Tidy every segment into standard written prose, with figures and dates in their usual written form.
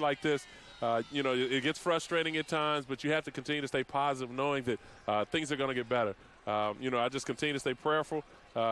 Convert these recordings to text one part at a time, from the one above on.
like this, you know, it gets frustrating at times, but you have to continue to stay positive, knowing that things are going to get better. You know, I just continue to stay prayerful,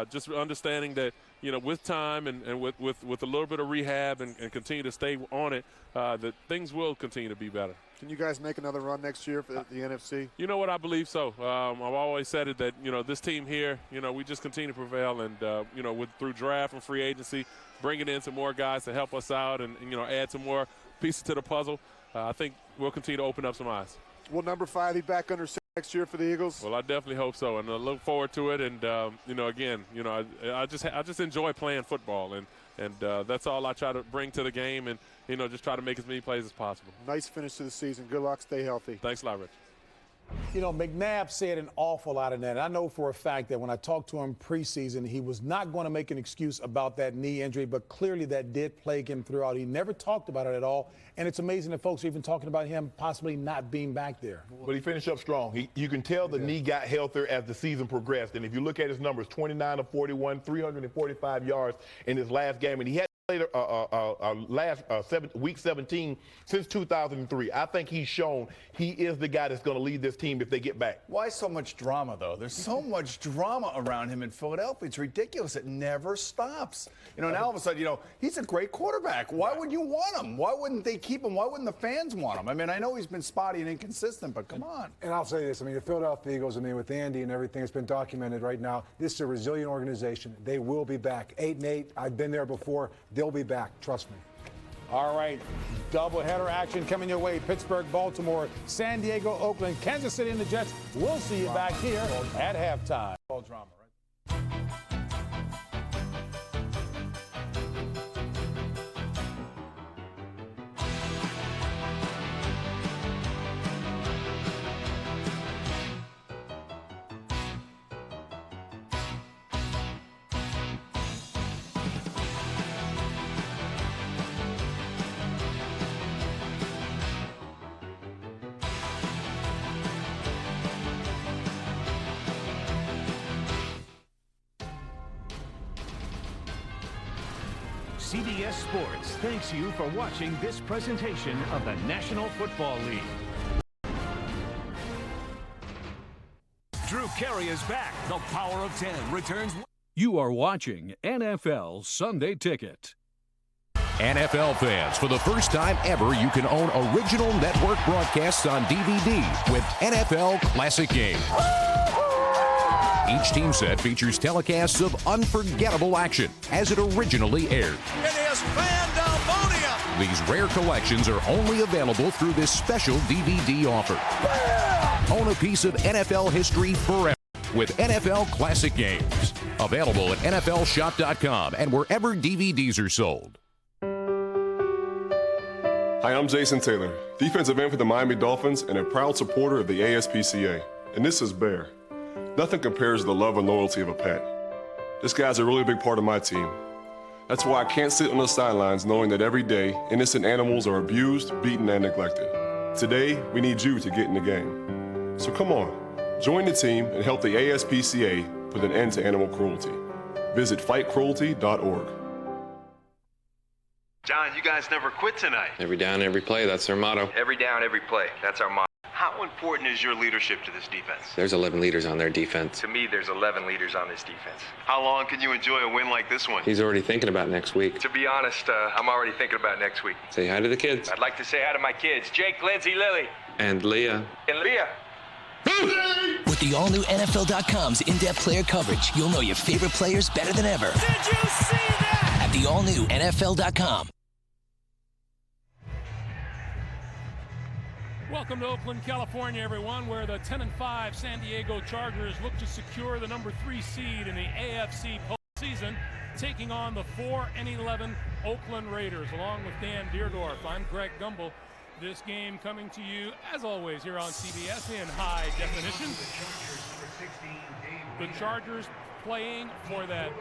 just understanding that, you know, with time and with a little bit of rehab and continue to stay on it, that things will continue to be better. Can you guys make another run next year for the NFC? You know what, I believe so. I've always said it that, you know, this team here, you know, we just continue to prevail, and, you know, through draft and free agency, bringing in some more guys to help us out and you know, add some more pieces to the puzzle, I think we'll continue to open up some eyes. Will number 5 be back under center next year for the Eagles? Well, I definitely hope so, and I look forward to it. And you know, again, you know, I just enjoy playing football, and that's all I try to bring to the game, and you know, just try to make as many plays as possible. Nice finish to the season. Good luck. Stay healthy. Thanks a lot, Rich. You know, McNabb said an awful lot in that. I know for a fact that when I talked to him preseason, he was not going to make an excuse about that knee injury, but clearly that did plague him throughout. He never talked about it at all, and it's amazing that folks are even talking about him possibly not being back there. But he finished up strong. You can tell the knee got healthier as the season progressed, and if you look at his numbers, 29 of 41, 345 yards in his last game, and he had week 17 since 2003. I think he's shown he is the guy that's going to lead this team if they get back. Why so much drama, though? There's so much drama around him in Philadelphia. It's ridiculous. It never stops. You know, now all of a sudden, you know, he's a great quarterback. Why would you want him? Why wouldn't they keep him? Why wouldn't the fans want him? I mean, I know he's been spotty and inconsistent, but come on. And I'll say this. I mean, the Philadelphia Eagles, I mean, with Andy and everything that's been documented right now, this is a resilient organization. They will be back. 8-8. I've been there before. They'll be back. Trust me. All right, doubleheader action coming your way. Pittsburgh, Baltimore, San Diego, Oakland, Kansas City, and the Jets. We'll see you back here at halftime. All drama, right? CBS Sports thanks you for watching this presentation of the National Football League. Drew Carey is back. The Power of 10 returns. You are watching NFL Sunday Ticket. NFL fans, for the first time ever, you can own original network broadcasts on DVD with NFL Classic Games. Each team set features telecasts of unforgettable action as it originally aired. It is pandemonium! These rare collections are only available through this special DVD offer. Own a piece of NFL history forever with NFL Classic Games. Available at NFLShop.com and wherever DVDs are sold. Hi, I'm Jason Taylor, defensive end for the Miami Dolphins and a proud supporter of the ASPCA. And this is Bear. Nothing compares to the love and loyalty of a pet. This guy's a really big part of my team. That's why I can't sit on the sidelines knowing that every day innocent animals are abused, beaten, and neglected. Today, we need you to get in the game. So come on, join the team and help the ASPCA put an end to animal cruelty. Visit fightcruelty.org. John, you guys never quit tonight. Every down, every play, that's our motto. Every down, every play, that's our motto. How important is your leadership to this defense? There's 11 leaders on their defense. To me, there's 11 leaders on this defense. How long can you enjoy a win like this one? He's already thinking about next week. To be honest, I'm already thinking about next week. Say hi to the kids. I'd like to say hi to my kids, Jake, Lindsay, Lily. And Leah. And Leah. With the all-new NFL.com's in-depth player coverage, you'll know your favorite players better than ever. Did you see that? At the all-new NFL.com. Welcome to Oakland, California, everyone, where the 10-5 San Diego Chargers look to secure the number 3 seed in the AFC postseason, taking on the 4-11 Oakland Raiders. Along with Dan DIERDOFF, I'm Greg Gumbel. This game coming to you, as always, here on CBS in high definition. The Chargers playing for that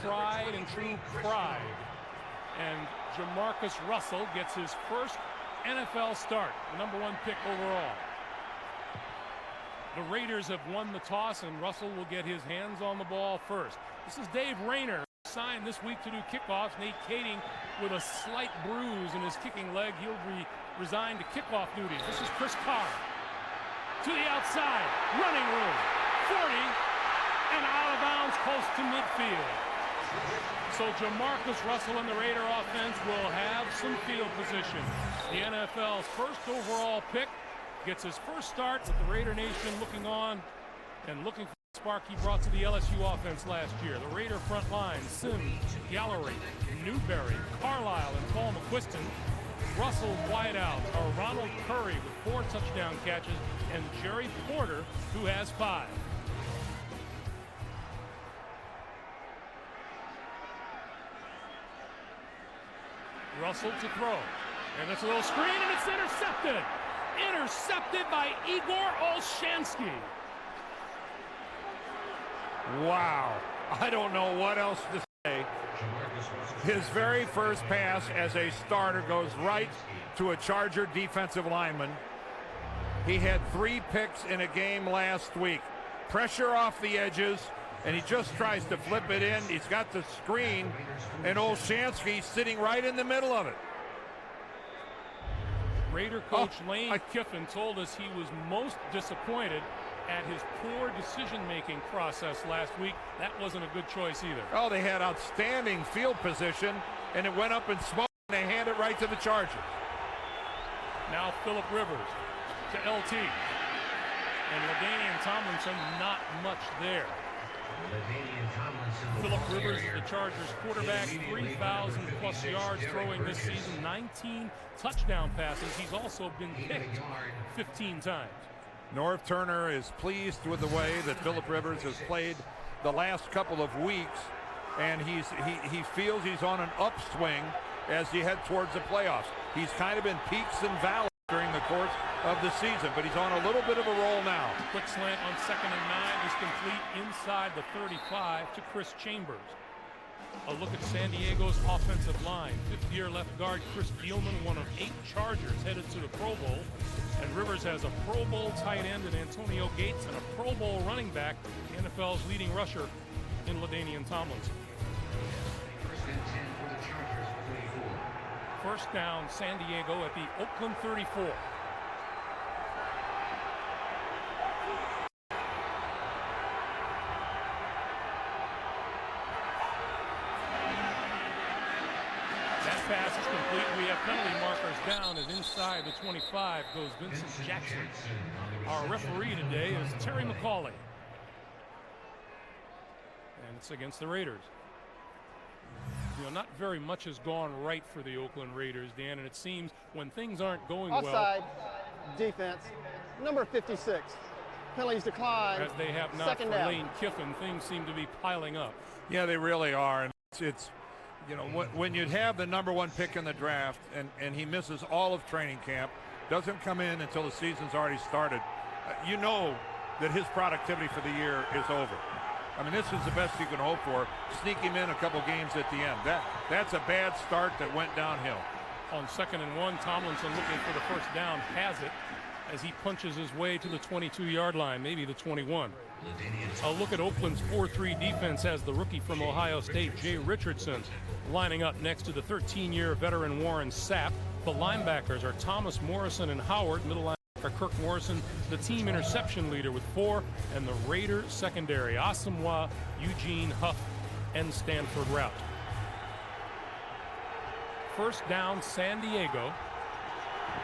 tried and true pride. And Jamarcus Russell gets his first NFL start, the number 1 pick overall. The Raiders have won the toss, and Russell will get his hands on the ball first. This is Dave Rayner assigned this week to do kickoffs. Nate Kading with a slight bruise in his kicking leg. He'll be resigned to kickoff duties. This is Chris Carr. To the outside, running room, 40, and out of bounds close to midfield. So Jamarcus Russell and the Raider offense will have some field position. The NFL's first overall pick gets his first start with the Raider Nation looking on and looking for the spark he brought to the LSU offense last year. The Raider front line, Sims, Gallery, Newberry, Carlisle, and Paul McQuiston. Russell's wideouts are Ronald Curry with 4 touchdown catches and Jerry Porter, who has 5. Russell to throw. And it's a little screen, and it's intercepted. Intercepted by Igor Olshansky. Wow. I don't know what else to say. His very first pass as a starter goes right to a Charger defensive lineman. He had 3 picks in a game last week. Pressure off the edges, and he just tries to flip it in. He's got the screen, and Olshansky sitting right in the middle of it. Raider coach Lane Kiffin told us he was most disappointed at his poor decision-making process last week. That wasn't a good choice either. Oh, they had outstanding field position, and it went up in smoke, and they hand it right to the Chargers. Now Phillip Rivers to LT. And LaDainian Tomlinson, not much there. Phillip Rivers, the Chargers quarterback, 3,000+ yards throwing this season, 19 touchdown passes. He's also been picked 15 times. Norv Turner is pleased with the way that Phillip Rivers has played the last couple of weeks, and he feels he's on an upswing as he head towards the playoffs. He's kind of been peaks and valleys during the course of the season, but he's on a little bit of a roll now. Quick slant on 2nd and 9 is complete inside the 35 to Chris Chambers. A look at San Diego's offensive line. 5th-year left guard Chris Bielman, one of 8 Chargers headed to the Pro Bowl. And Rivers has a Pro Bowl tight end in Antonio Gates and a Pro Bowl running back, the NFL's leading rusher in LaDainian Tomlinson. First down, San Diego at the Oakland 34. Pass is complete. We have penalty markers down as inside the 25 goes Vincent Jackson. Our referee today is Terry McCauley. And it's against the Raiders. You know, not very much has gone right for the Oakland Raiders, Dan, and it seems when things aren't going offside, well. Defense, number 56. Penalties decline. As they have not for Lane Kiffin, things seem to be piling up. Yeah, they really are. And it's you know, when you have the #1 pick in the draft and he misses all of training camp, doesn't come in until the season's already started, you know that his productivity for the year is over. I mean, this is the best you can hope for. Sneak him in a couple games at the end. That's a bad start that went downhill. On 2nd and 1, Tomlinson looking for the first down, has it as he punches his way to the 22-yard line, maybe the 21. A look at Oakland's 4-3 defense has the rookie from Ohio State, Jay Richardson, lining up next to the 13-year veteran Warren Sapp. The linebackers are Thomas Morrison and Howard. Middle linebacker Kirk Morrison, the team interception leader with 4, and the Raider secondary, Asamoah, Eugene Huff, and Stanford Rout. First down, San Diego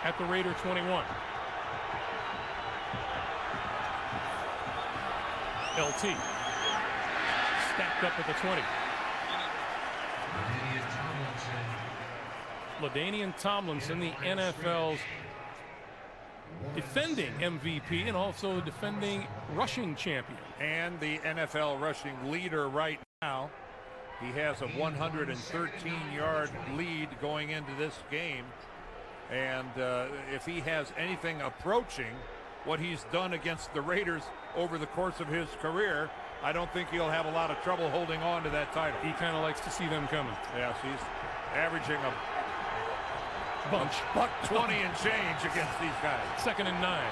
at the Raider 21. LT stacked up at the 20. LaDainian Tomlinson, the NFL's defending MVP and also defending rushing champion. And the NFL rushing leader right now. He has a 113-yard lead going into this game. And if he has anything approaching what he's done against the Raiders over the course of his career, I don't think he'll have a lot of trouble holding on to that title. He kind of likes to see them coming. Yes, he's averaging a bunch. Buck 20 and change against these guys. 2nd and 9.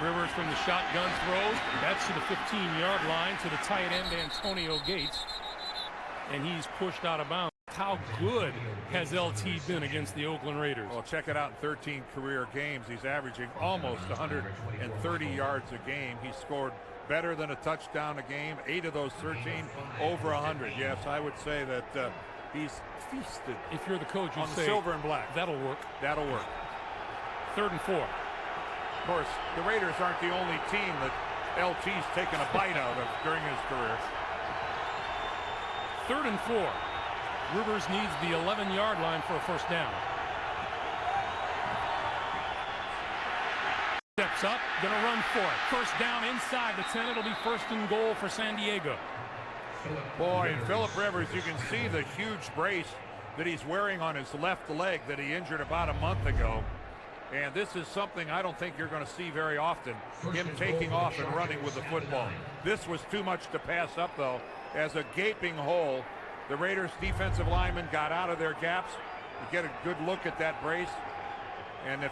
Rivers from the shotgun throws. That's to the 15-yard line to the tight end, Antonio Gates. And he's pushed out of bounds. How good has LT been against the Oakland Raiders? Well, check it out. In 13 career games, he's averaging almost 130 yards a game. He scored better than a touchdown a game. 8 of those 13 over 100. Yes, I would say that he's feasted. If you're the coach, you'd on say silver and black. That'll work. That'll work. 3rd and 4. Of course, the Raiders aren't the only team that LT's taken a bite out of during his career. 3rd and 4. Rivers needs the 11-yard line for a first down. Steps up, gonna run for it. First down inside the 10. It'll be 1st and goal for San Diego. Boy, and Phillip Rivers, you can see the huge brace that he's wearing on his left leg that he injured about a month ago. And this is something I don't think you're going to see very often, him taking off and running with the football. This was too much to pass up, though, as a gaping hole. The Raiders defensive linemen got out of their gaps. You get a good look at that brace. And if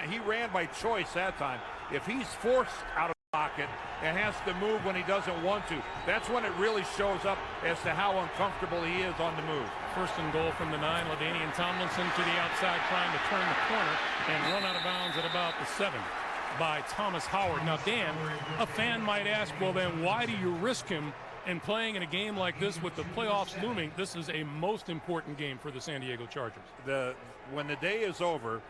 he ran by choice that time. If he's forced out of the pocket and has to move when he doesn't want to, that's when it really shows up as to how uncomfortable he is on the move. 1st and goal from the 9. LaDainian Tomlinson to the outside trying to turn the corner and run out of bounds at about the 7 by Thomas Howard. Now, Dan, a fan might ask, well, then why do you risk him in playing in a game like this with the playoffs looming? This is a most important game for the San Diego Chargers. When the day is over,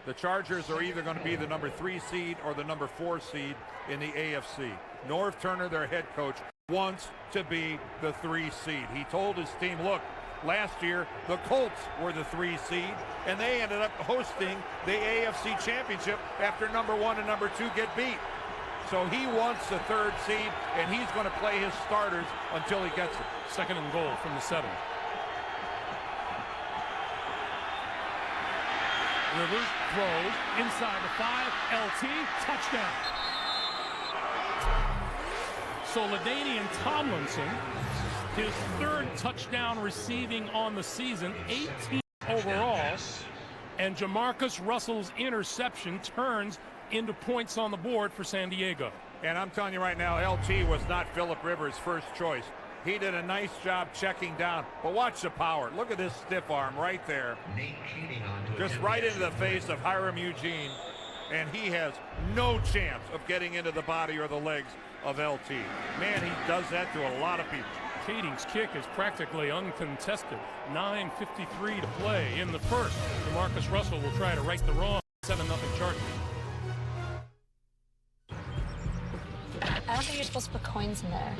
the Chargers are either going to be the number 3 seed or the number 4 seed in the AFC. Norv Turner, their head coach, wants to be the 3 seed. He told his team, look, last year the Colts were the 3 seed, and they ended up hosting the AFC Championship after number 1 and number 2 get beat. So he wants the 3rd seed, and he's going to play his starters until he gets it. 2nd and goal from the 7. Rivers throws inside the 5. LT, touchdown. So LaDainian Tomlinson, his 3rd touchdown receiving on the season, 18 overall. And Jamarcus Russell's interception turns into points on the board for San Diego. And I'm telling you right now, LT was not Phillip Rivers' first choice. He did a nice job checking down, but watch the power. Look at this stiff arm right there. Just right into the face of Hiram Eugene, and he has no chance of getting into the body or the legs of LT. Man, he does that to a lot of people. Kading's kick is practically uncontested. 9:53 to play in the first. Jamarcus Russell will try to right the wrong. 7-0 Chargers. I don't think you're supposed to put coins in there.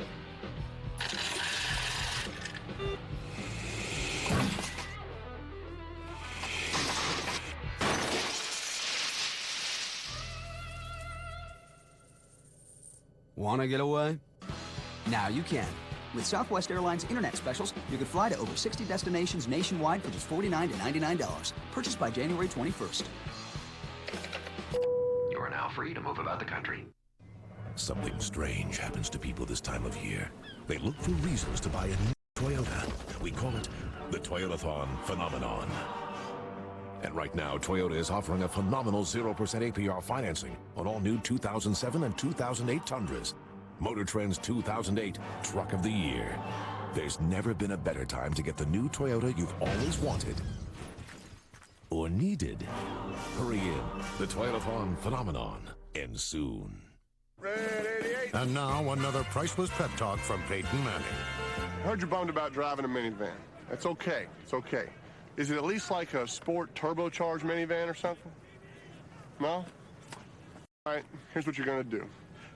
Want to get away? Now you can. With Southwest Airlines Internet Specials, you can fly to over 60 destinations nationwide for just $49 to $99. Purchased by January 21st. You are now free to move about the country. Something strange happens to people this time of year. They look for reasons to buy a new Toyota. We call it the Toyotathon phenomenon. And right now, Toyota is offering a phenomenal 0% APR financing on all new 2007 and 2008 Tundras. Motor Trend's 2008 Truck of the Year. There's never been a better time to get the new Toyota you've always wanted or needed. Hurry in. The Toyotathon phenomenon ends soon. And now another priceless pep talk from Peyton Manning. I heard you're bummed about driving a minivan. That's okay. It's okay. Is it at least like a sport turbocharged minivan or something? No? All right, here's what you're going to do.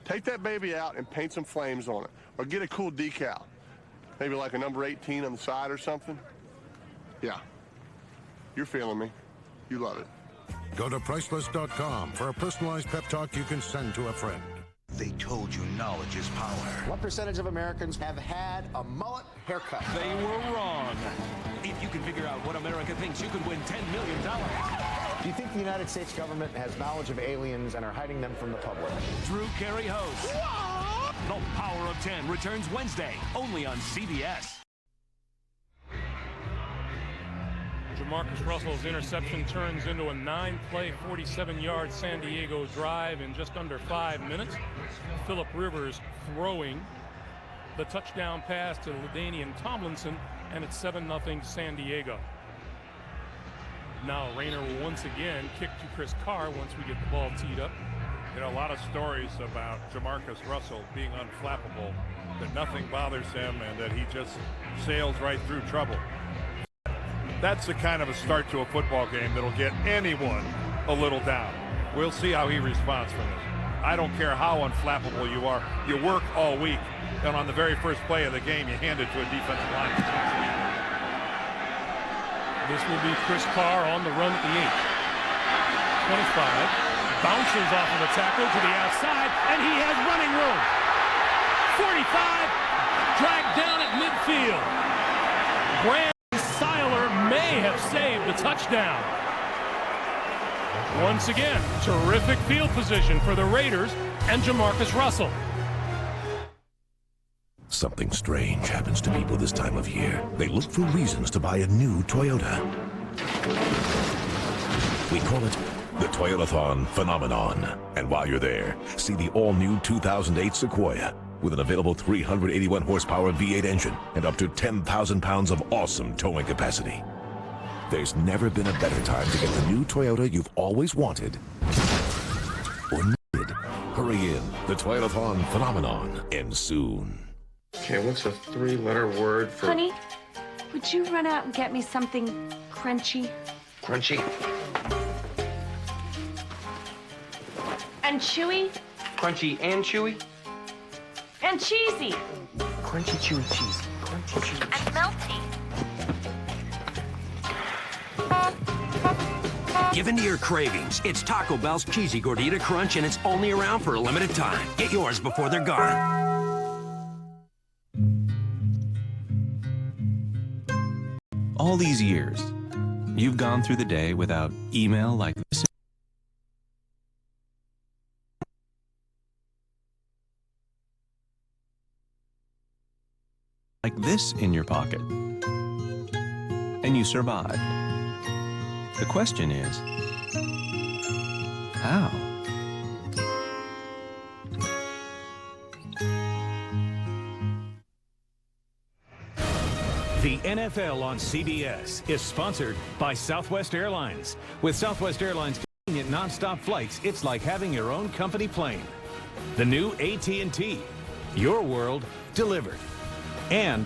Take that baby out and paint some flames on it. Or get a cool decal. Maybe like a number 18 on the side or something. Yeah. You're feeling me. You love it. Go to Priceless.com for a personalized pep talk you can send to a friend. They told you knowledge is power. What percentage of Americans have had a mullet haircut? They were wrong. If you can figure out what America thinks, you could win $10 million. Do you think the United States government has knowledge of aliens and are hiding them from the public? Drew Carey hosts. The Power of 10 returns Wednesday, only on CBS. Jamarcus Russell's interception turns into a 9-play, 47-yard San Diego drive in just under 5 minutes. Phillip Rivers throwing the touchdown pass to LaDainian Tomlinson, and it's 7-0 San Diego. Now Rayner will once again kick to Chris Carr once we get the ball teed up. You know, a lot of stories about Jamarcus Russell being unflappable, that nothing bothers him and that he just sails right through trouble. That's the kind of a start to a football game that'll get anyone a little down. We'll see how he responds from this. I don't care how unflappable you are. You work all week, and on the very first play of the game, you hand it to a defensive lineman. This will be Chris Carr on the run at the 8. 25. Bounces off of the tackle to the outside, and he has running room. 45. Dragged down at midfield. Brandon Seiler may have saved the touchdown. Once again, terrific field position for the Raiders and Jamarcus Russell. Something strange happens to people this time of year. They look for reasons to buy a new Toyota. We call it the Toyotathon phenomenon. And while you're there, see the all-new 2008 Sequoia with an available 381 horsepower V8 engine and up to 10,000 pounds of awesome towing capacity. There's never been a better time to get the new Toyota you've always wanted or needed. Hurry in. The Toyotathon phenomenon ends soon. Okay, what's a 3-letter word for... Honey, would you run out and get me something crunchy? Crunchy? And chewy? Crunchy and chewy? And cheesy? Crunchy, chewy, cheesy. Crunchy, chewy, and melty. Give in to your cravings. It's Taco Bell's Cheesy Gordita Crunch, and it's only around for a limited time. Get yours before they're gone. All these years, you've gone through the day without email like this. Like this in your pocket. And you survived. The question is, how? The NFL on CBS is sponsored by Southwest Airlines. With Southwest Airlines convenient nonstop flights, it's like having your own company plane. The new AT&T, your world delivered. And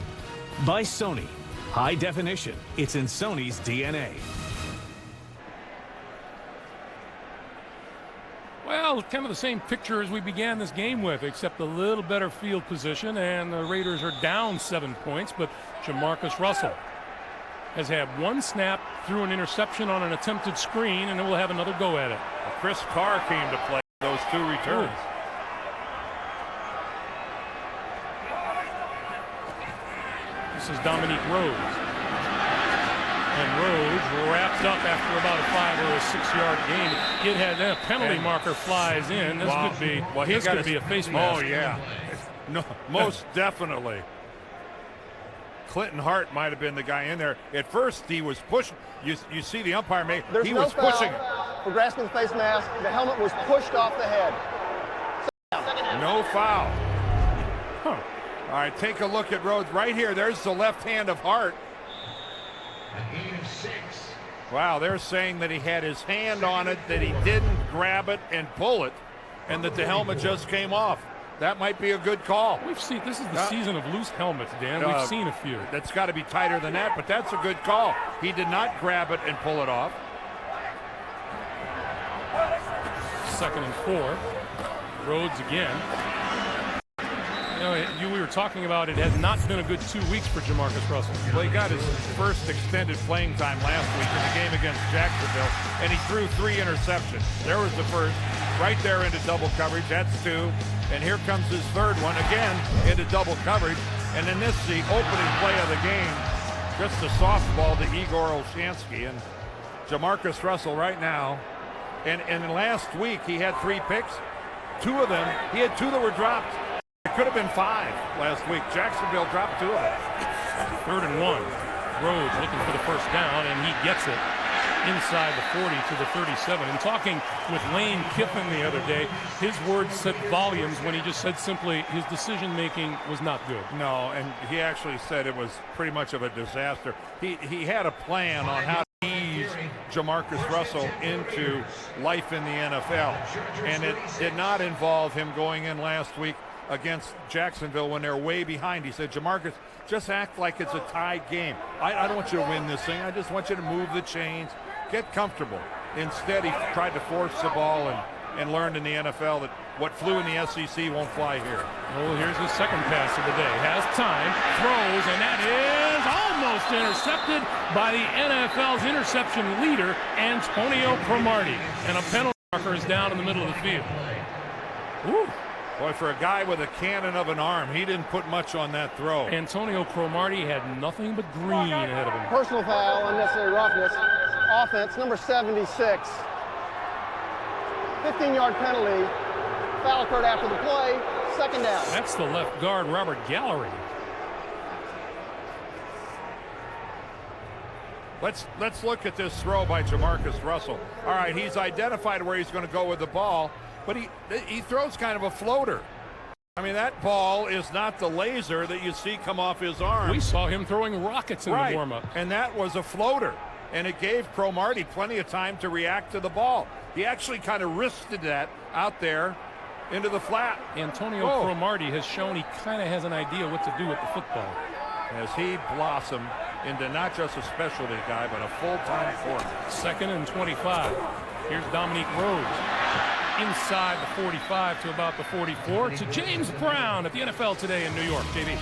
by Sony, high definition. It's in Sony's DNA. Well, kind of the same picture as we began this game with, except a little better field position, and the Raiders are down 7 points, but Jamarcus Russell has had one snap, threw an interception on an attempted screen, and then we'll have another go at it. Well, Chris Carr came to play those 2 returns. Ooh. This is Dominique Rhodes. And Rhodes wrapped up after about a 5 or a 6-yard gain. It had a penalty marker flies in. This could be a face mask. Oh yeah, no, most definitely. Clinton Hart might have been the guy in there. At first he was pushing. You see the umpire make. He was pushing. For grasping the face mask, the helmet was pushed off the head. No foul. Huh. All right, take a look at Rhodes right here. There's the left hand of Hart. A gain of 6. Wow, they're saying that he had his hand on it, that he didn't grab it and pull it, and that the helmet just came off. That might be a good call. We've seen, this is the season of loose helmets, Dan. We've seen a few. That's got to be tighter than that, but that's a good call. He did not grab it and pull it off. 2nd and 4. Rhodes again. You know, we were talking about it has not been a good 2 weeks for Jamarcus Russell. Well, he got his first extended playing time last week in the game against Jacksonville, and he threw 3 interceptions. There was the first, right there into double coverage. That's 2. And here comes his 3rd one, again into double coverage. And then this is the opening play of the game. Just a softball to Igor Olshansky. And Jamarcus Russell right now. And last week he had 3 picks. 2 of them, he had 2 that were dropped. It could have been 5 last week. Jacksonville dropped 2 of them. 3rd and 1. Rhodes looking for the first down, and he gets it inside the 40 to the 37. And talking with Lane Kiffin the other day, his words said volumes when he just said simply his decision-making was not good. No, and he actually said it was pretty much of a disaster. He had a plan on how to ease Jamarcus Russell into life in the NFL, and it did not involve him going in last week against Jacksonville when they're way behind. He said, Jamarcus, just act like it's a tied game. I don't want you to win this thing. I just want you to move the chains, get comfortable. Instead, he tried to force the ball and learned in the NFL that what flew in the SEC won't fly here. Oh, here's his second pass of the day. Has time, throws, and that is almost intercepted by the NFL's interception leader, Antonio Cromartie. And a penalty marker is down in the middle of the field. Woo. Boy, for a guy with a cannon of an arm, he didn't put much on that throw. Antonio Cromartie had nothing but green ahead of him. Personal foul, unnecessary roughness. Offense, number 76. 15-yard penalty. Foul occurred after the play. Second down. That's the left guard, Robert Gallery. Let's look at this throw by Jamarcus Russell. All right, he's identified where he's going to go with the ball, but he throws kind of a floater. I mean, that ball is not the laser that you see come off his arm. We saw him throwing rockets in the warm-up. And that was a floater. And it gave Cromartie plenty of time to react to the ball. He actually kind of wristed that out there into the flat. Antonio Cromartie has shown he kind of has an idea what to do with the football. As he blossomed into not just a specialty guy, but a full-time corner. 2nd and 25. Here's Dominique Rhodes. Inside the 45 to about the 44 to James Brown at the NFL Today in New York. JB.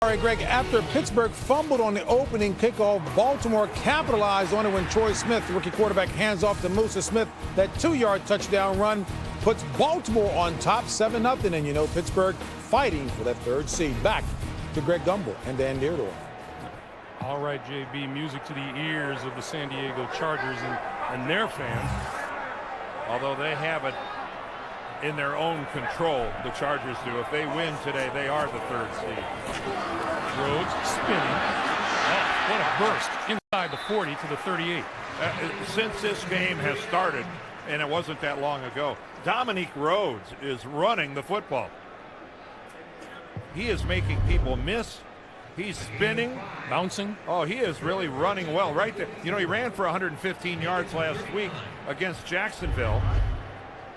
All right, Greg, after Pittsburgh fumbled on the opening kickoff, Baltimore capitalized on it when Troy Smith, the rookie quarterback, hands off to Musa Smith. That 2-yard touchdown run puts Baltimore on top 7-0. And you know, Pittsburgh fighting for that 3rd seed. Back to Greg Gumbel and Dan DIERDOFF. All right, JB, music to the ears of the San Diego Chargers and their fans. Although they have it in their own control, the Chargers do. If they win today, they are the 3rd seed. Rhodes spinning. Oh, what a burst. Inside the 40 to the 38. Since this game has started, and it wasn't that long ago, Dominique Rhodes is running the football. He is making people miss. He's spinning, bouncing. Oh, he is really running well right there. You know, he ran for 115 yards last week against Jacksonville,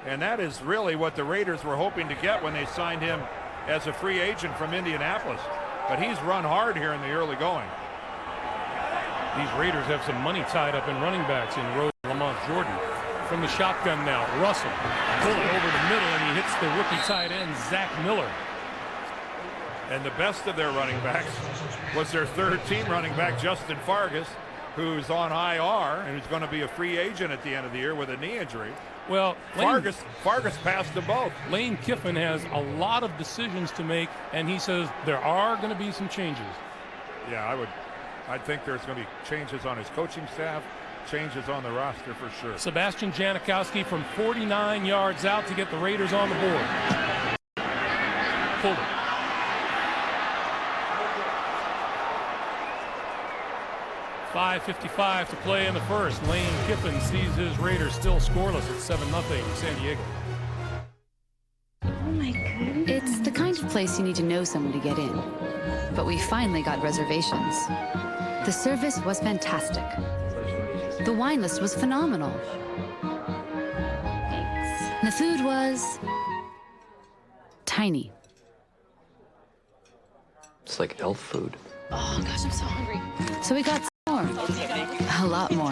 and that is really what the Raiders were hoping to get when they signed him as a free agent from Indianapolis. But he's run hard here in the early going. These Raiders have some money tied up in running backs in Rhodes and Lamont Jordan. From the shotgun now, Russell pulling over the middle, and he hits the rookie tight end, Zach Miller. And the best of their running backs was their 3rd team running back, Justin Fargas, who's on IR and who's going to be a free agent at the end of the year with a knee injury. Well, Fargas passed them both. Lane Kiffin has a lot of decisions to make, and he says there are going to be some changes. Yeah, I think there's going to be changes on his coaching staff, changes on the roster for sure. Sebastian Janikowski from 49 yards out to get the Raiders on the board. Pulled it. 5:55 to play in the first. Lane Kiffin sees his Raiders still scoreless at 7-0 San Diego. Oh my goodness. It's the kind of place you need to know someone to get in. But we finally got reservations. The service was fantastic. The wine list was phenomenal. Thanks. The food was tiny. It's like elf food. Oh gosh, I'm so hungry. So we got more. A lot more.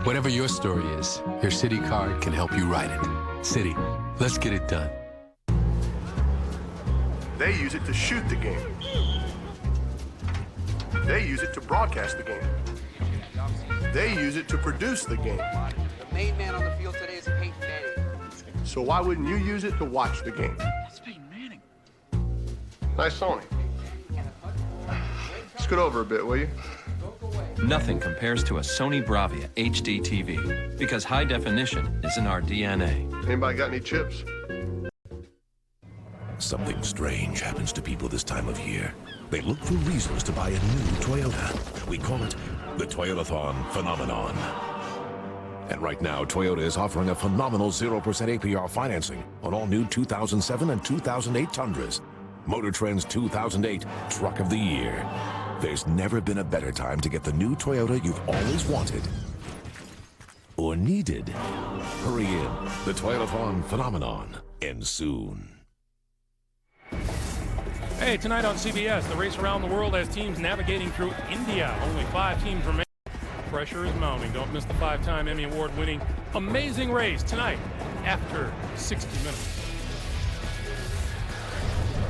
Whatever your story is, your Citi card can help you write it. Citi, let's get it done. They use it to shoot the game. They use it to broadcast the game. They use it to produce the game. The main man on the field today is Peyton Manning. So why wouldn't you use it to watch the game? That's Peyton Manning. Nice Sony. Scoot over a bit, will you? Nothing compares to a Sony Bravia HD TV because high definition is in our DNA. Anybody got any chips? Something strange happens to people this time of year. They look for reasons to buy a new Toyota. We call it the Toyotathon phenomenon. And right now, Toyota is offering a phenomenal 0% APR financing on all new 2007 and 2008 Tundras. Motor Trend's 2008 Truck of the Year. There's never been a better time to get the new Toyota you've always wanted or needed. Hurry in. The Toyotathon phenomenon ends soon. Hey, tonight on CBS, the race around the world has teams navigating through India. Only 5 teams remain. Pressure is mounting. Don't miss the 5-time Emmy Award-winning Amazing Race tonight after 60 minutes.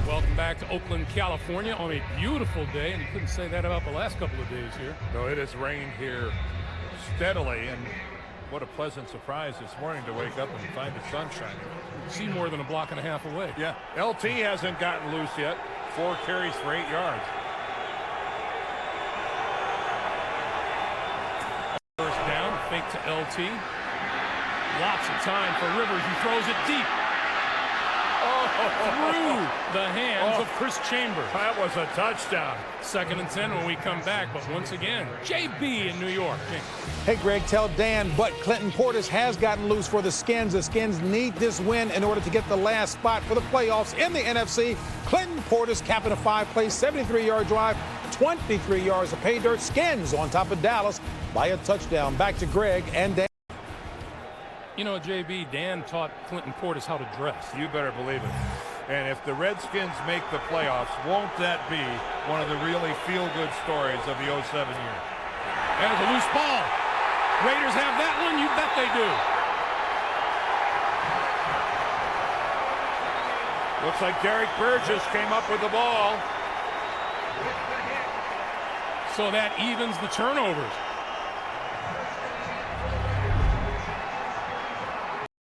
Welcome back to Oakland, California on a beautiful day, and you couldn't say that about the last couple of days here. No, it has rained here steadily, and what a pleasant surprise this morning to wake up and find the sun shining. See more than a block and a half away. Yeah, LT hasn't gotten loose yet. 4 carries for 8 yards. First down, fake to LT. Lots of time for Rivers, who throws it deep. Through the hands of Chris Chambers. That was a touchdown. 2nd and 10 when we come back, but once again, JB in New York. Hey, Greg, tell Dan, but Clinton Portis has gotten loose for the Skins. The Skins need this win in order to get the last spot for the playoffs in the NFC. Clinton Portis capping a 5-play, 73-yard drive, 23 yards of pay dirt. Skins on top of Dallas by a touchdown. Back to Greg and Dan. You know, JB, Dan taught Clinton Portis how to dress. You better believe it. And if the Redskins make the playoffs, won't that be one of the really feel-good stories of the 07 year? There's a loose ball. Raiders have that one. You bet they do. Looks like Derek Burgess came up with the ball. So that evens the turnovers.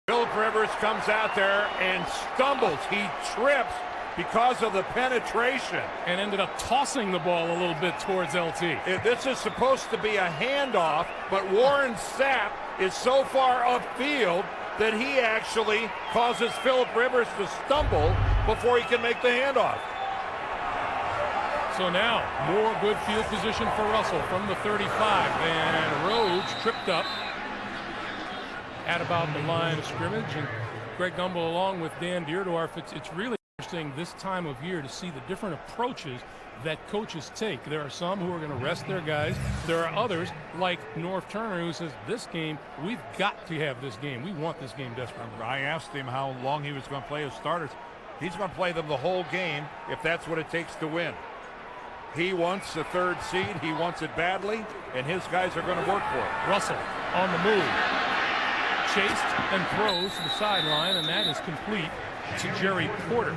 Phillip Rivers comes out there and stumbles. He trips because of the penetration. And ended up tossing the ball a little bit towards LT. This is supposed to be a handoff, but Warren Sapp is so far upfield that he actually causes Phillip Rivers to stumble before he can make the handoff. So now, more good field position for Russell from the 35. And Rhodes tripped up at about the line of scrimmage, and Greg Gumbel along with Dan DIERDOFF. It's really interesting this time of year to see the different approaches that coaches take. There are some who are going to rest their guys. There are others, like North Turner, who says, this game, we've got to have this game. We want this game desperately. I asked him how long he was going to play his starters. He's going to play them the whole game if that's what it takes to win. He wants the 3rd seed. He wants it badly, and his guys are going to work for it. Russell on the move. Chased and throws to the sideline, and that is complete to Jerry Porter.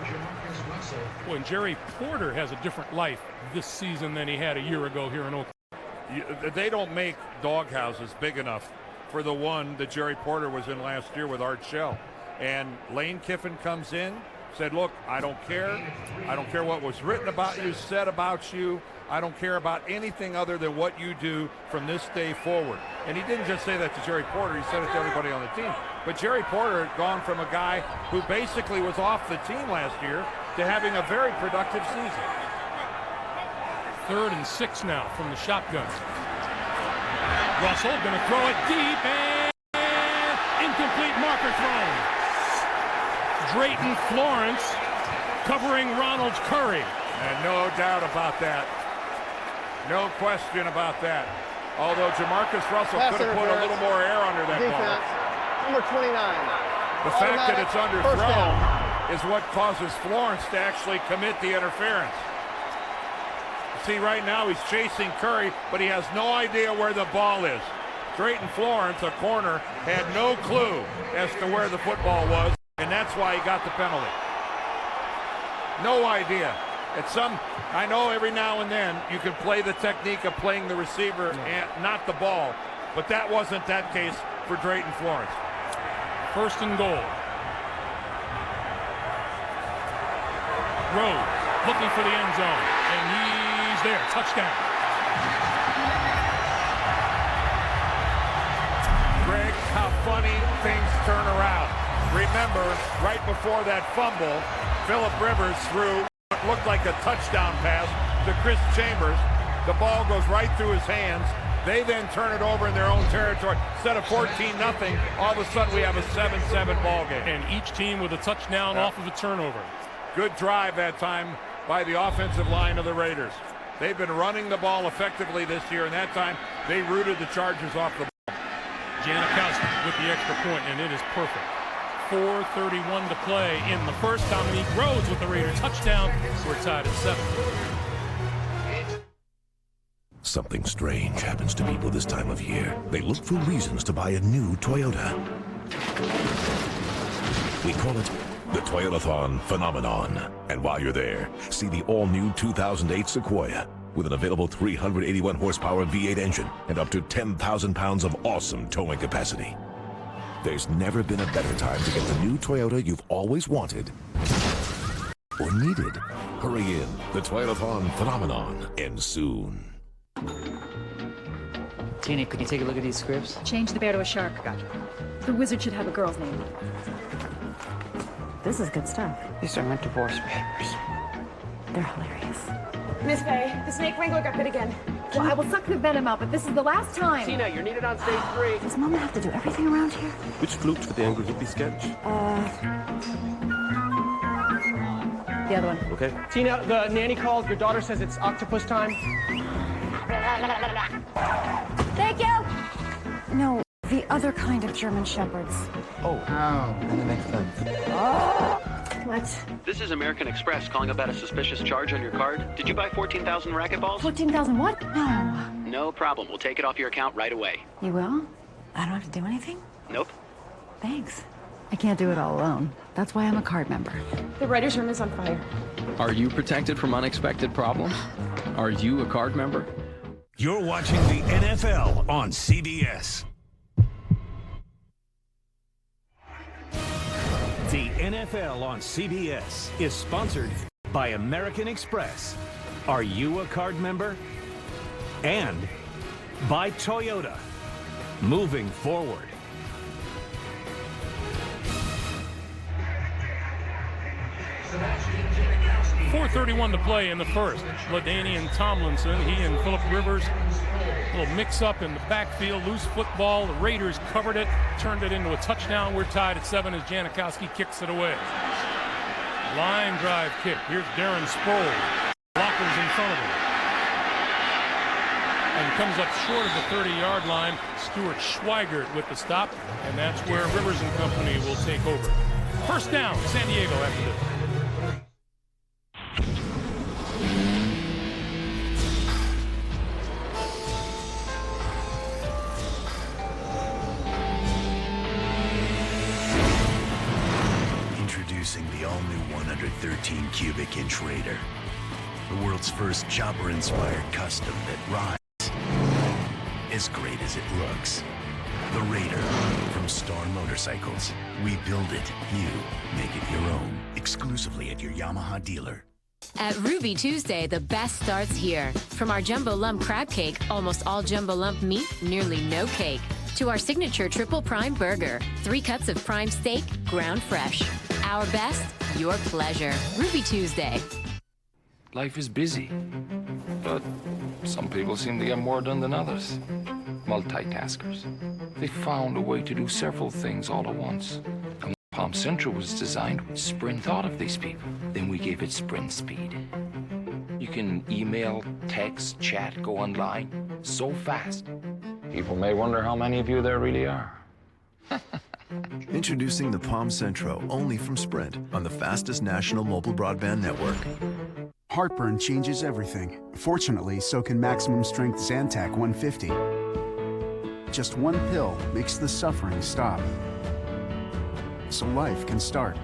Boy, and Jerry Porter has a different life this season than he had a year ago here in Oakland. They don't make dog houses big enough for the one that Jerry Porter was in last year with Art Shell. And Lane Kiffin comes in, said, look, I don't care. I don't care what was written about you, said about you. I don't care about anything other than what you do from this day forward. And he didn't just say that to Jerry Porter, he said it to everybody on the team. But Jerry Porter had gone from a guy who basically was off the team last year to having a very productive season. 3rd and 6 now from the shotgun. Russell gonna throw it deep, and incomplete, marker thrown. Drayton Florence covering Ronald Curry. And no doubt about that. No question about that. Although Jamarcus Russell could have put a little more air under that ball. Number 29. The fact that it's underthrown is what causes Florence to actually commit the interference. See, right now he's chasing Curry, but he has no idea where the ball is. Drayton Florence, a corner, had no clue as to where the football was, and that's why he got the penalty. No idea. I know every now and then you can play the technique of playing the receiver and not the ball, but that wasn't that case for Drayton Florence. 1st and goal. Rhodes looking for the end zone, and he's there. Touchdown. Greg, how funny things turn around. Remember, right before that fumble, Phillip Rivers threw what looked like a touchdown pass to Chris Chambers. The ball goes right through his hands. They then turn it over in their own territory. Instead of 14-0, all of a sudden we have a 7-7 ball game. And each team with a touchdown off of a turnover. Good drive that time by the offensive line of the Raiders. They've been running the ball effectively this year, and that time they rooted the Chargers off the ball. Janikowski with the extra point, and it is perfect. 4:31 to play in the first. Dominique Rhodes with the Raider touchdown. We're tied at 7. Something strange happens to people this time of year. They look for reasons to buy a new Toyota. We call it the Toyotathon phenomenon. And while you're there, see the all-new 2008 Sequoia with an available 381 horsepower V8 engine and up to 10,000 pounds of awesome towing capacity. There's never been a better time to get the new Toyota you've always wanted or needed. Hurry in. The Toyotathon phenomenon ends soon. Tina, could you take a look at these scripts? Change the bear to a shark. Gotcha. The wizard should have a girl's name. This is good stuff. These are my divorce papers. They're hilarious. Miss Faye, the snake wrangler got bit again. Well, I will suck the venom out, but this is the last time. Tina, you're needed on stage 3. Does Mama have to do everything around here? Which flute for the Angry Hippie sketch? The other one. Okay. Tina, the nanny called. Your daughter says it's octopus time. Thank you. No, the other kind of German shepherds. Oh, that makes sense. What? This is American Express calling about a suspicious charge on your card. Did you buy 14,000 racquetballs? 14,000 what? No. No problem. We'll take it off your account right away. You will? I don't have to do anything? Nope. Thanks. I can't do it all alone. That's why I'm a card member. The writer's room is on fire. Are you protected from unexpected problems? Are you a card member? You're watching the NFL on CBS. The NFL on CBS is sponsored by American Express. Are you a card member? And by Toyota. Moving forward. .431 to play in the first. LaDainian Tomlinson, he and Phillip Rivers, a little mix-up in the backfield, loose football. The Raiders covered it, turned it into a touchdown. We're tied at 7 as Janikowski kicks it away. Line drive kick. Here's Darren Sproles. Blockers in front of him. And comes up short of the 30-yard line. Stuart Schweigert with the stop, and that's where Rivers and company will take over. First down, San Diego after this. Introducing the all-new 113 cubic inch Raider. The world's first chopper-inspired custom that rides as great as it looks. The Raider from Star Motorcycles. We build it, you make it your own. Exclusively at your Yamaha dealer. At Ruby Tuesday, the best starts here. From our Jumbo Lump Crab Cake, almost all Jumbo Lump meat, nearly no cake, to our signature Triple Prime Burger, 3 cuts of prime steak, ground fresh. Our best, your pleasure. Ruby Tuesday. Life is busy, but some people seem to get more done than others. Multitaskers. They found a way to do several things all at once. And Palm Central was designed with Sprint thought of these people. Then we gave it sprint speed. You can email, text, chat, go online so fast. People may wonder how many of you there really are. Introducing the Palm Centro, only from Sprint, on the fastest national mobile broadband network. Heartburn changes everything. Fortunately, so can maximum strength Zantac 150. Just one pill makes the suffering stop, so life can start.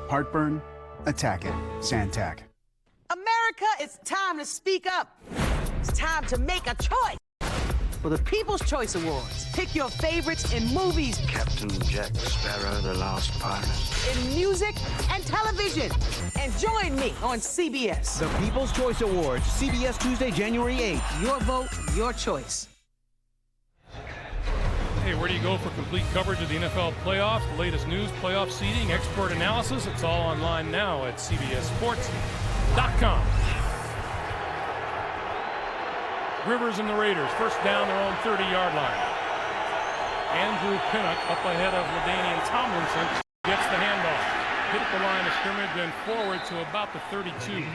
Heartburn, attack it. Zantac. America, it's time to speak up. It's time to make a choice. For the People's Choice Awards, pick your favorites in movies, Captain Jack Sparrow, the Last Pirate. in music, and television. And join me on CBS. The People's Choice Awards, CBS Tuesday, January 8th. Your vote, your choice. Hey, where do you go for complete coverage of the NFL playoffs, the latest news, playoff seeding, expert analysis? It's all online now at CBSSports.com. Rivers and the Raiders, first down their own 30-yard line. Andrew Pinnock up ahead of LaDainian Tomlinson gets the handoff. Hit the line of scrimmage and forward to about the 32.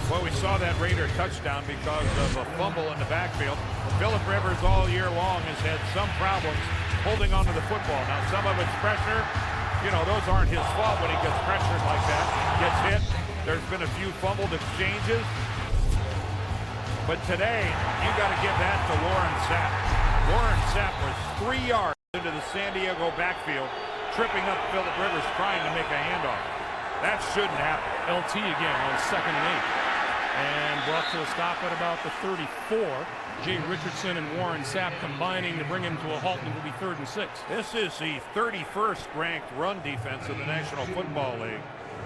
Well, we saw that Raider touchdown because of a fumble in the backfield. Phillip Rivers all year long has had some problems holding onto the football. Now, some of it's pressure. You know, those aren't his fault when he gets pressured like that. Gets hit. There's been a few fumbled exchanges. But today, you got to give that to Warren Sapp. Warren Sapp was 3 yards into the San Diego backfield, tripping up Phillip Rivers trying to make a handoff. That shouldn't happen. LT again on 2nd and 8. And brought to a stop at about the 34. Jay Richardson and Warren Sapp combining to bring him to a halt, and it will be 3rd and 6. This is the 31st ranked run defense in the National Football League.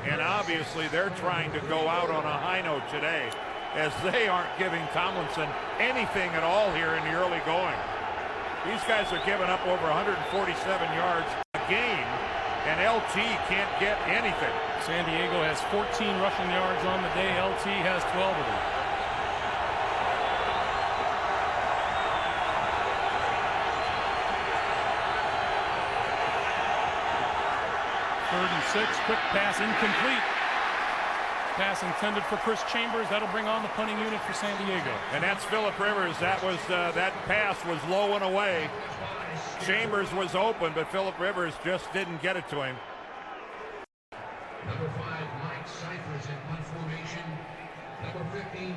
And obviously they're trying to go out on a high note today, as they aren't giving Tomlinson anything at all here in the early going. These guys are giving up over 147 yards a game, and LT can't get anything. San Diego has 14 rushing yards on the day. LT has 12 of them. Third and 6, quick pass incomplete. Pass intended for Chris Chambers. That'll bring on the punting unit for San Diego. And that's Phillip Rivers. That was that pass was low and away. Chambers was open, but Phillip Rivers just didn't get it to him. Number 5, Mike Cyphers in punt formation. Number 15,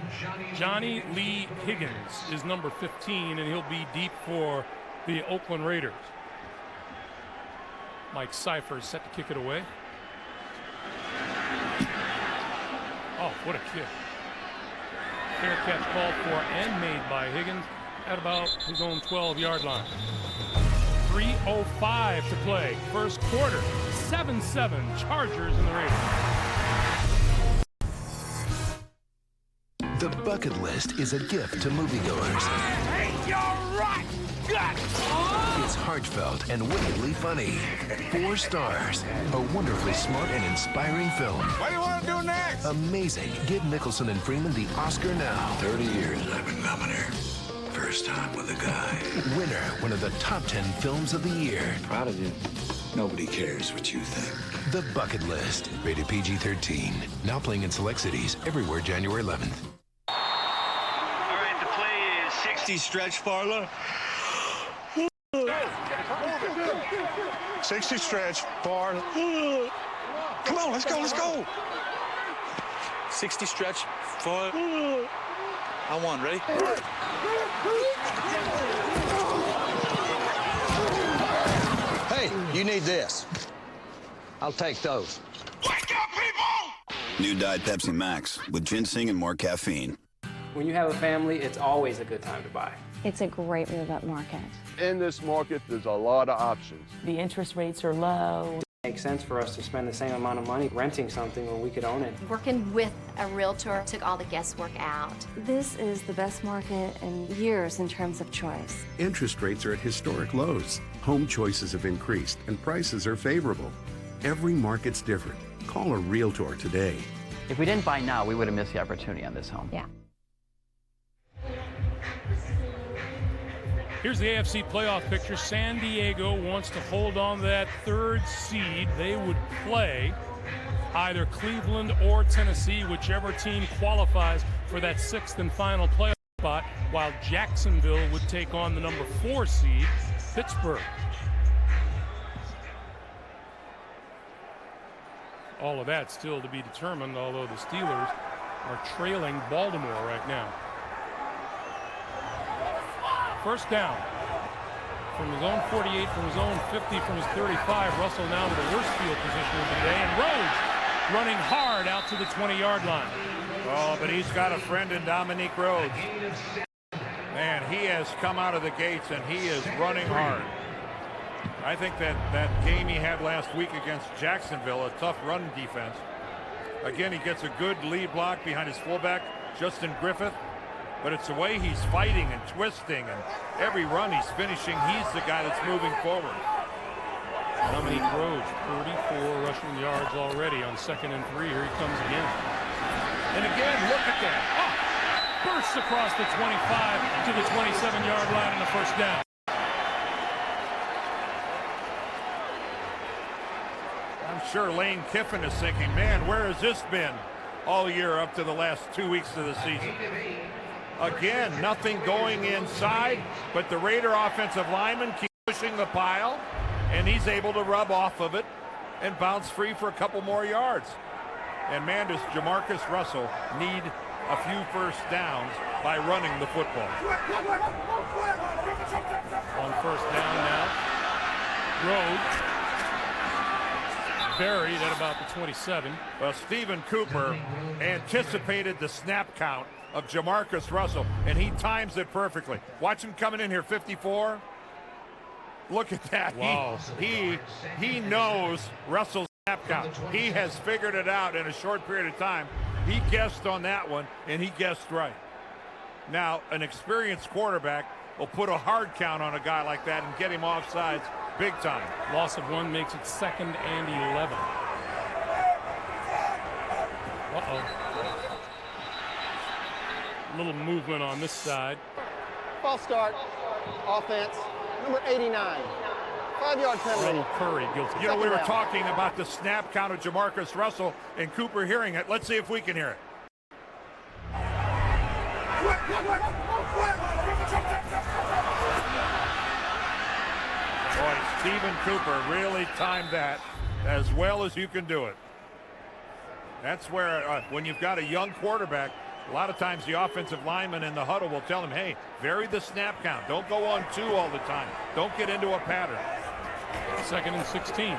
Johnny Lee Higgins is number 15, and he'll be deep for the Oakland Raiders. Mike Cyphers set to kick it away. Oh, what a kick. Fair catch called for and made by Higgins at about his own 12-yard line. 3:05 to play. First quarter. 7-7 Chargers and the Raiders. The bucket list is a gift to moviegoers. Hey, you're right! It's heartfelt and wickedly funny. 4 stars. A wonderfully smart and inspiring film. What do you want to do next? Amazing. Give Nicholson and Freeman the Oscar now. 30 years I've been coming here. First time with a guy. Winner, one of the top 10 films of the year. Proud of you. Nobody cares what you think. The Bucket List. Rated PG-13. Now playing in select cities everywhere January 11th. All right, the play is 60 stretch, Farla. 60 stretch, bar. Come on, let's go, let's go. 60 stretch, for. I won, ready? Hey, you need this. I'll take those. New Diet Pepsi Max with ginseng and more caffeine. When you have a family, it's always a good time to buy. It's a great move-up market. In this market, there's a lot of options. The interest rates are low. It makes sense for us to spend the same amount of money renting something when we could own it. Working with a realtor took all the guesswork out. This is the best market in years in terms of choice. Interest rates are at historic lows. Home choices have increased and prices are favorable. Every market's different. Call a realtor today. If we didn't buy now, we would have missed the opportunity on this home. Yeah. Here's the AFC playoff picture. San Diego wants to hold on to that 3rd seed. They would play either Cleveland or Tennessee, whichever team qualifies for that 6th and final playoff spot, while Jacksonville would take on the number 4 seed, Pittsburgh. All of that still to be determined, although the Steelers are trailing Baltimore right now. First down from his own 48, from his own 50, from his 35. Russell now with the worst field position of the day, and Rhodes running hard out to the 20-yard line. Oh, but he's got a friend in Dominique Rhodes. Man, he has come out of the gates, and he is running hard. I think that game he had last week against Jacksonville, a tough run defense. Again, he gets a good lead block behind his fullback, Justin Griffith. but it's the way he's fighting and twisting, and every run he's finishing, he's the guy that's moving forward. Dominique Rhodes, 34 rushing yards already on 2nd and 3. Here he comes again. And again, look at that. Oh, bursts across the 25 to the 27-yard line and a first down. I'm sure Lane Kiffin is thinking, man, where has this been all year up to the last 2 weeks of the season? Again, nothing going inside, but the Raider offensive lineman keeps pushing the pile, and he's able to rub off of it and bounce free for a couple more yards. And man, does Jamarcus Russell need a few first downs by running the football. On first down now, Rhodes buried at about the 27. Well, Stephen Cooper anticipated the snap count of Jamarcus Russell, and he times it perfectly. Watch him coming in here, 54. Look at that. Wow. He knows Russell's snap count. He has figured it out in a short period of time. He guessed on that one, and he guessed right. Now, an experienced quarterback will put a hard count on a guy like that and get him off sides big time. Loss of 1 makes it 2nd and 11. A little movement on this side. False start. Offense. Number 89. 5-yard penalty. Curry guilty. You know, we were talking about the snap count of Jamarcus Russell and Cooper hearing it. Let's see if we can hear it. Boy, Stephen Cooper really timed that as well as you can do it. That's where, when you've got a young quarterback, a lot of times the offensive lineman in the huddle will tell him, hey, vary the snap count. Don't go on 2 all the time. Don't get into a pattern. 2nd and 16.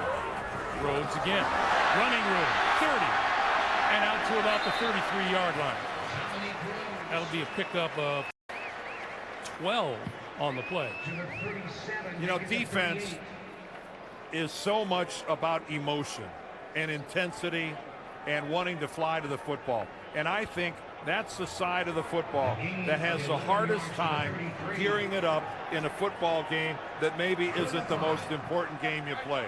Rhodes again. Running room, 30. And out to about the 33-yard line. That'll be a pickup of 12 on the play. You know, defense is so much about emotion and intensity and wanting to fly to the football. And I think that's the side of the football that has the hardest time gearing it up in a football game that maybe isn't the most important game you play.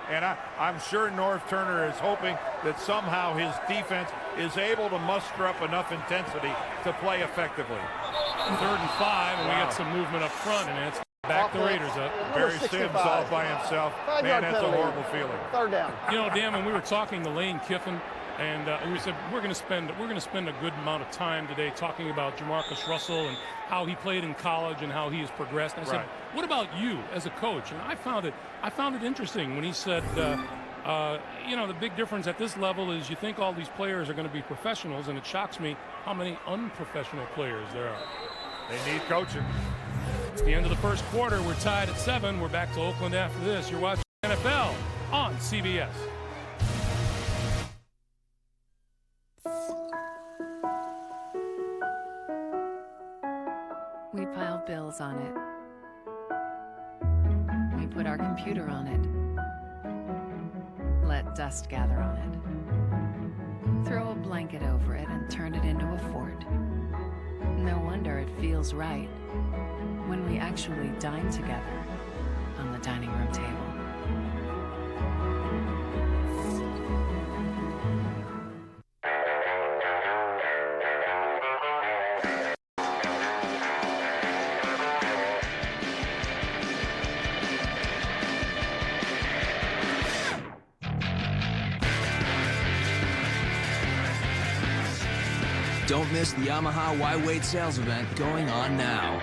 And I'm sure North Turner is hoping that somehow his defense is able to muster up enough intensity to play effectively. 3rd and 5, and we got some movement up front, and it's back the Raiders up. Barry Sims all by himself. Man, that's a horrible feeling. 3rd down. You know, Dan, when we were talking to Lane Kiffin, and we said we're going to spend a good amount of time today talking about Jamarcus Russell and how he played in college and how he has progressed. And I said, what about you as a coach? And I found it interesting when he said, you know, the big difference at this level is you think all these players are going to be professionals, and it shocks me how many unprofessional players there are. They need coaching. It's the end of the first quarter. We're tied at 7. We're back to Oakland after this. You're watching NFL on CBS. We pile bills on it. We put our computer on it. Let dust gather on it. Throw a blanket over it and turn it into a fort. No wonder it feels right when we actually dine together on the dining room table. Don't miss the Yamaha Y-Weight sales event going on now.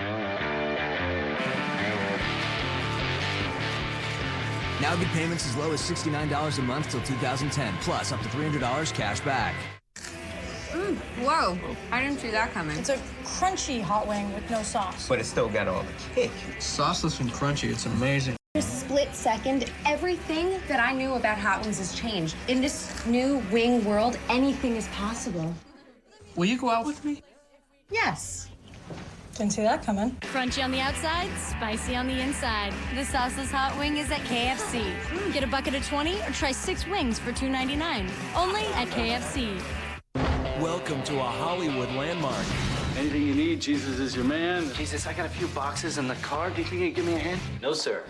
Now get payments as low as $69 a month till 2010, plus up to $300 cash back. Whoa, I didn't see that coming. It's a crunchy hot wing with no sauce. But it's still got all the kick. Sauceless and crunchy, it's amazing. In a split second, everything that I knew about hot wings has changed. In this new wing world, anything is possible. Will you go out with me? Yes. Didn't see that coming. Crunchy on the outside, spicy on the inside. The sauceless hot wing is at KFC. Get a bucket of 20 or try 6 wings for $2.99. Only at KFC. Welcome to a Hollywood landmark. Anything you need, Jesus is your man. Jesus, I got a few boxes in the car. Do you think you can give me a hand? No, sir.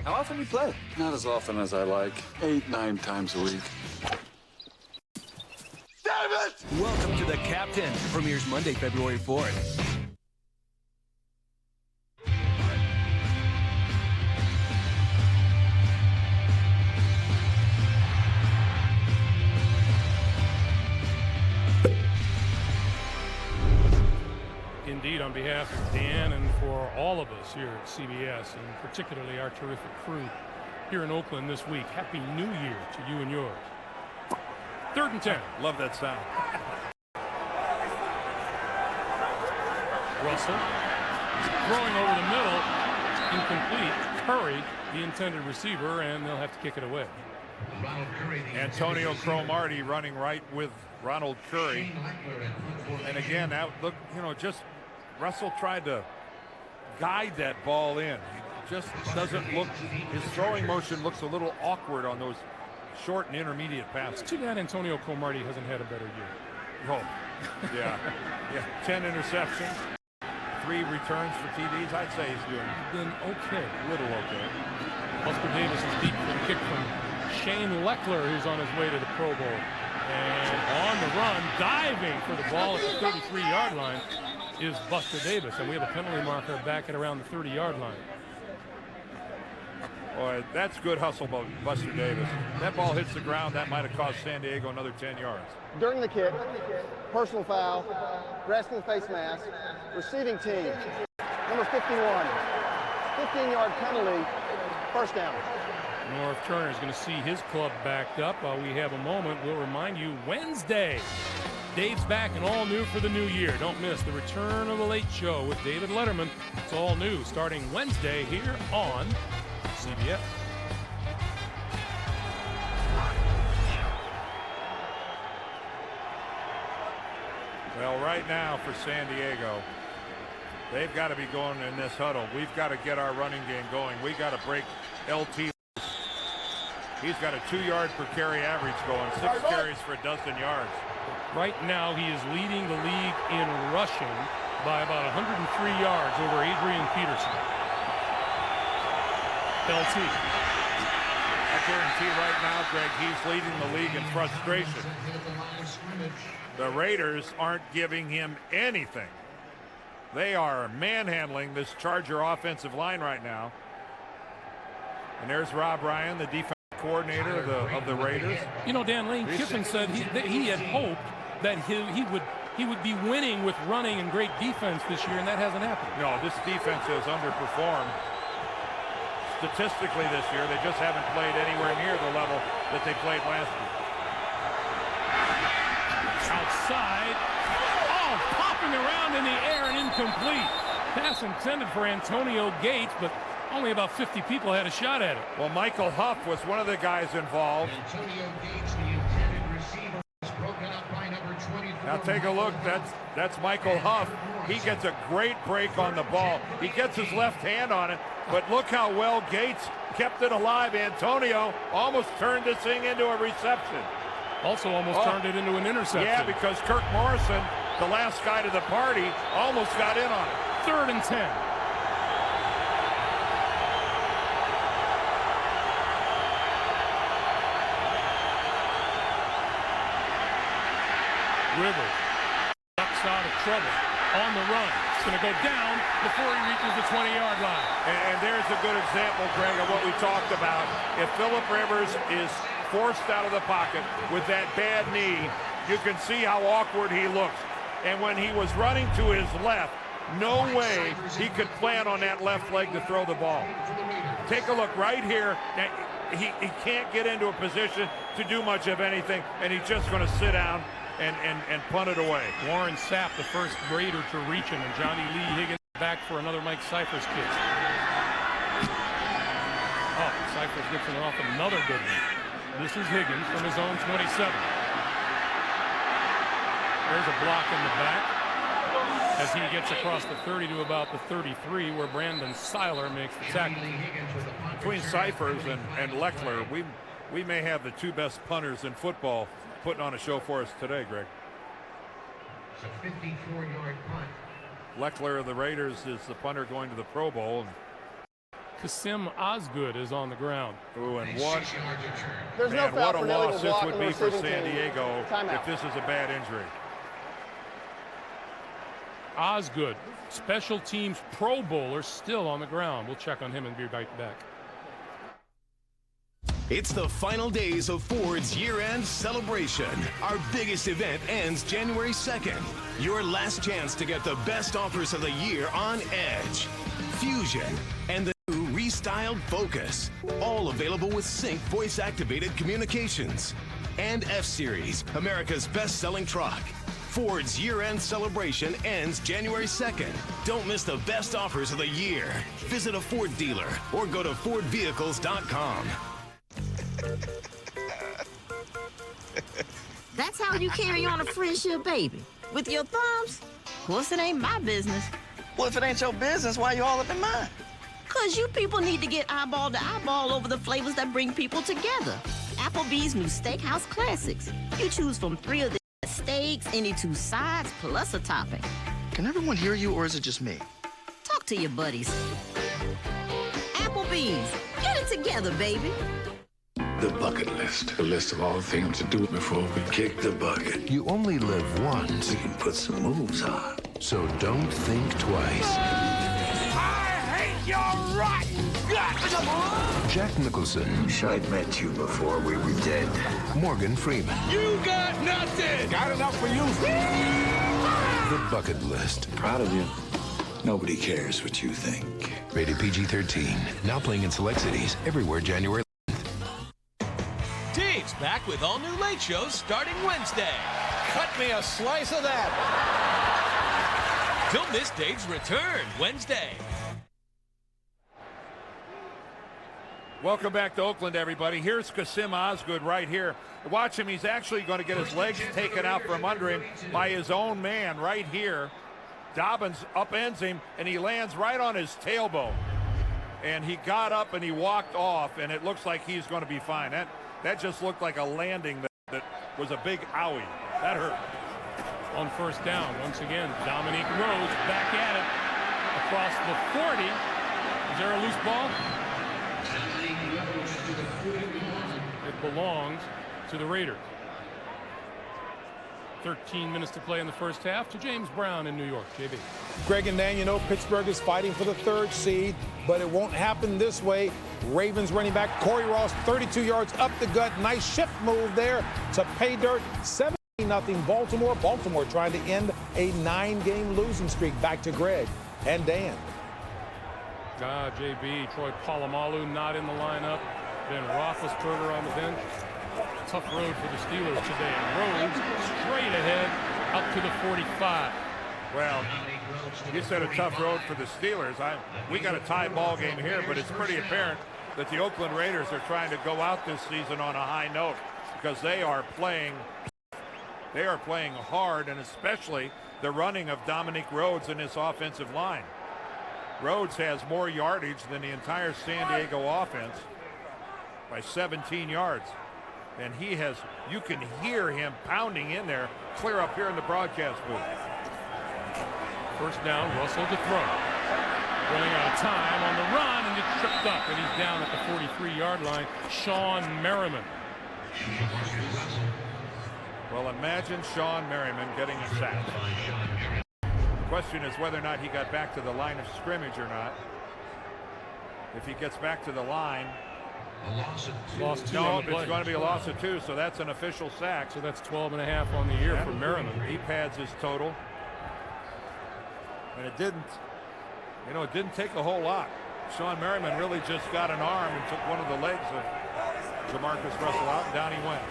How often do you play? Not as often as I like. 8-9 times a week. Damn it! Welcome to The Captain. Premieres Monday, February 4th. Indeed, on behalf of Dan and for all of us here at CBS, and particularly our terrific crew here in Oakland this week, Happy New Year to you and yours. 3rd and 10. Love that sound. Russell throwing over the middle, incomplete. Curry, the intended receiver, and they'll have to kick it away. Antonio Cromartie running right with Ronald Curry. And again, that look, just Russell tried to guide that ball in. He just doesn't look, his throwing motion looks a little awkward on those short and intermediate passes. It's too bad Antonio Cromartie hasn't had a better year. Oh, yeah. 10 interceptions, 3 returns for TDs. I'd say he's been okay. Little okay. Buster Davis is deep for the kick from Shane Leckler, who's on his way to the Pro Bowl. And on the run, diving for the ball at the 33-yard line is Buster Davis. And we have a penalty marker back at around the 30-yard line. Boy, that's good hustle by Buster Davis. That ball hits the ground. That might have cost San Diego another 10 yards. During the kick, personal foul, grasping the face mask, receiving team, number 51, 15-yard penalty, first down. North Turner is going to see his club backed up. While we have a moment, we'll remind you, Wednesday, Dave's back and all new for the new year. Don't miss the return of the Late Show with David Letterman. It's all new starting Wednesday here on CBS. Well, right now for San Diego, they've got to be going in this huddle. We've got to get our running game going. We got to break LT. He's got a 2-yard per carry average going, 6 carries for a dozen yards. Right now, he is leading the league in rushing by about 103 yards over Adrian Peterson. LT. I guarantee right now, Greg, he's leading the league in frustration. The Raiders aren't giving him anything. They are manhandling this Charger offensive line right now. And there's Rob Ryan, the defensive coordinator of the Raiders. Dan, Lane Kiffin said that he had hoped that he would be winning with running and great defense this year, and that hasn't happened. No, this defense has underperformed statistically this year. They just haven't played anywhere near the level that they played last year. Outside. Oh, popping around in the air and incomplete. Pass intended for Antonio Gates, but only about 50 people had a shot at it. Well, Michael Huff was one of the guys involved. Antonio Gates, the intended receiver, is broken up by number 24. Now take a look. That's Michael Huff. He gets a great break on the ball. He gets his left hand on it, but look how well Gates kept it alive. Antonio almost turned this thing into a reception. Also almost turned it into an interception. Yeah, because Kirk Morrison, the last guy to the party, almost got in on it. 3rd and 10. Rivers ducks out of trouble on the run. It's going to go down before he reaches the 20-yard line. And there's a good example, Greg, of what we talked about. If Phillip Rivers is forced out of the pocket with that bad knee, you can see how awkward he looks. And when he was running to his left, no way he could plan on that left leg to throw the ball. Take a look right here. He can't get into a position to do much of anything, and he's just going to sit down and punt it away. Warren Sapp, the first Raider to reach him, and Johnny Lee Higgins back for another Mike Cyphers kick. Oh, Cyphers gets it off another good one. This is Higgins from his own 27. There's a block in the back as he gets across the 30 to about the 33, where Brandon Seiler makes the tackle. Between Cyphers and Leckler, we may have the 2 best punters in football putting on a show for us today, Greg. It's a 54-yard punt. Leckler of the Raiders is the punter going to the Pro Bowl. Kasim Osgood is on the ground. Ooh, and what, There's no foul what a for illegal loss this block would on the be for receiving San team. Diego Timeout. if this is a bad injury. Osgood, special teams Pro Bowler, still on the ground. We'll check on him and be right back. It's the final days of Ford's year-end celebration. Our biggest event ends January 2nd. Your last chance to get the best offers of the year on Edge, Fusion, and the new restyled Focus. All available with Sync voice-activated communications. And F-Series, America's best-selling truck. Ford's year-end celebration ends January 2nd. Don't miss the best offers of the year. Visit a Ford dealer or go to FordVehicles.com. That's how you carry on a friendship, baby? With your thumbs? Of course, it ain't my business. Well, if it ain't your business, why you all up in mine? 'Cause you people need to get eyeball to eyeball over the flavors that bring people together. Applebee's new Steakhouse Classics. You choose from 3 of the steaks, any 2 sides, plus a topping. Can everyone hear you, or is it just me? Talk to your buddies. Applebee's. Get it together, baby. The bucket list. A list of all the things to do before we kick the bucket. You only live once. We can put some moves on. So don't think twice. I hate your rotten guts! Jack Nicholson. Wish I'd met you before we were dead. Morgan Freeman. You got nothing! Got enough for you. The bucket list. Proud of you. Nobody cares what you think. Rated PG-13. Now playing in select cities everywhere January. Dave's back with all new late shows starting Wednesday. Cut me a slice of that! Don't miss Dave's return Wednesday. Welcome back to Oakland, everybody. Here's Kasim Osgood right here. Watch him. He's actually going to get his legs taken out from under him by his own man right here. Dobbins upends him, and he lands right on his tailbone. And he got up and he walked off, and it looks like he's going to be fine. That just looked like a landing that was a big owie. That hurt. On first down, once again, Dominique Rhodes back at it across the 40. Is there a loose ball? It belongs to the Raiders. 13 minutes to play in the first half to James Brown in New York. JB. Greg and Dan, you know Pittsburgh is fighting for the 3rd seed, but it won't happen this way. Ravens running back Corey Ross, 32 yards up the gut. Nice shift move there to pay dirt. 17-0 Baltimore. Baltimore trying to end a 9-game losing streak. Back to Greg and Dan. JB, Troy Polamalu not in the lineup. Ben Roethlisberger on the bench. Tough road for the Steelers today. Rhodes straight ahead up to the 45. Well, you said a tough road for the Steelers. We got a tie ball game here, but it's pretty apparent that the Oakland Raiders are trying to go out this season on a high note because they are playing hard, and especially the running of Dominique Rhodes in his offensive line. Rhodes has more yardage than the entire San Diego offense by 17 yards. And he has, you can hear him pounding in there, clear up here in the broadcast booth. First down, Russell to throw. Running out of time on the run and gets tripped up, and he's down at the 43-yard line. Sean Merriman. Well, imagine Sean Merriman getting a sack. The question is whether or not he got back to the line of scrimmage or not. If he gets back to the line, loss 2 no, on the play. it's going to be a loss of 2, so that's an official sack. So that's 12.5 on the year for Merriman. He pads his total. And it didn't take a whole lot. Sean Merriman really just got an arm and took one of the legs of Jamarcus Russell out, and down he went.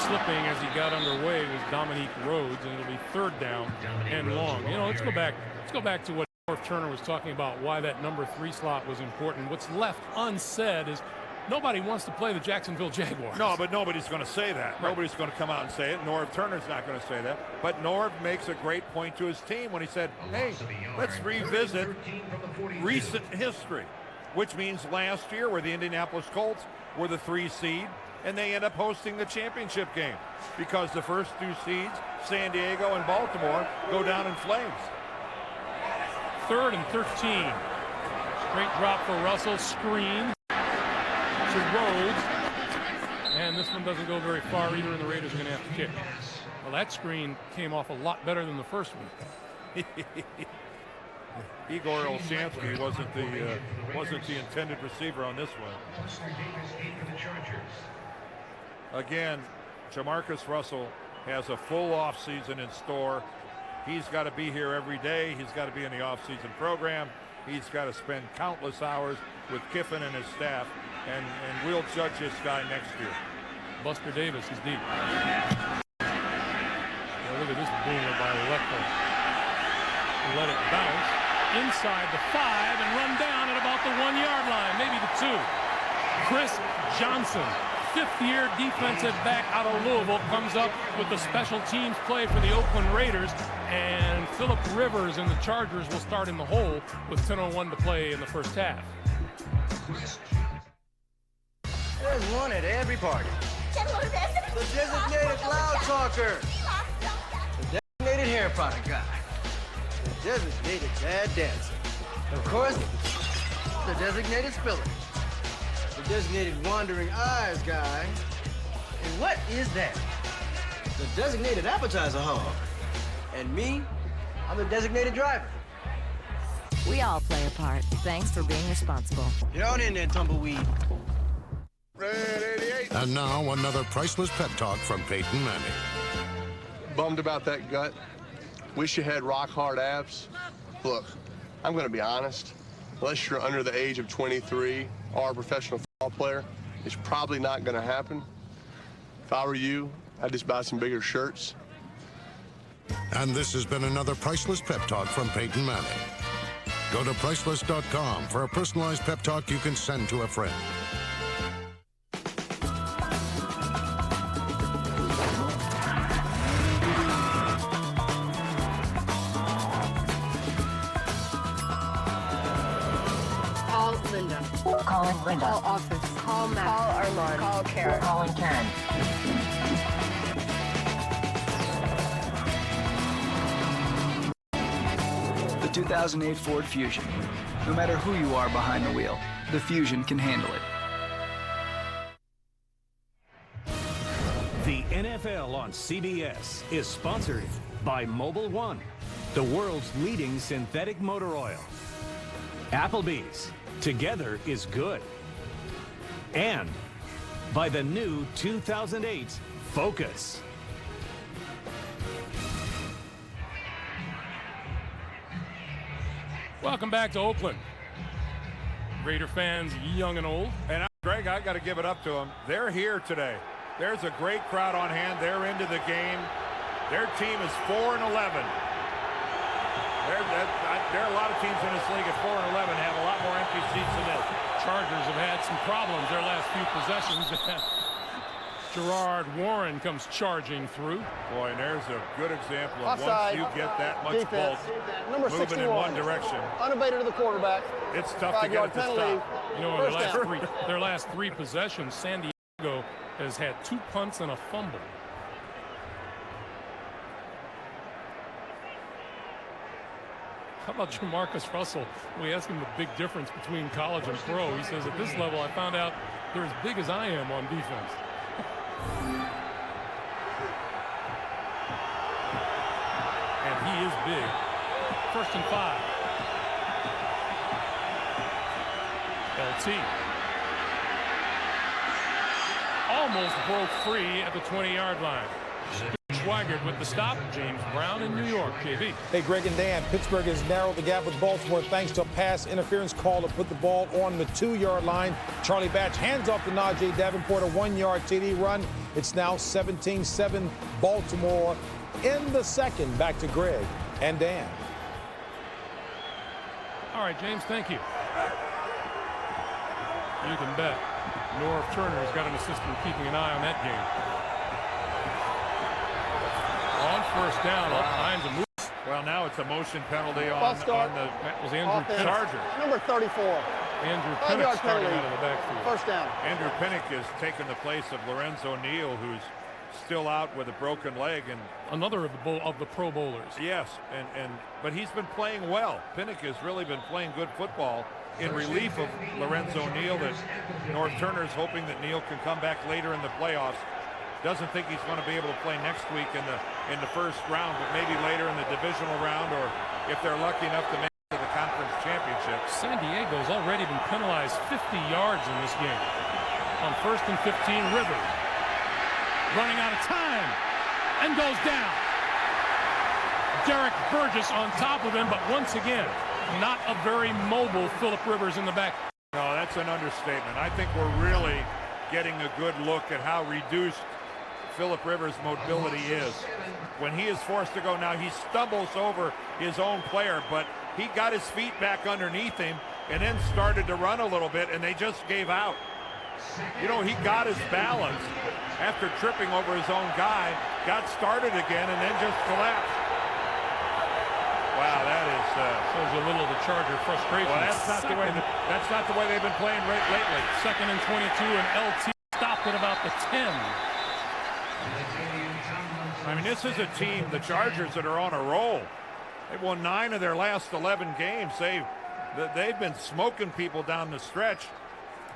Slipping as he got underway was Dominique Rhodes, and it'll be 3rd down and long. You know, let's go back to what Norv Turner was talking about, why that number 3 slot was important. What's left unsaid is nobody wants to play the Jacksonville Jaguars. No, but nobody's going to say that. Right. Nobody's going to come out and say it. Norv Turner's not going to say that. But Norv makes a great point to his team when he said, hey, let's revisit recent history, which means last year where the Indianapolis Colts were the 3 seed, and they end up hosting the championship game because the first two seeds, San Diego and Baltimore, go down in flames. 3rd and 13. Great drop for Russell. Screen to Rhodes. And this one doesn't go very far either, and the Raiders are going to have to kick. Well, that screen came off a lot better than the first one. Igor Olshansky wasn't the intended receiver on this one. Again, Jamarcus Russell has a full offseason in store. He's got to be here every day. He's got to be in the offseason program. He's got to spend countless hours with Kiffin and his staff, and we'll judge this guy next year. Buster Davis is deep. Well, look at this boomer by Lecco. Let it bounce inside the 5 and run down at about the 1-yard line, maybe the 2. Chris Johnson, 5th-year defensive back out of Louisville, comes up with the special teams play for the Oakland Raiders, and Phillip Rivers and the Chargers will start in the hole with 10:01 to play in the first half. There's one at every party. The designated loud talker. The designated hair product guy. The designated bad dancer. Of course, the designated spiller. The designated wandering eyes guy. And what is that? The designated appetizer hog. And me, I'm the designated driver. We all play a part. Thanks for being responsible. Get on in there, tumbleweed. And now another priceless pep talk from Peyton Manning. Bummed about that gut. Wish you had rock hard abs. Look, I'm going to be honest. Unless you're under the age of 23 or a professional football player, it's probably not going to happen. If I were you, I'd just buy some bigger shirts. And this has been another priceless pep talk from Peyton Manning. Go to priceless.com for a personalized pep talk you can send to a friend. Call Linda. Calling Linda. Call office. Call Matt. Call Armand. Call Karen. Calling Karen. The 2008 Ford Fusion. No matter who you are behind the wheel, the Fusion can handle it. The NFL on CBS is sponsored by Mobil 1, the world's leading synthetic motor oil. Applebee's, together is good. And by the new 2008 Focus. Welcome back to Oakland. Raider fans, young and old. And Greg, I got to give it up to them. They're here today. There's a great crowd on hand. They're into the game. Their team is 4-11. There are a lot of teams in this league at 4-11 have a lot more empty seats than this. Chargers have had some problems their last few possessions. Gerard Warren comes charging through. Boy, and there's a good example of Offside. once you get that much Defense. bulk Number moving 61. in one direction. Unabated to the quarterback. It's tough to get it to stop. You know, in their last three possessions, San Diego has had 2 punts and a fumble. How about Jamarcus Russell? We asked him the big difference between college and pro. He says, at this level, I found out they're as big as I am on defense. And he is big. 1st and 5. LT. Almost broke free at the 20-yard line. Schweigert with the stop. James Brown in New York. JB. Hey, Greg and Dan, Pittsburgh has narrowed the gap with Baltimore thanks to a pass interference call to put the ball on the 2-yard line. Charlie Batch hands off to Najee Davenport, a 1-yard TD run. It's now 17-7 Baltimore in the second. Back to Greg and Dan. All right, James, thank you. You can bet Norv Turner's got an assistant keeping an eye on that game. On 1st down, all kinds of moves. Well, now it's a motion penalty on False start. That was Andrew Offense. Charger. Number 34. Andrew 5 Pinnock yard starting penalty. out of the backfield. First down. Andrew Pinnock is taking the place of Lorenzo Neal, who's still out with a broken leg, and another of the Pro Bowlers. Yes, but he's been playing well. Pinnock has really been playing good football in relief of Lorenzo Neal. That North Turner is hoping that Neal can come back later in the playoffs. Doesn't think he's going to be able to play next week in the first round, but maybe later in the divisional round, or if they're lucky enough to make it to the conference championship. San Diego's already been penalized 50 yards in this game. On 1st and 15, Rivers running out of time and goes down. Derek Burgess on top of him, but once again, not a very mobile Phillip Rivers in the back. No, that's an understatement. I think we're really getting a good look at how reduced Phillip Rivers' mobility is. When he is forced to go now, he stumbles over his own player, but he got his feet back underneath him and then started to run a little bit, and they just gave out. You know, he got his balance after tripping over his own guy, got started again, and then just collapsed. Wow, that is shows you a little of the Charger frustration. Well, that's not the way they've been playing lately. 2nd and 22, and LT stopped at about the 10. I mean, this is a team, the Chargers, that are on a roll. They've won 9 of their last 11 games. They've been smoking people down the stretch,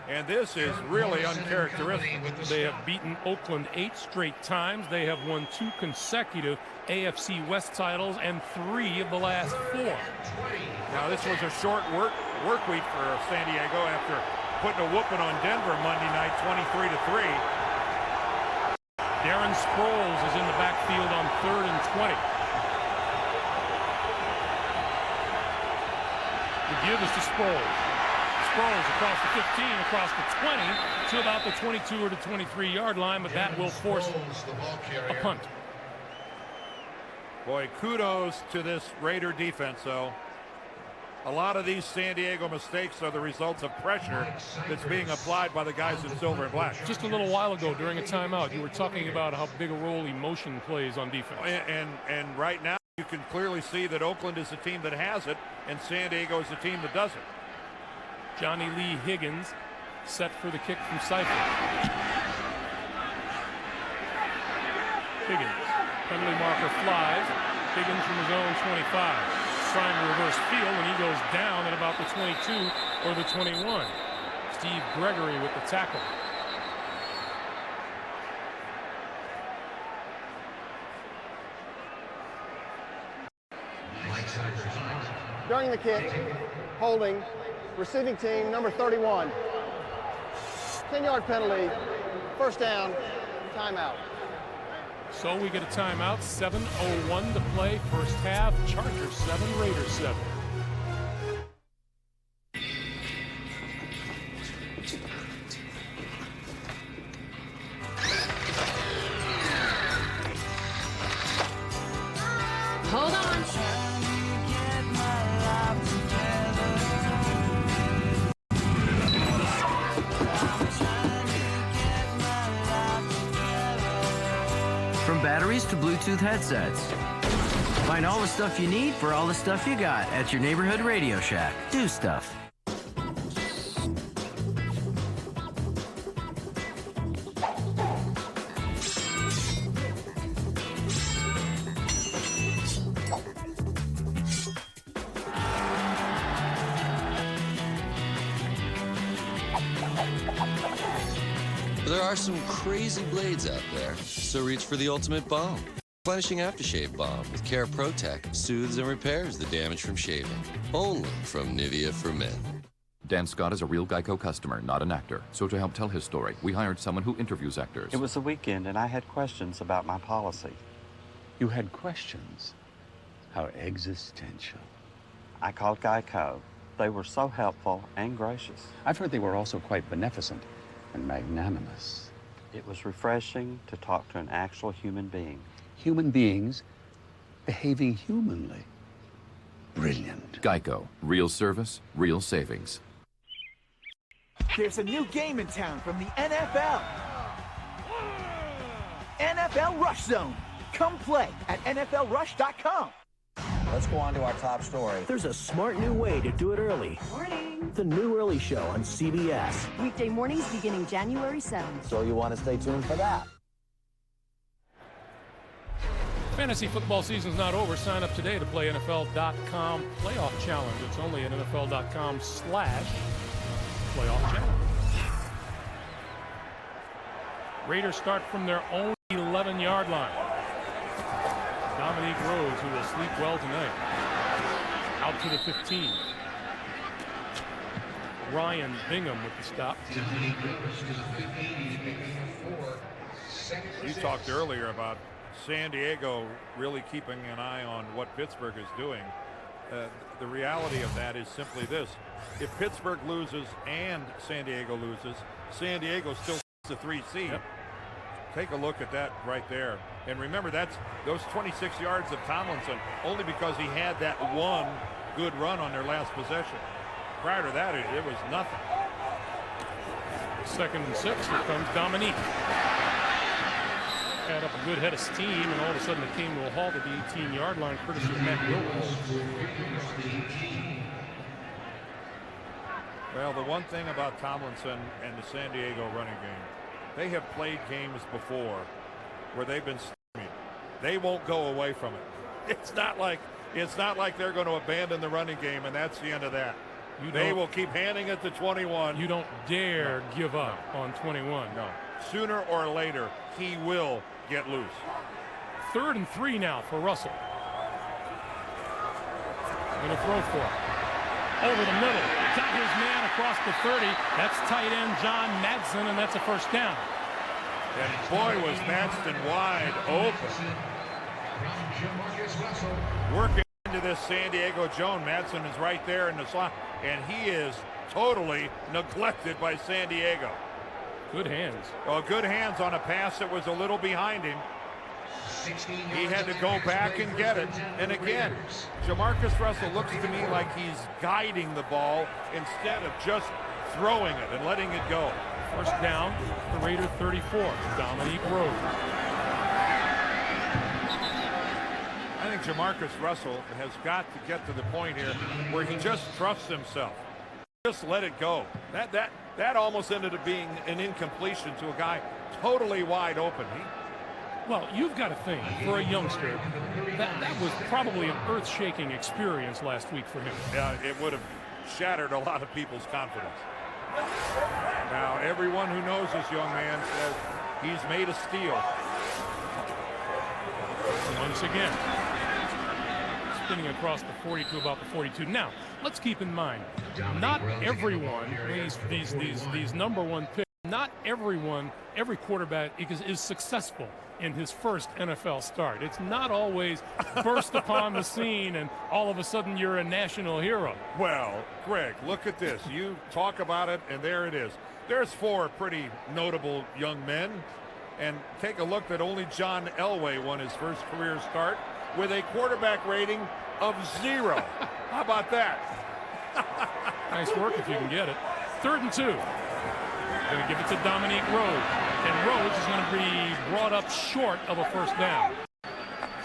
and this is really uncharacteristic. They have beaten Oakland 8 straight times. They have won 2 consecutive AFC West titles and 3 of the last 4. Now, this was a short work week for San Diego after putting a whooping on Denver Monday night, 23-3. Darren Sproles is in the backfield on 3rd and 20. The give is to Sproles. Sproles across the 15, across the 20, to about the 22 or the 23-yard line, but that will force a punt. Boy, kudos to this Raider defense, though. A lot of these San Diego mistakes are the results of pressure that's being applied by the guys in silver and black. Just a little while ago during a timeout, you were talking about how big a role emotion plays on defense. And right now, you can clearly see that Oakland is the team that has it, and San Diego is the team that doesn't. Johnny Lee Higgins set for the kick from Seifert. Higgins, penalty marker flies. Higgins from his own 25. Trying to reverse field, and he goes down at about the 22 or the 21. Steve Gregory with the tackle. During the kick, holding, receiving team, number 31. 10-yard penalty, first down, timeout. So we get a timeout, 7:01 to play, first half. Chargers 7, Raiders 7. Hold on. From batteries to Bluetooth headsets. Find all the stuff you need for all the stuff you got at your neighborhood Radio Shack. Do stuff. There are some crazy blades out there, so reach for the ultimate balm. Replenishing aftershave balm with Care Protect soothes and repairs the damage from shaving. Only from Nivea for Men. Dan Scott is a real Geico customer, not an actor. So to help tell his story, we hired someone who interviews actors. It was the weekend, and I had questions about my policy. You had questions? How existential. I called Geico. They were so helpful and gracious. I've heard they were also quite beneficent and magnanimous. It was refreshing to talk to an actual human being. Human beings behaving humanly. Brilliant. Geico. Real service, real savings. There's a new game in town from the NFL. NFL Rush Zone. Come play at NFLRush.com. Let's go on to our top story. There's a smart new way to do it early. Morning. The New Early Show on CBS. Weekday mornings beginning January 7th. So you want to stay tuned for that. Fantasy football season's not over. Sign up today to play NFL.com Playoff Challenge. It's only at NFL.com/Playoff Challenge. Raiders start from their own 11-yard line. Dominique Rhodes, who will sleep well tonight, out to the 15. Ryan Bingham with the stop. You talked earlier about San Diego really keeping an eye on what Pittsburgh is doing. The reality of that is simply this. If Pittsburgh loses and San Diego loses, San Diego still the 3 seed. Yep. Take a look at that right there. And remember, that's those 26 yards of Tomlinson only because he had that one good run on their last possession. Prior to that, it was nothing. 2nd and 6. Here comes Dominique. Had up a good head of steam, and all of a sudden it came to a halt at the 18-yard line, courtesy of Matt Wilkins. Well, the one thing about Tomlinson and the San Diego running game, they have played games before where they've been steaming. They won't go away from it. It's not like they're going to abandon the running game and that's the end of that. They will keep handing it to 21. You don't dare give up on 21. No. Sooner or later, he will get loose. 3rd and 3 now for Russell. Going to throw for it. Over the middle. Got his man across the 30. That's tight end John Madsen, and that's a first down. And boy, was Madsen wide open. Working into this San Diego Jones. Madsen is right there in the slot, and he is totally neglected by San Diego. Good hands. Well, good hands on a pass that was a little behind him. He had to go back and get it. And again, Jamarcus Russell looks to me like he's guiding the ball instead of just throwing it and letting it go. First down, the Raider 34, Dominique Rhodes. I think Jamarcus Russell has got to get to the point here where he just trusts himself. Just let it go. That almost ended up being an incompletion to a guy totally wide open. Well, you've got to think, for a youngster, that was probably an earth-shaking experience last week for him. Yeah, it would have shattered a lot of people's confidence. Now, everyone who knows this young man says he's made of steel. Once again, spinning across the 40 to about the 42. Now, let's keep in mind, not everyone, these number one picks, not everyone, every quarterback is successful in his first NFL start. It's not always burst upon the scene and all of a sudden you're a national hero. Well, Greg, look at this. You talk about it, and there it is. There's 4 pretty notable young men. And take a look that only John Elway won his first career start with a quarterback rating of 0. How about that? Nice work if you can get it. 3rd and 2. Going to give it to Dominique Rhodes. And Rhodes is going to be brought up short of a first down.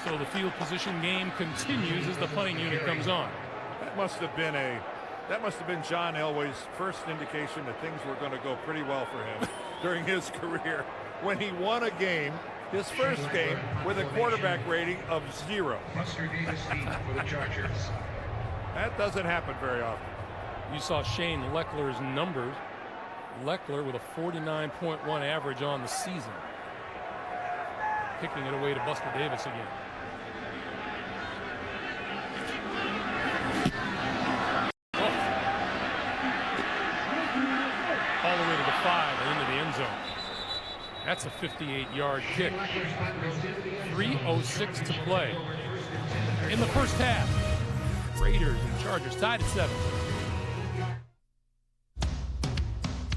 So the field position game continues as the punting unit comes on. That must have been John Elway's first indication that things were going to go pretty well for him during his career when he won a game, his first game, with a quarterback rating of 0. That doesn't happen very often. You saw Shane Leckler's numbers. Leckler with a 49.1 average on the season. Kicking it away to Buster Davis again. Oh. All the way to the 5 and into the end zone. That's a 58-yard kick. 3:06 to play. In the first half, Raiders and Chargers tied at 7.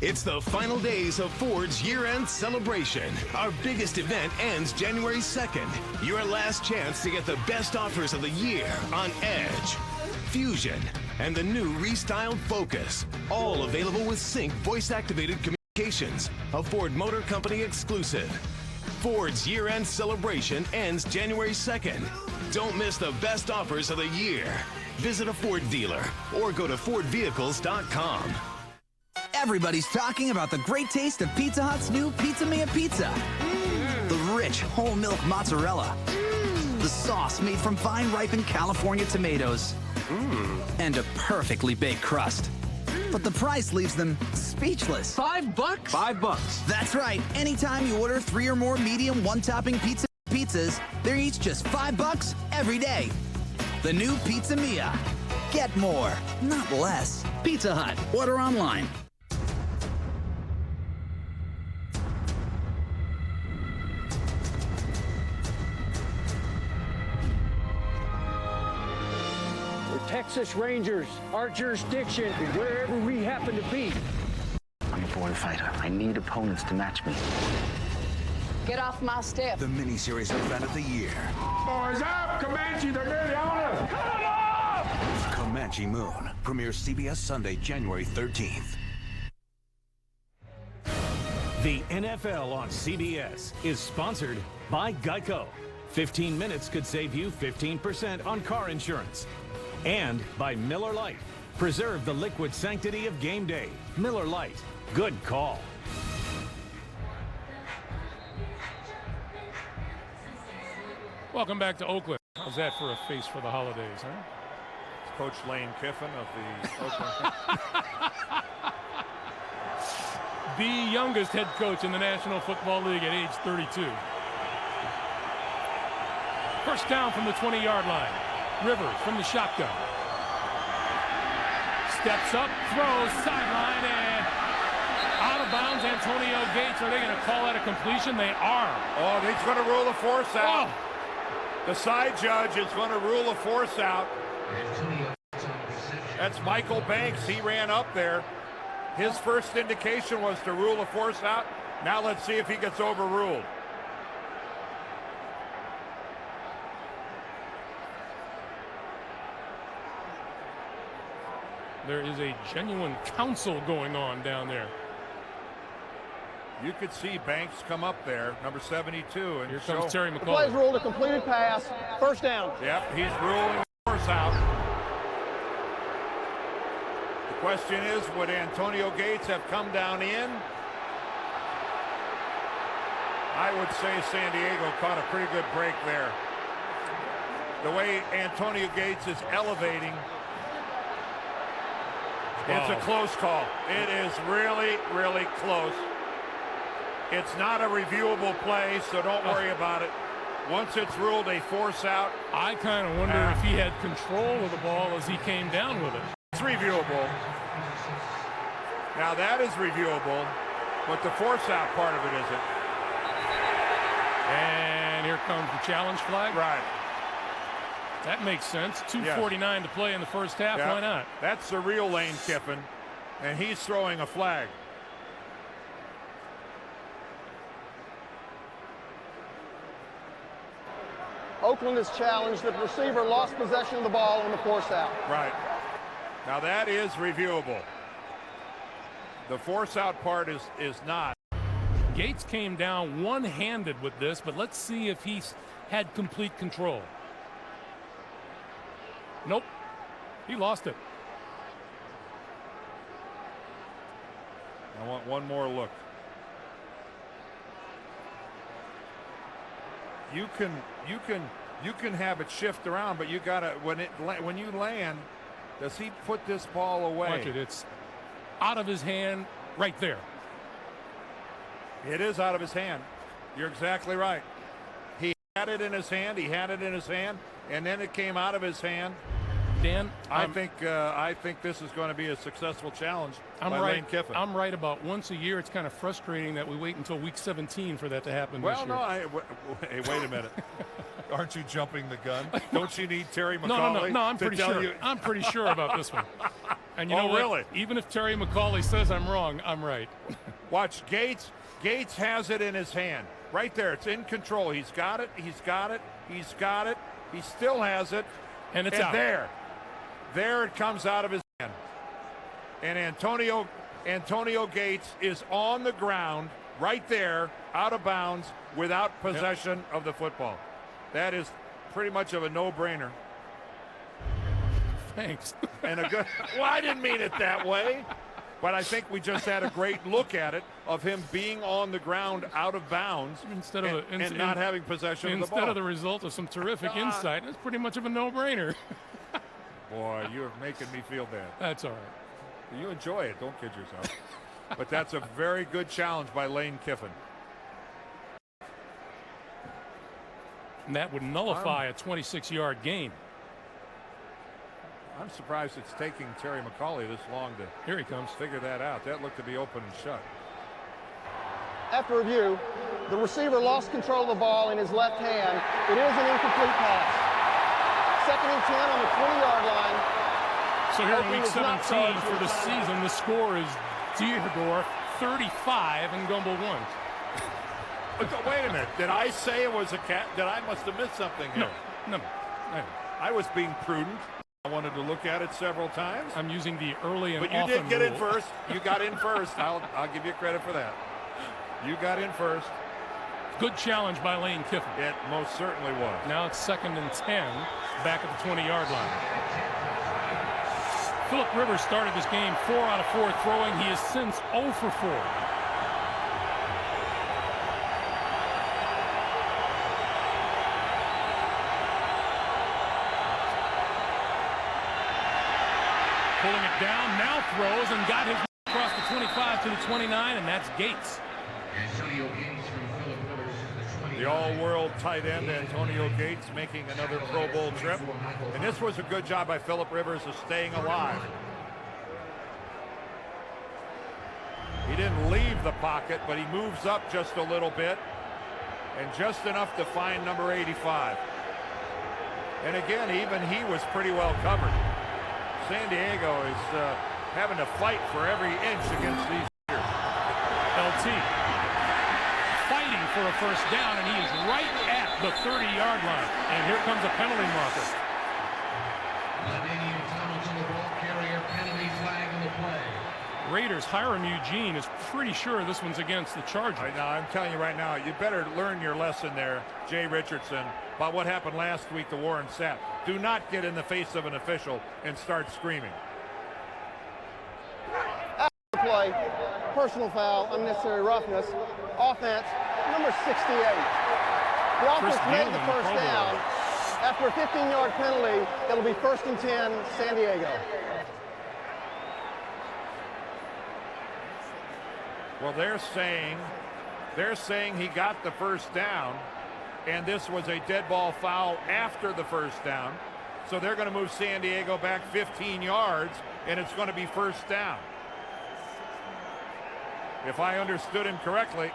It's the final days of Ford's year-end celebration. Our biggest event ends January 2nd. Your last chance to get the best offers of the year on Edge, Fusion, and the new restyled Focus. All available with Sync voice-activated communications, a Ford Motor Company exclusive. Ford's year-end celebration ends January 2nd. Don't miss the best offers of the year. Visit a Ford dealer or go to FordVehicles.com. Everybody's talking about the great taste of Pizza Hut's new Pizza Mia Pizza. The rich, whole milk mozzarella. The sauce made from fine ripened California tomatoes. And a perfectly baked crust. But the price leaves them speechless. $5? $5. That's right. Anytime you order 3 or more medium one-topping pizzas, they're each just $5 every day. The new Pizza Mia. Get more, not less. Pizza Hut. Order online. Texas Rangers, our jurisdiction, wherever we happen to be. I'm a border fighter. I need opponents to match me. Get off my step. The miniseries event of the year. Boys up! Comanche, they're nearly on us! Cut them off! Comanche Moon premieres CBS Sunday, January 13th. The NFL on CBS is sponsored by Geico. 15 minutes could save you 15% on car insurance. And by Miller Lite. Preserve the liquid sanctity of game day. Miller Lite. Good call. Welcome back to Oakland. How's that for a face for the holidays, huh? It's Coach Lane Kiffin of the Oakland. The youngest head coach in the National Football League at age 32. First down from the 20-yard line. Rivers from the shotgun. Steps up, throws, sideline, and out of bounds. Antonio Gates. Are they going to call that a completion? They are. Oh, he's going to rule a force out. Oh. The side judge is going to rule a force out. That's Michael Banks. He ran up there. His first indication was to rule a force out. Now let's see if he gets overruled. There is a genuine council going on down there. You could see Banks come up there, number 72. And here comes Terry McAuliffe. The play's ruled a completed pass. First down. Yep, he's ruling the force out. The question is, would Antonio Gates have come down in? I would say San Diego caught a pretty good break there. The way Antonio Gates is elevating, it's a close call. It is really, really close. It's not a reviewable play, so don't worry about it. Once it's ruled a force out. I kind of wonder if he had control of the ball as he came down with it. It's reviewable. Now that is reviewable, but the force out part of it isn't. And here comes the challenge flag. Right. That makes sense. 2:49 to play in the first half. Why not? That's the real Lane Kiffin, and he's throwing a flag. Oakland is challenged that the receiver lost possession of the ball on the force out. Right. Now that is reviewable. The force out part is not. Gates came down one-handed with this, but let's see if he's had complete control. Nope. He lost it. I want one more look. You can have it shift around, but you gotta when you land. Does he put this ball away? Watch it. It's out of his hand right there. It is out of his hand. You're exactly right. He had it in his hand. He had it in his hand, and then it came out of his hand. Dan, I think this is going to be a successful challenge by Lane Kiffin. I'm right about once a year. It's kind of frustrating that we wait until week 17 for that to happen this year. Hey, wait a minute. Aren't you jumping the gun? Don't you need Terry McAuliffe? No, I'm pretty sure. I'm pretty sure about this one. And you know what? Really? Even if Terry McAuliffe says I'm wrong, I'm right. Watch Gates. Gates has it in his hand. Right there. It's in control. He's got it. He's got it. He's got it. He still has it. And it's out. There it comes out of his hand. And Antonio Gates is on the ground right there, out of bounds, without possession of the football. That is pretty much of a no-brainer. Thanks. And a good. Well, I didn't mean it that way. But I think we just had a great look at it of him being on the ground out of bounds and not having possession of the ball. Instead of the result of some terrific insight, it's pretty much of a no-brainer. Boy, you're making me feel bad. That's all right. You enjoy it. Don't kid yourself. But that's a very good challenge by Lane Kiffin. And that would nullify a 26-yard gain. I'm surprised it's taking Terry McCauley this long to Here he comes. Figure that out. That looked to be open and shut. After review, the receiver lost control of the ball in his left hand. It is an incomplete pass. 2nd and 10 on the 20-yard line. So here in week 17 for the season, the score is DIERDOFF 35 and GUMBEL 1. Wait a minute. Did I say it was a cat? I must have missed something here. No. I was being prudent. I wanted to look at it several times. I'm using the early and but you often did get rule. in first. You got in first. I'll give you credit for that. You got in first. Good challenge by Lane Kiffin. It most certainly was. Now it's 2nd and 10, back at the 20-yard line. Phillip Rivers started this game 4 out of 4 throwing. He is since 0 for 4. Pulling it down, now throws and got his across the 25 to the 29, and that's Gates. The all-world tight end Antonio Gates making another Pro Bowl trip. And this was a good job by Phillip Rivers of staying alive. He didn't leave the pocket, but he moves up just a little bit and just enough to find number 85. And again, even he was pretty well covered. San Diego is having to fight for every inch against these players. LT fighting for a first down, and he is right at the 30-yard line. And here comes a penalty marker. Raiders, Hiram Eugene is pretty sure this one's against the Chargers. Right now, I'm telling you right now, you better learn your lesson there, Jay Richardson, about what happened last week to Warren Sapp. Do not get in the face of an official and start screaming. After the play, personal foul, unnecessary roughness, offense, number 68. The offense made the first down. After a 15-yard penalty, it'll be 1st and 10, San Diego. Well, they're saying he got the first down, and this was a dead ball foul after the first down. So they're going to move San Diego back 15 yards, and it's going to be 1st down. If I understood him correctly.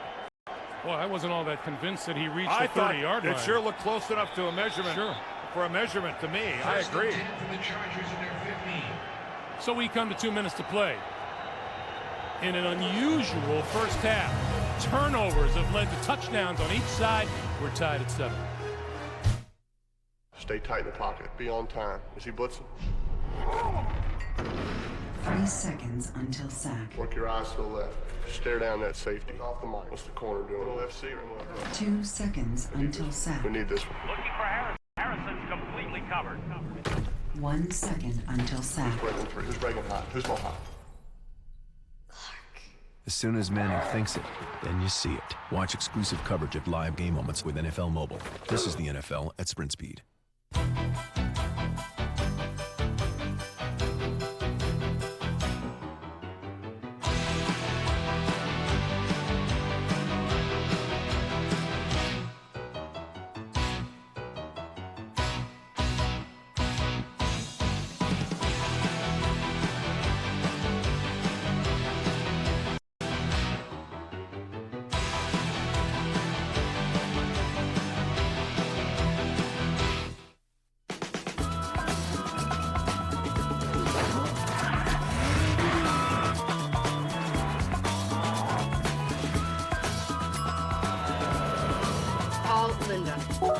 Well, I wasn't all that convinced that he reached the 30-yard line. It sure looked close enough to a measurement. Sure. For a measurement to me. I agree. So we come to 2 minutes to play. In an unusual first half, turnovers have led to touchdowns on each side. We're tied at 7. Stay tight in the pocket. Be on time. Is he blitzing? 3 seconds until sack. Work your eyes to the left. Stare down that safety. Off the mic. What's the corner doing? Left C or left? 2 seconds until sack. We need this one. Looking for Harrison. Harrison's completely covered. 1 second until sack. Who's breaking hot? Who's more hot? As soon as Manning thinks it, then you see it. Watch exclusive coverage of live game moments with NFL Mobile. This is the NFL at sprint speed.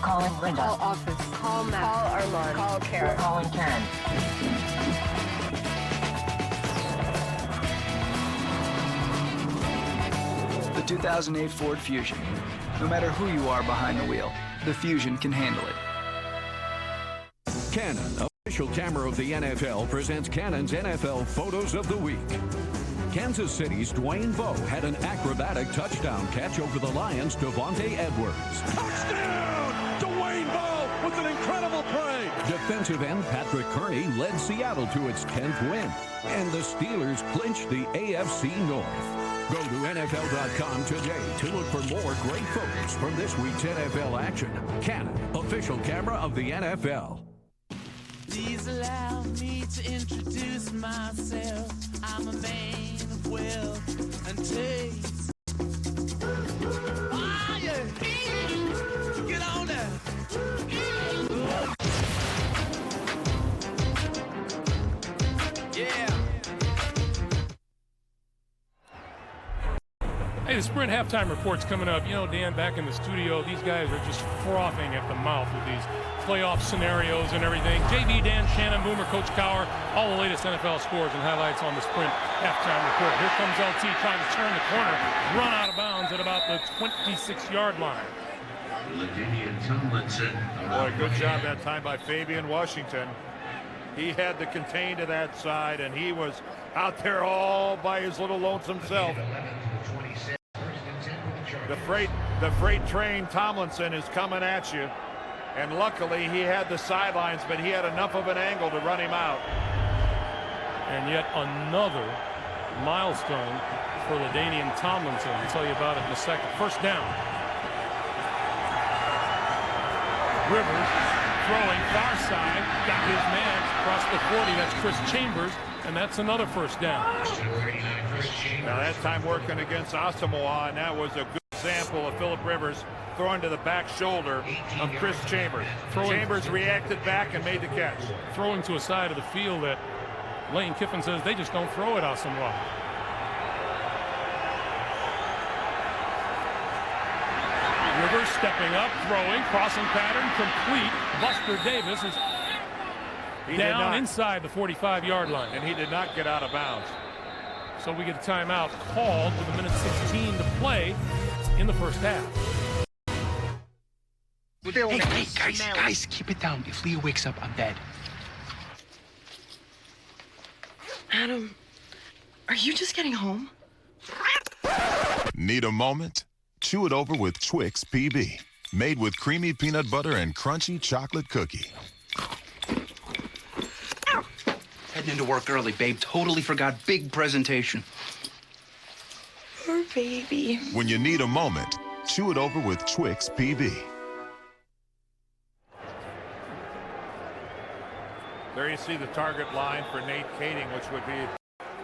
Calling Linda. Call office. Call Matt. Call Armand. Call Karen. Calling Karen. The 2008 Ford Fusion. No matter who you are behind the wheel, the Fusion can handle it. Canon, official camera of the NFL, presents Canon's NFL Photos of the Week. Kansas City's Dwayne Bowe had an acrobatic touchdown catch over the Lions' Devontae Edwards. Touchdown! Dwayne Bowe with an incredible play! Defensive end Patrick Kearney led Seattle to its 10th win. And the Steelers clinched the AFC North. Go to NFL.com today to look for more great photos from this week's NFL action. Canon, official camera of the NFL. Please allow me to introduce myself. I'm a man of wealth and taste. Ah, yeah. Get on there. Yeah. Hey, the Sprint halftime report's coming up. You know, Dan, back in the studio, these guys are just frothing at the mouth with these playoff scenarios and everything. JV, Dan, Shannon, Boomer, Coach Cower, all the latest NFL scores and highlights on the Sprint halftime report. Here comes LT trying to turn the corner, run out of bounds at about the 26-yard line. Boy, good job that time by Fabian Washington. He had to contain to that side, and he was out there all by his little lonesome self. The freight train Tomlinson is coming at you, and luckily he had the sidelines, but he had enough of an angle to run him out. And yet another milestone for LaDainian Tomlinson. I'll tell you about it in a second. First down. Rivers throwing far side, got his man across the 40. That's Chris Chambers, and that's another first down. Now that time working against Asamoah, and that was a good example of Phillip Rivers throwing to the back shoulder of Chris Chambers. Chambers reacted back and made the catch. Throwing to a side of the field that Lane Kiffin says they just don't throw it Asamoah. Rivers stepping up, throwing, crossing pattern, complete. Buster Davis is down inside the 45-yard line. And he did not get out of bounds. So we get a timeout called with a minute 16 to play in the first half. Hey, guys, keep it down. If Leah wakes up, I'm dead. Adam, are you just getting home? Need a moment? Chew it over with Twix PB. Made with creamy peanut butter and crunchy chocolate cookie. Heading into work early, babe. Totally forgot big presentation. Poor baby. When you need a moment, chew it over with Twix PB. There you see the target line for Nate Kading, which would be,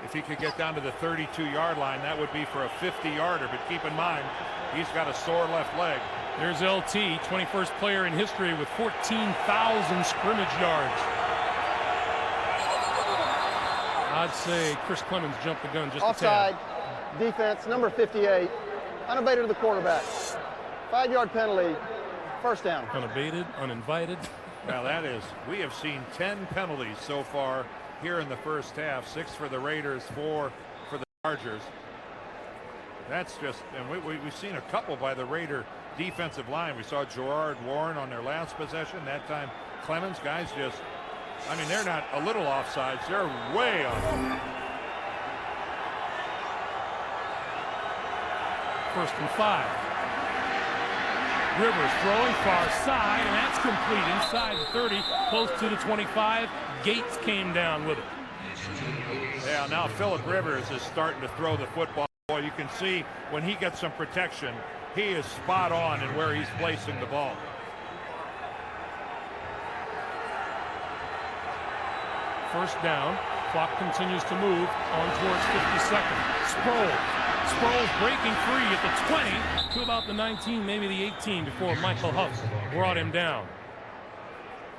if he could get down to the 32-yard line, that would be for a 50-yarder. But keep in mind, he's got a sore left leg. There's LT, 21st player in history with 14,000 scrimmage yards. I'd say Chris Clemens jumped the gun just offside, a tad. Defense, number 58, unabated to the quarterback. 5-yard penalty, first down. Unabated, uninvited. Now that is, we have seen 10 penalties so far here in the first half. 6 for the Raiders, 4 for the Chargers. That's just, and we've seen a couple by the Raider defensive line. We saw Gerard Warren on their last possession. That time Clemens, guys just, I mean, they're not a little offsides, they're way off. First and 5. Rivers throwing far side, and that's complete inside the 30, close to the 25. Gates came down with it. Yeah, now Phillip Rivers is starting to throw the football. Boy, you can see when he gets some protection, he is spot on in where he's placing the ball. First down. Clock continues to move on towards 52nd. Sproles breaking free at the 20 to about the 19, maybe the 18 before Michael Huff brought him down.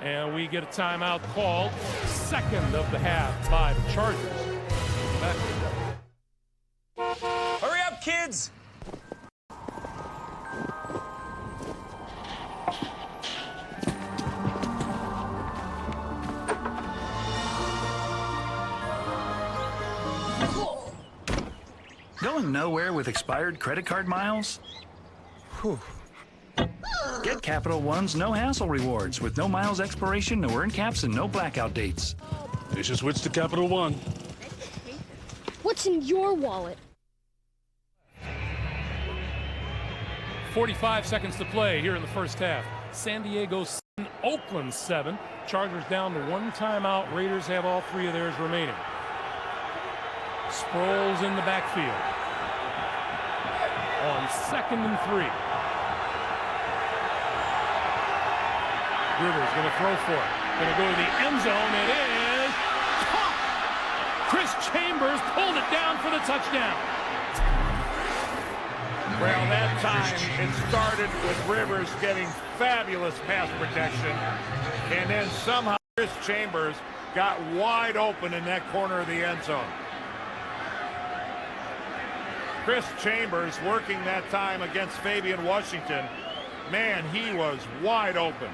And we get a timeout called, second of the half by the Chargers. Hurry up, kids! Going nowhere with expired credit card miles? Whew. Get Capital One's no hassle rewards with no miles expiration, no earn caps, and no blackout dates. You should switch to Capital One. What's in your wallet? 45 seconds to play here in the first half. San Diego 7, Oakland 7. Chargers down to 1 timeout. Raiders have all 3 of theirs remaining. Sproles in the backfield. On 2nd and 3. Rivers going to throw for it. Going to go to the end zone. It is caught. Chris Chambers pulled it down for the touchdown. Well, that time it started with Rivers getting fabulous pass protection, and then somehow Chris Chambers got wide open in that corner of the end zone. Chris Chambers working that time against Fabian Washington. Man, he was wide open.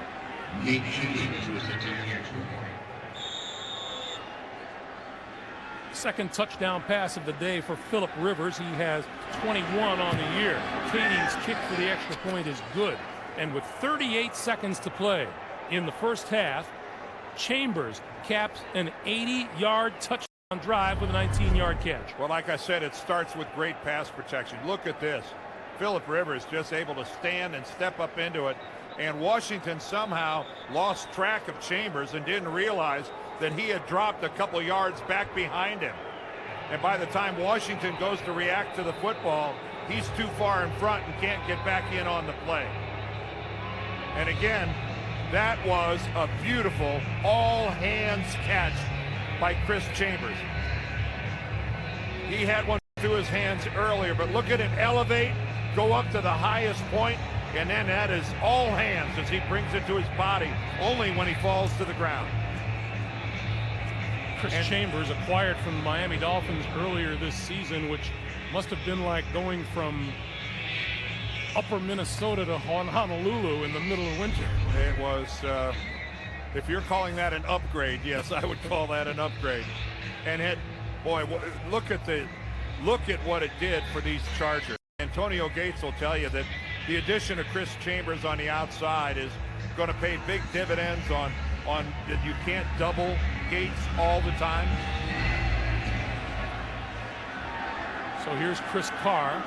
Second touchdown pass of the day for Phillip Rivers. He has 21 on the year. Kading's kick for the extra point is good. And with 38 seconds to play in the first half, Chambers caps an 80-yard touchdown drive with a 19-yard catch. Well, like I said, it starts with great pass protection. Look at this. Phillip Rivers just able to stand and step up into it. And Washington somehow lost track of Chambers and didn't realize that he had dropped a couple yards back behind him. And by the time Washington goes to react to the football, he's too far in front and can't get back in on the play. And again, that was a beautiful all-hands catch by Chris Chambers. He had one through his hands earlier, but look at it elevate, go up to the highest point, and then that is all hands as he brings it to his body, only when he falls to the ground. Chris Chambers acquired from the Miami Dolphins earlier this season, which must have been like going from upper Minnesota to Honolulu in the middle of winter. It was, if you're calling that an upgrade, yes, I would call that an upgrade. And it, boy, look at what it did for these Chargers. Antonio Gates will tell you that the addition of Chris Chambers on the outside is going to pay big dividends on that you can't double Gates all the time. So here's Chris Carr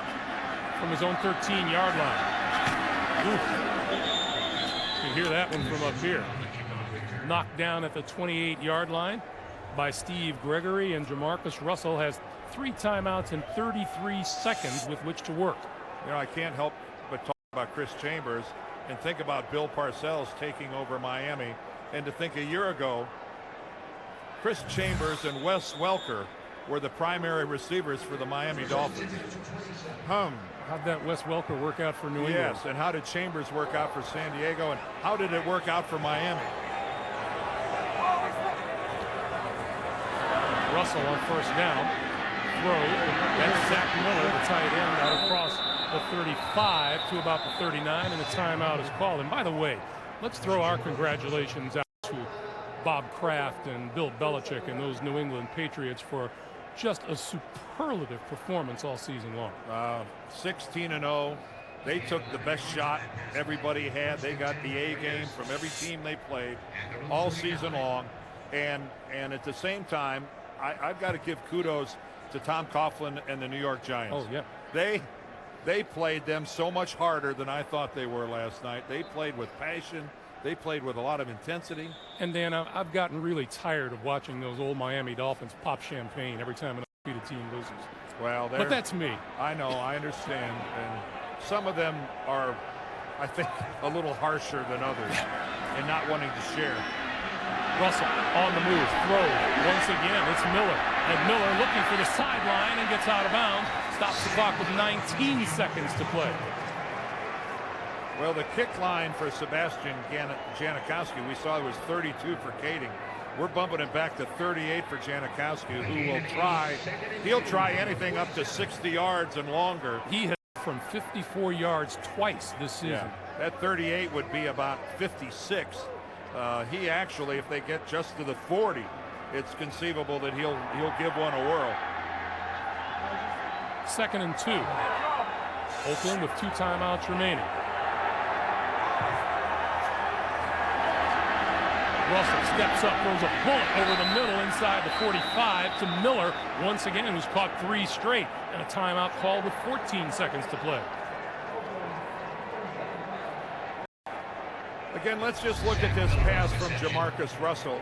from his own 13-yard line. Oof. You can hear that one from up here. Knocked down at the 28-yard line by Steve Gregory, and Jamarcus Russell has 3 timeouts and 33 seconds with which to work. You know, I can't help but talk about Chris Chambers and think about Bill Parcells taking over Miami, and to think a year ago, Chris Chambers and Wes Welker were the primary receivers for the Miami Dolphins. How'd that Wes Welker work out for New England? Yes, and how did Chambers work out for San Diego, and how did it work out for Miami? Russell on first down. Throw. That's Zach Miller, the tight end, out across the 35 to about the 39, and the timeout is called. And by the way, let's throw our congratulations out to Bob Kraft and Bill Belichick and those New England Patriots for just a superlative performance all season long. 16-0. They took the best shot everybody had. They got the A game from every team they played all season long. And at the same time, I've got to give kudos to Tom Coughlin and the New York Giants. Oh, yeah. They played them so much harder than I thought they were last night. They played with passion. They played with a lot of intensity. And Dan, I've gotten really tired of watching those old Miami Dolphins pop champagne every time an undefeated team loses. Well, but that's me. I know, I understand. And some of them are, I think, a little harsher than others and not wanting to share. Russell on the move, throw once again. It's Miller, and Miller looking for the sideline and gets out of bounds. Stops the clock with 19 seconds to play. Well, the kick line for Sebastian Janikowski, we saw it was 32 for Kading. We're bumping it back to 38 for Janikowski, who will try. He'll try anything up to 60 yards and longer. He has from 54 yards twice this season. Yeah, that 38 would be about 56. He actually, if they get just to the 40, it's conceivable that he'll give one a whirl. 2nd and 2. Oakland with 2 timeouts remaining. Russell steps up, throws a bullet over the middle inside the 45 to Miller once again, who's caught 3 straight, and a timeout called with 14 seconds to play. Again, let's just look at this pass from Jamarcus Russell.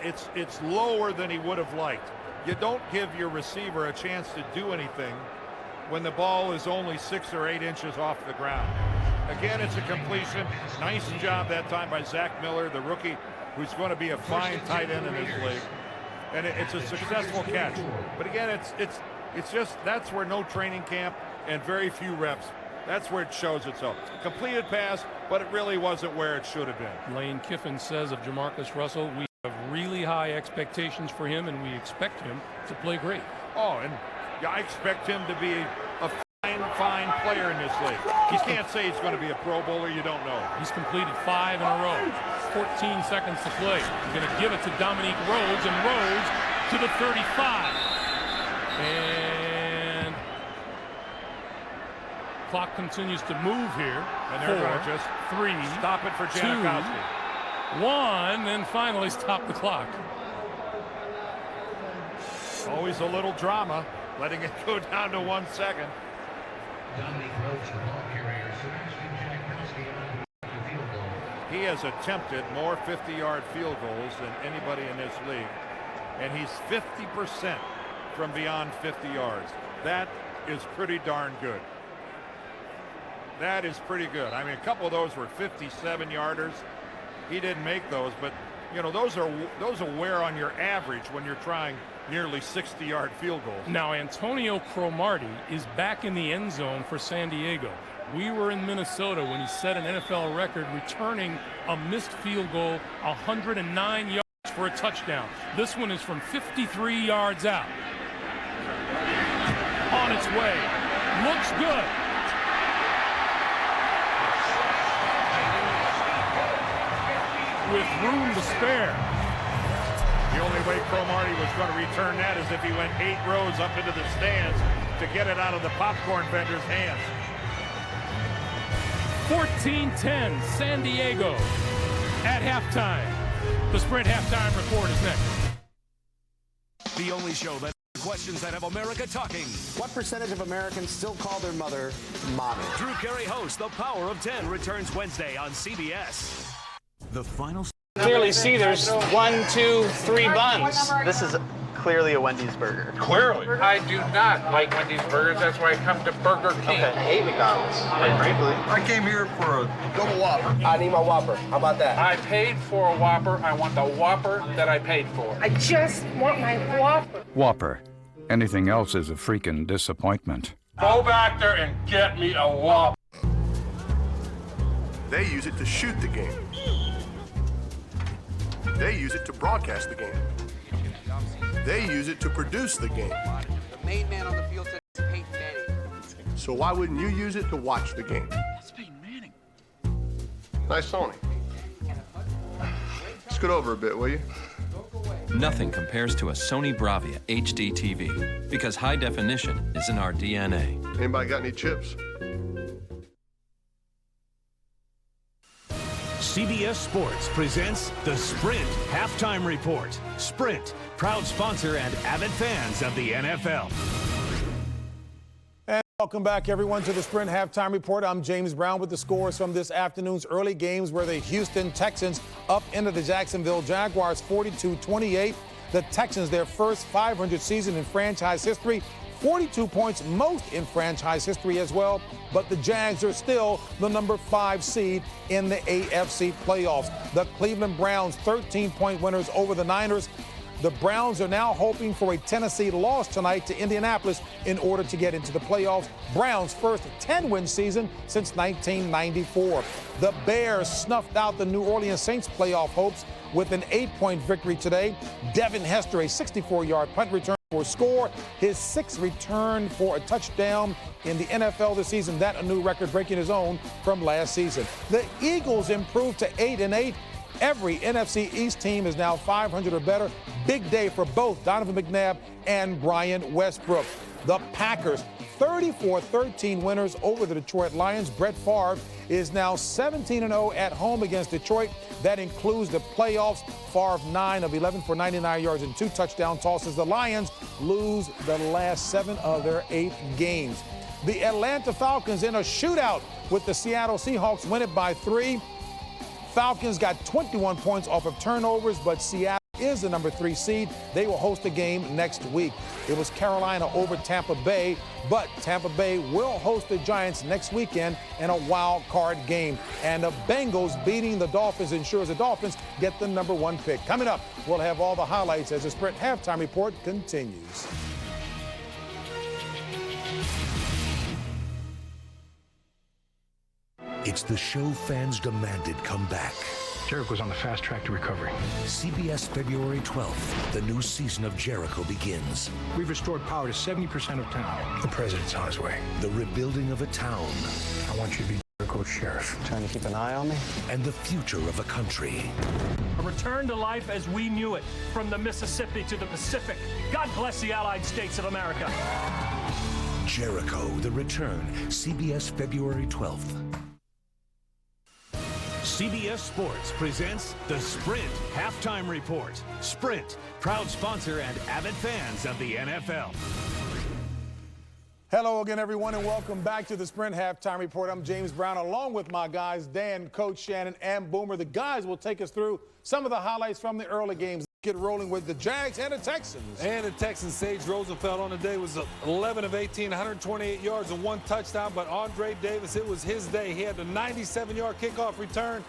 It's lower than he would have liked. You don't give your receiver a chance to do anything when the ball is only 6 or 8 inches off the ground. Again, it's a completion. Nice job that time by Zach Miller, the rookie, who's going to be a fine tight end in this league. And it's a successful catch. But again, it's just that's where no training camp and very few reps. That's where it shows itself. Completed pass, but it really wasn't where it should have been. Lane Kiffin says of Jamarcus Russell, we have really high expectations for him, and we expect him to play great. Oh, and I expect him to be a fine player in this league. You can't say he's going to be a Pro Bowler. You don't know. He's completed 5 in a row. 14 seconds to play. He's going to give it to Dominique Rhodes, and Rhodes to the 35. And clock continues to move here. And they're going to just 3, stop it for Janikowski. 2, 1, and finally stop the clock. Always a little drama, letting it go down to 1 second. He has attempted more 50-yard field goals than anybody in this league, and he's 50% from beyond 50 yards. That is pretty darn good. That is pretty good. I mean, a couple of those were 57-yarders. He didn't make those, but you know, those will wear on your average when you're trying nearly 60-yard field goals. Now, Antonio Cromartie is back in the end zone for San Diego. We were in Minnesota when he set an NFL record, returning a missed field goal 109 yards for a touchdown. This one is from 53 yards out. On its way. Looks good. With room to spare. The only way Cromartie was going to return that is if he went 8 rows up into the stands to get it out of the popcorn vendor's hands. 14-10, San Diego at halftime. The Sprint halftime report is next. The only show that questions that have America talking. What percentage of Americans still call their mother mommy? Drew Carey hosts The Power of 10 returns Wednesday on CBS. The final. Clearly see there's 1, 2, 3 buns. This is clearly a Wendy's burger. Clearly. I do not like Wendy's burgers. That's why I come to Burger King. Okay. I hate McDonald's, quite frankly. I came here for a double Whopper. I need my Whopper. How about that? I paid for a Whopper. I want the Whopper that I paid for. I just want my Whopper. Whopper. Anything else is a freaking disappointment. Go back there and get me a Whopper. They use it to shoot the game. They use it to broadcast the game. They use it to produce the game. The main man on the field today is Peyton Manning. So why wouldn't you use it to watch the game? That's Peyton Manning. Nice Sony. Scoot over a bit, will you? Nothing compares to a Sony Bravia HD TV because high definition is in our DNA. Anybody got any chips? CBS Sports presents the Sprint Halftime Report. Sprint, proud sponsor and avid fans of the NFL. And welcome back, everyone, to the Sprint Halftime Report. I'm James Brown with the scores from this afternoon's early games where the Houston Texans up into the Jacksonville Jaguars 42-28. The Texans, their first 500 season in franchise history. 42 points, most in franchise history as well, but the Jags are still the number 5 seed in the AFC playoffs. The Cleveland Browns, 13-point winners over the Niners. The Browns are now hoping for a Tennessee loss tonight to Indianapolis in order to get into the playoffs. Browns' first 10-win season since 1994. The Bears snuffed out the New Orleans Saints playoff hopes with an 8-point victory today. Devin Hester, a 64-yard punt return for a score, his 6th return for a touchdown in the NFL this season. That a new record, breaking his own from last season. The Eagles improved to 8-8. Every NFC East team is now 500 or better. Big day for both Donovan McNabb and Brian Westbrook. The Packers, 34-13 winners over the Detroit Lions. Brett Favre is now 17-0 at home against Detroit. That includes the playoffs. Favre 9 of 11 for 99 yards and 2 touchdown tosses. The Lions lose the last 7 of their 8 games. The Atlanta Falcons in a shootout with the Seattle Seahawks win it by 3. Falcons got 21 points off of turnovers, but Seattle is the number 3 seed. They will host a game next week. It was Carolina over Tampa Bay, but Tampa Bay will host the Giants next weekend in a wild card game. And the Bengals beating the Dolphins ensures the Dolphins get the number 1 pick. Coming up, we'll have all the highlights as the Sprint halftime report continues. It's the show fans demanded come back. Jericho's on the fast track to recovery. CBS February 12th, the new season of Jericho begins. We've restored power to 70% of town. The president's on his way. The rebuilding of a town. I want you to be Jericho's sheriff. Trying to keep an eye on me? And the future of a country. A return to life as we knew it, from the Mississippi to the Pacific. God bless the Allied States of America. Jericho, The Return, CBS February 12th. CBS Sports presents the Sprint Halftime Report. Sprint, proud sponsor and avid fans of the NFL. Hello again, everyone, and welcome back to the Sprint Halftime Report. I'm James Brown, along with my guys, Dan, Coach Shannon, and Boomer. The guys will take us through some of the highlights from the early games. Get rolling with the Jags and the Texans. And the Texans, Sage Rosenfeld on the day was 11 of 18, 128 yards and 1 touchdown. But Andre Davis, it was his day. He had the 97-yard kickoff return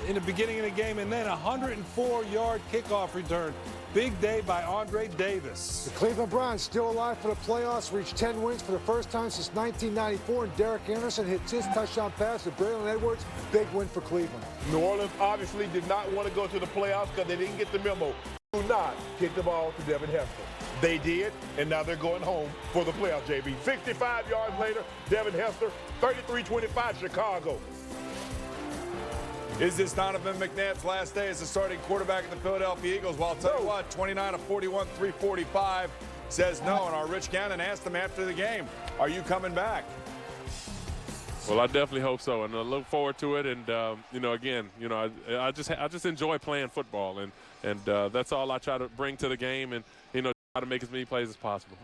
in the beginning of the game, and then a 104-yard kickoff return. Big day by Andre Davis. The Cleveland Browns still alive for the playoffs, reached 10 wins for the first time since 1994, and Derek Anderson hits his touchdown pass to Braylon Edwards. Big win for Cleveland. New Orleans obviously did not want to go to the playoffs because they didn't get the memo. Do not kick the ball to Devin Hester. They did, and now they're going home for the playoffs, JB. 65 yards later, Devin Hester, 33-25 Chicago. Is this Donovan McNabb's last day as the starting quarterback of the Philadelphia Eagles? Well, I'll tell you what, 29 of 41, 345 says no. And our Rich Gannon asked him after the game, are you coming back? Well, I definitely hope so, and I look forward to it. And again, I just enjoy playing football, and that's all I try to bring to the game, and try to make as many plays as possible.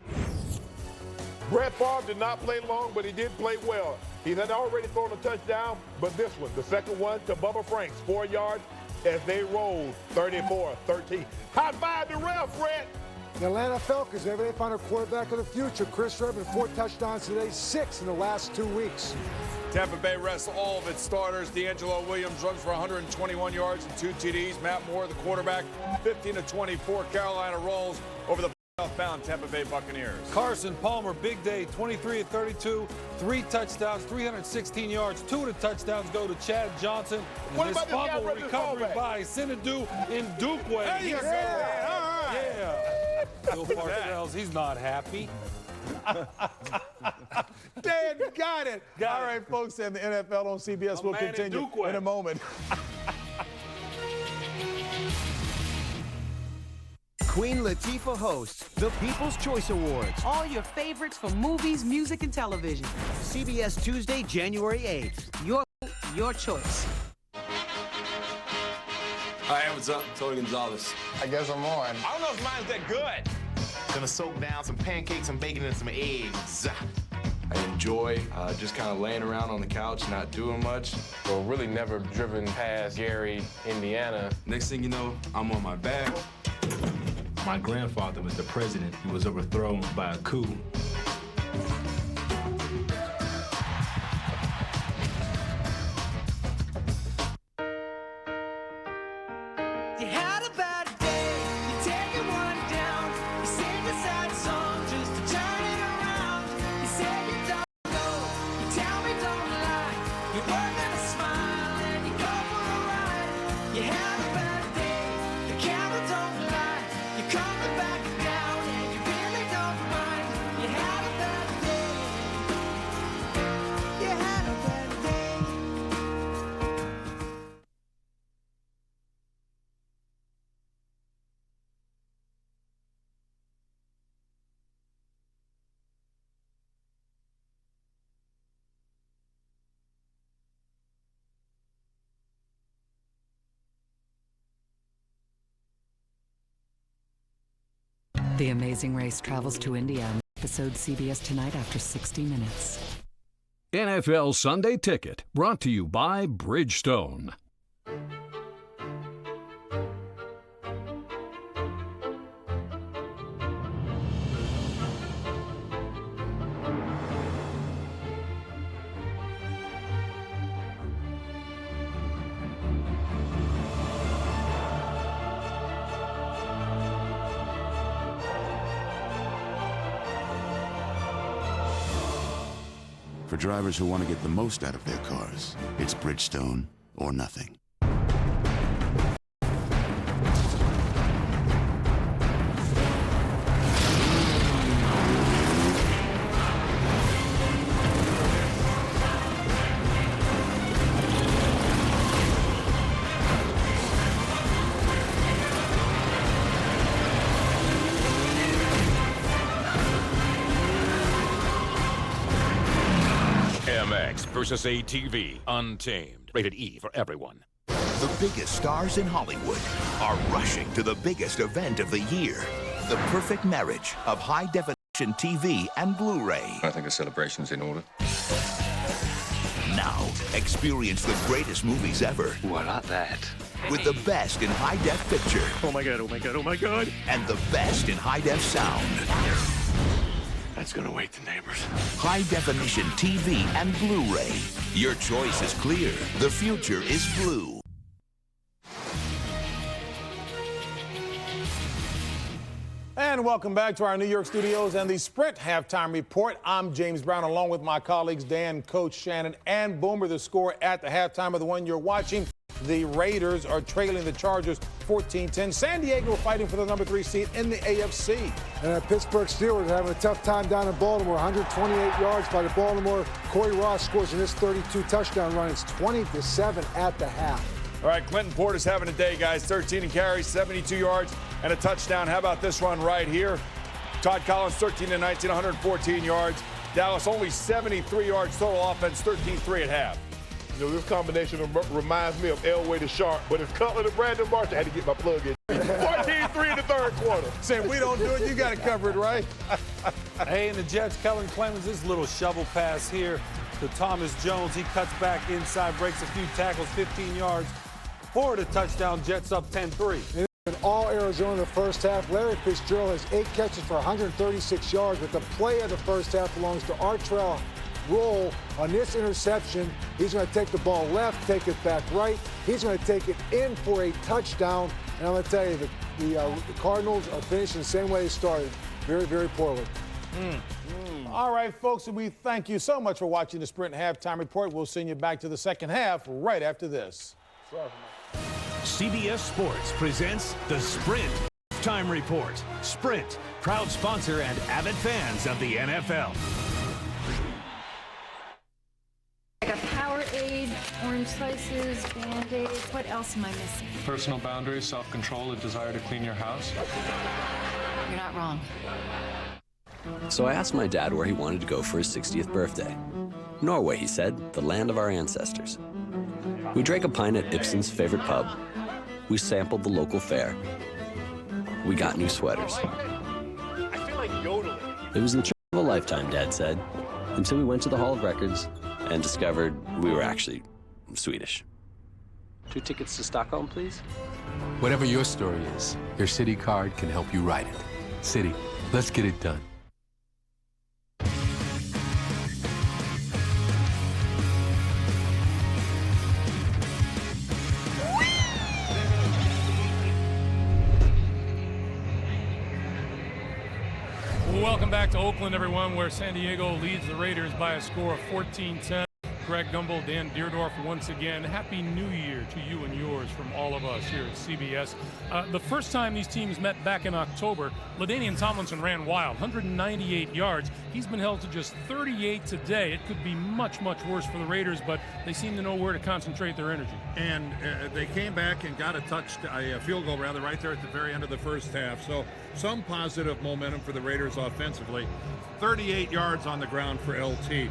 Brett Favre did not play long, but he did play well. He had already thrown a touchdown, but this one, the second one to Bubba Franks, 4 yards, as they rolled 34-13. High five to ref, Brett. The Atlanta Falcons, they found their quarterback of the future. Chris Urban, 4 touchdowns today, 6 in the last 2 weeks. Tampa Bay rests all of its starters. D'Angelo Williams runs for 121 yards and 2 TDs. Matt Moore, the quarterback, 15-24. Carolina rolls over the bound Tampa Bay Buccaneers. Carson Palmer, big day, 23-32, 3 touchdowns, 316 yards. 2 of the touchdowns go to Chad Johnson. What this about this fumble guy recovery by Sinadu in Dukeway. There you go, man. All right. Yeah. Bill Parcells, he's not happy. Dan got it. All right, folks, and the NFL on CBS will continue in a moment. Queen Latifah hosts the People's Choice Awards. All your favorites for movies, music, and television. CBS Tuesday, January 8th. Your choice. Hi, what's up? Tony Gonzalez. I guess I'm on. I don't know if mine's that good. Gonna soak down some pancakes, some bacon, and some eggs. I enjoy just kind of laying around on the couch, not doing much. Well, really never driven past Gary, Indiana. Next thing you know, I'm on my back. My grandfather was the president. He was overthrown by a coup. You had a bad day, you take it one down, you sing a sad song just to turn it around. You say you don't know, you tell me don't lie, you work on a smile and you go for a ride. You had a bad day, the camera don't lie, you're coming back down and you really don't mind. You had The Amazing Race travels to India. Episode CBS tonight after 60 minutes. NFL Sunday Ticket, brought to you by Bridgestone. For drivers who want to get the most out of their cars, it's Bridgestone or nothing. MX versus ATV Untamed. Rated E for everyone. The biggest stars in Hollywood are rushing to the biggest event of the year. The perfect marriage of high-definition TV and Blu-ray. I think a celebration's in order. Now, experience the greatest movies ever. What about that? With the best in high-def picture. Oh my god, oh my god, oh my god. And the best in high-def sound. That's gonna wake the neighbors. High-definition TV and Blu-ray. Your choice is clear. The future is blue. And welcome back to our New York studios and the Sprint Halftime Report. I'm James Brown, along with my colleagues Dan, Coach Shannon, and Boomer. The score at the halftime of the one you're watching. The Raiders are trailing the Chargers 14-10. San Diego fighting for the number 3 seed in the AFC. And the Pittsburgh Steelers are having a tough time down in Baltimore. 128 yards by the Baltimore. Corey Ross scores in his 32 touchdown run. It's 20-7 at the half. All right, Clinton Porter's having a day, guys. 13 carries, 72 yards, and a touchdown. How about this run right here? Todd Collins, 13-19, 114 yards. Dallas only 73 yards total offense, 13-3 at half. You know, this combination reminds me of Elway to Sharp, but it's Cutler to Brandon Marshall. I had to get my plug in. 14-3 in the third quarter. Saying we don't do it, you got it covered, right? Hey, and the Jets, Kellen Clemens, this little shovel pass here to Thomas Jones. He cuts back inside, breaks a few tackles, 15 yards. For the touchdown, Jets up 10-3. In all Arizona in the first half, Larry Fitzgerald has 8 catches for 136 yards, but the play of the first half belongs to Artrell Roll. On this interception, he's going to take the ball left, take it back right. He's going to take it in for a touchdown. And I'm going to tell you, the Cardinals are finishing the same way they started, very, very poorly. All right, folks, we thank you so much for watching the Sprint Halftime Report. We'll send you back to the second half right after this. CBS Sports presents the Sprint Time Report. Sprint, proud sponsor and avid fans of the NFL. I got Powerade, orange slices, Band-Aids. What else am I missing? Personal boundaries, self-control, a desire to clean your house. You're not wrong. So I asked my dad where he wanted to go for his 60th birthday. Norway, he said, the land of our ancestors. We drank a pint at Ibsen's favorite pub. We sampled the local fare. We got new sweaters. I feel like yodeling. It was the trip of a lifetime, Dad said, until we went to the Hall of Records and discovered we were actually Swedish. 2 tickets to Stockholm, please? Whatever your story is, your Citi card can help you write it. Citi, let's get it done. Welcome back to Oakland, everyone, where San Diego leads the Raiders by a score of 14-10. Greg Gumbel, Dan DIERDOFF once again. Happy New Year to you and yours from all of us here at CBS. The first time these teams met back in October, LaDainian Tomlinson ran wild, 198 yards. He's been held to just 38 today. It could be much, much worse for the Raiders, but they seem to know where to concentrate their energy. And they came back and got a field goal rather right there at the very end of the first half. So some positive momentum for the Raiders offensively. 38 yards on the ground for LT.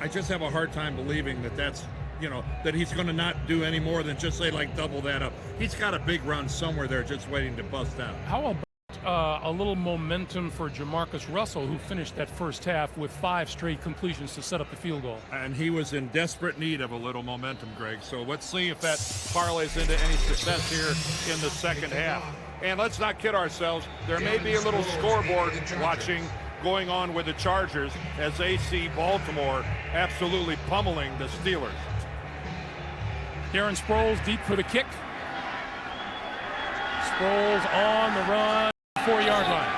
I just have a hard time believing that's, that he's going to not do any more than just say, like, double that up. He's got a big run somewhere there just waiting to bust out. How about a little momentum for Jamarcus Russell, who finished that first half with 5 straight completions to set up the field goal. And he was in desperate need of a little momentum, Greg. So let's see if that parlays into any success here in the second half. And let's not kid ourselves. There may be a little scoreboard watching going on with the Chargers as they see Baltimore absolutely pummeling the Steelers. Darren Sproles deep for the kick. Sproles on the run, 4-yard line.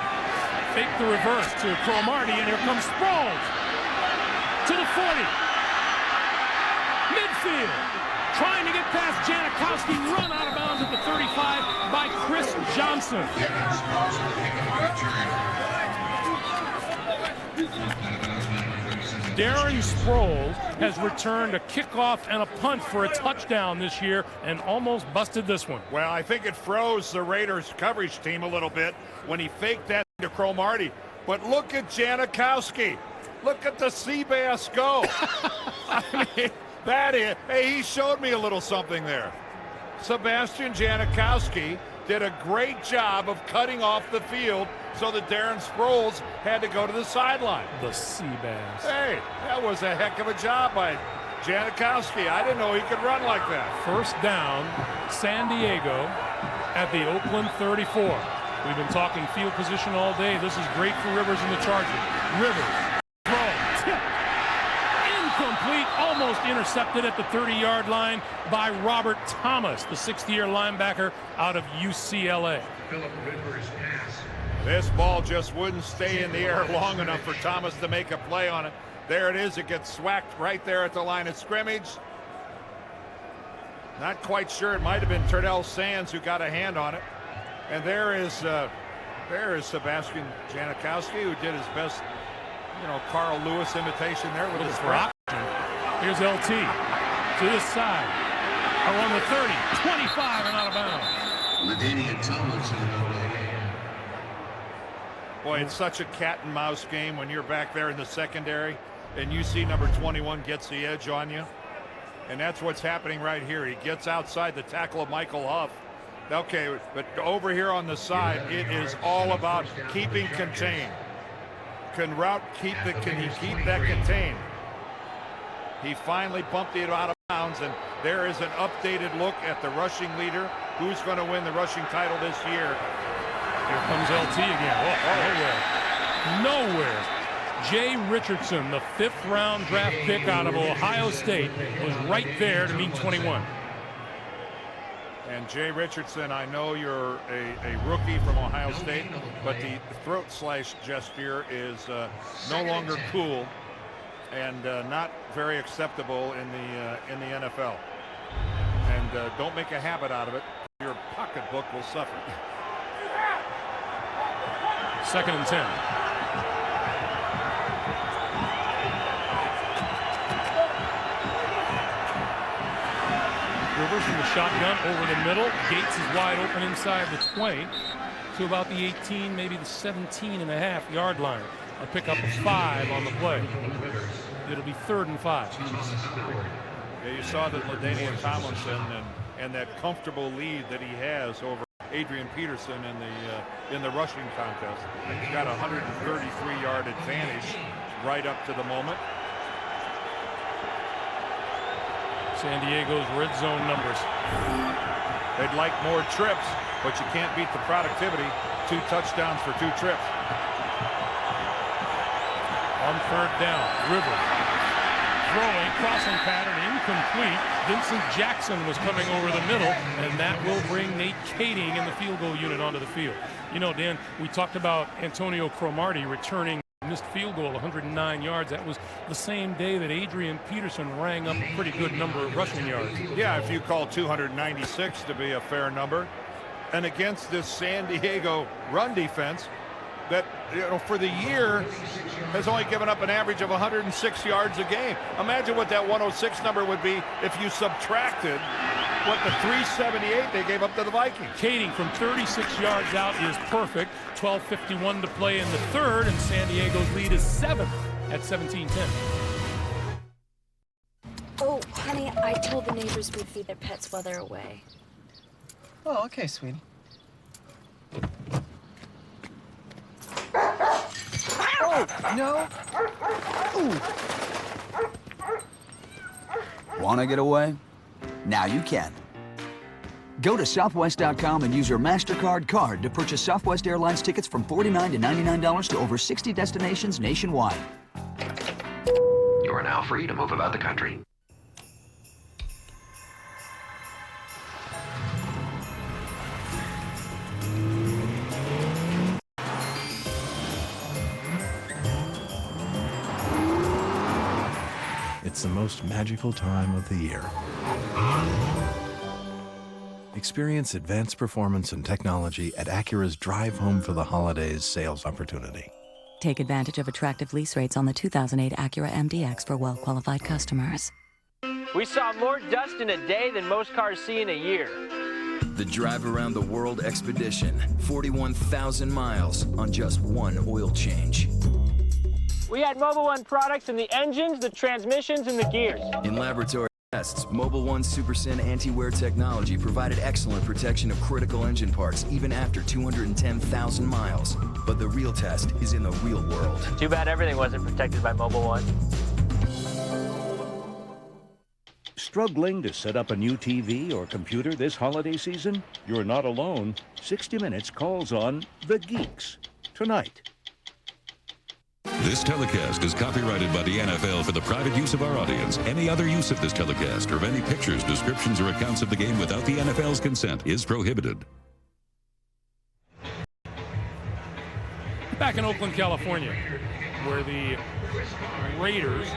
Fake the reverse to Cromartie, and here comes Sproles to the 40. Midfield. Trying to get past Janikowski, run out of bounds at the 35 by Chris Johnson. Darren Sproles has returned a kickoff and a punt for a touchdown this year and almost busted this one. Well, I think it froze the Raiders coverage team a little bit when he faked that to Cromartie. But look at Janikowski. Look at the sea bass go. I mean, that is, hey, he showed me a little something there. Sebastian Janikowski did a great job of cutting off the field so that Darren Sproles had to go to the sideline. The sea bass. Hey, that was a heck of a job by Janikowski. I didn't know he could run like that. First down, San Diego at the Oakland 34. We've been talking field position all day. This is great for Rivers and the Chargers. Rivers, throw, tip, incomplete, almost intercepted at the 30-yard line by Robert Thomas, the 6th-year linebacker out of UCLA. This ball just wouldn't stay in the air long enough for Thomas to make a play on it. There it is. It gets swacked right there at the line of scrimmage. Not quite sure. It might have been Turdell Sands who got a hand on it. And there is Sebastian Janikowski, who did his best, Carl Lewis imitation there with his rock. Here's LT to this side. Around the 30, 25 and out of bounds. LaDainian Tomlinson. Boy, it's such a cat and mouse game when you're back there in the secondary and you see number 21 gets the edge on you. And that's what's happening right here. He gets outside the tackle of Michael Huff. Okay, but over here on the side, it is all about keeping contained. Can he keep that contained? He finally bumped it out of bounds, and there is an updated look at the rushing leader. Who's going to win the rushing title this year? Here comes LT again. Nowhere. Jay Richardson, the 5th-round draft pick out of Ohio State, was right there to meet 21. And Jay Richardson, I know you're a rookie from Ohio State, but the throat slash gesture is no longer cool and not very acceptable in the NFL. And don't make a habit out of it. Your pocketbook will suffer. 2nd and 10. Rivers from the shotgun over the middle. Gates is wide open inside the 20 to about the 18, maybe the 17.5-yard line. A pickup of 5 on the play. It'll be 3rd and 5. Yeah, you saw that LaDainian Tomlinson and that comfortable lead that he has over Adrian Peterson in the rushing contest. He's got a 133-yard advantage right up to the moment. San Diego's red zone numbers. They'd like more trips, but you can't beat the productivity. 2 touchdowns for 2 trips. On 3rd down, Rivers throwing, crossing pattern, incomplete. Vincent Jackson was coming over the middle, and that will bring Nate Kading in the field goal unit onto the field. Dan, we talked about Antonio Cromartie returning missed field goal, 109 yards. That was the same day that Adrian Peterson rang up a pretty good number of rushing yards. Yeah, if you call 296 to be a fair number. And against this San Diego run defense that, for the year has only given up an average of 106 yards a game. Imagine what that 106 number would be if you subtracted what the 378 they gave up to the Vikings. Kading from 36 yards out is perfect. 12:51 to play in the 3rd, and San Diego's lead is 7 at 17-10. Oh, honey, I told the neighbors we'd feed their pets while they're away. Oh, okay, sweetie. No. Ooh. Want to get away? Now you can. Go to Southwest.com and use your MasterCard card to purchase Southwest Airlines tickets from $49 to $99 to over 60 destinations nationwide. You are now free to move about the country. It's the most magical time of the year. Experience advanced performance and technology at Acura's Drive Home for the Holidays sales opportunity. Take advantage of attractive lease rates on the 2008 Acura MDX for well-qualified customers. We saw more dust in a day than most cars see in a year. The Drive Around the World Expedition, 41,000 miles on just one oil change. We had Mobil 1 products in the engines, the transmissions, and the gears. In laboratory tests, Mobil 1 SuperSyn anti-wear technology provided excellent protection of critical engine parts even after 210,000 miles. But the real test is in the real world. Too bad everything wasn't protected by Mobil 1. Struggling to set up a new TV or computer this holiday season? You're not alone. 60 Minutes calls on the geeks tonight. This telecast is copyrighted by the NFL for the private use of our audience. Any other use of this telecast or of any pictures, descriptions, or accounts of the game without the NFL's consent is prohibited. Back in Oakland, California, where the Raiders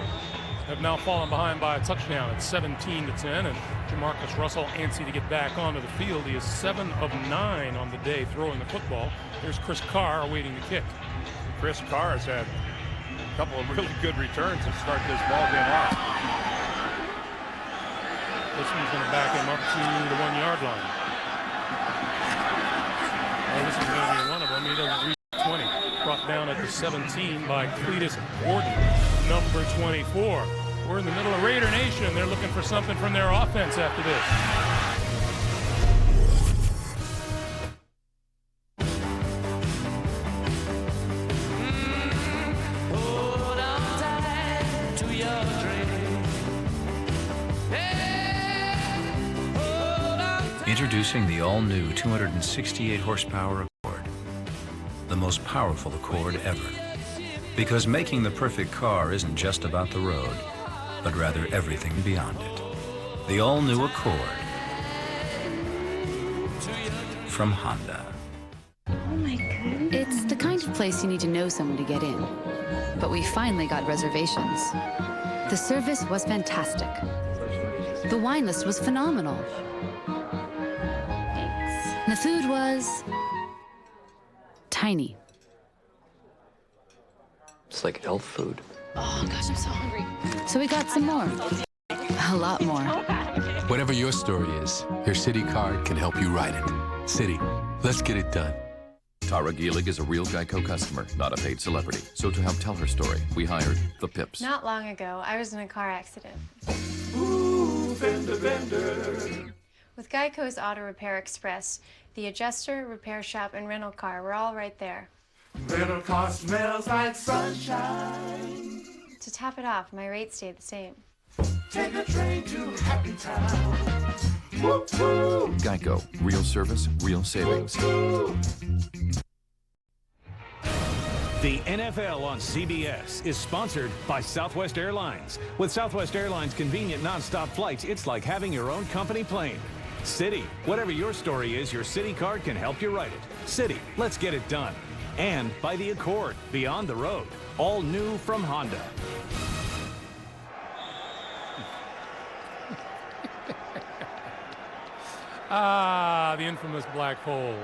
have now fallen behind by a touchdown at 17-10, and Jamarcus Russell antsy to get back onto the field. He is 7 of 9 on the day throwing the football. There's Chris Carr awaiting the kick. Chris Carr has had a couple of really good returns to start this ball game off. This one's going to back him up to the 1-yard line. Oh, this is going to be one of them. He doesn't reach 20. Brought down at the 17 by Cletus Gordon, number 24. We're in the middle of Raider Nation. They're looking for something from their offense after this. Introducing the all-new 268 horsepower Accord, the most powerful Accord ever. Because making the perfect car isn't just about the road, but rather everything beyond it. The all-new Accord from Honda. Oh my goodness. It's the kind of place you need to know someone to get in. But we finally got reservations. The service was fantastic. The wine list was phenomenal. The food was tiny. It's like elf food. Oh gosh, I'm so hungry. So we got some more. A lot more. Whatever your story is, your Citi card can help you write it. Citi, let's get it done. Tara Gielig is a real Geico customer, not a paid celebrity. So to help tell her story, we hired the Pips. Not long ago, I was in a car accident. Ooh, fender bender. With Geico's Auto Repair Express, the adjuster, repair shop, and rental car were all right there. Rental car smells like sunshine. To top it off, my rate stayed the same. Take a train to Happy Town. Woo, woo. Geico, real service, real savings. Woo, woo. The NFL on CBS is sponsored by Southwest Airlines. With Southwest Airlines' convenient nonstop flights, it's like having your own company plane. Citi, whatever your story is, your Citi card can help you write it. Citi, let's get it done. And by the Accord, beyond the road, all new from Honda. The infamous black hole.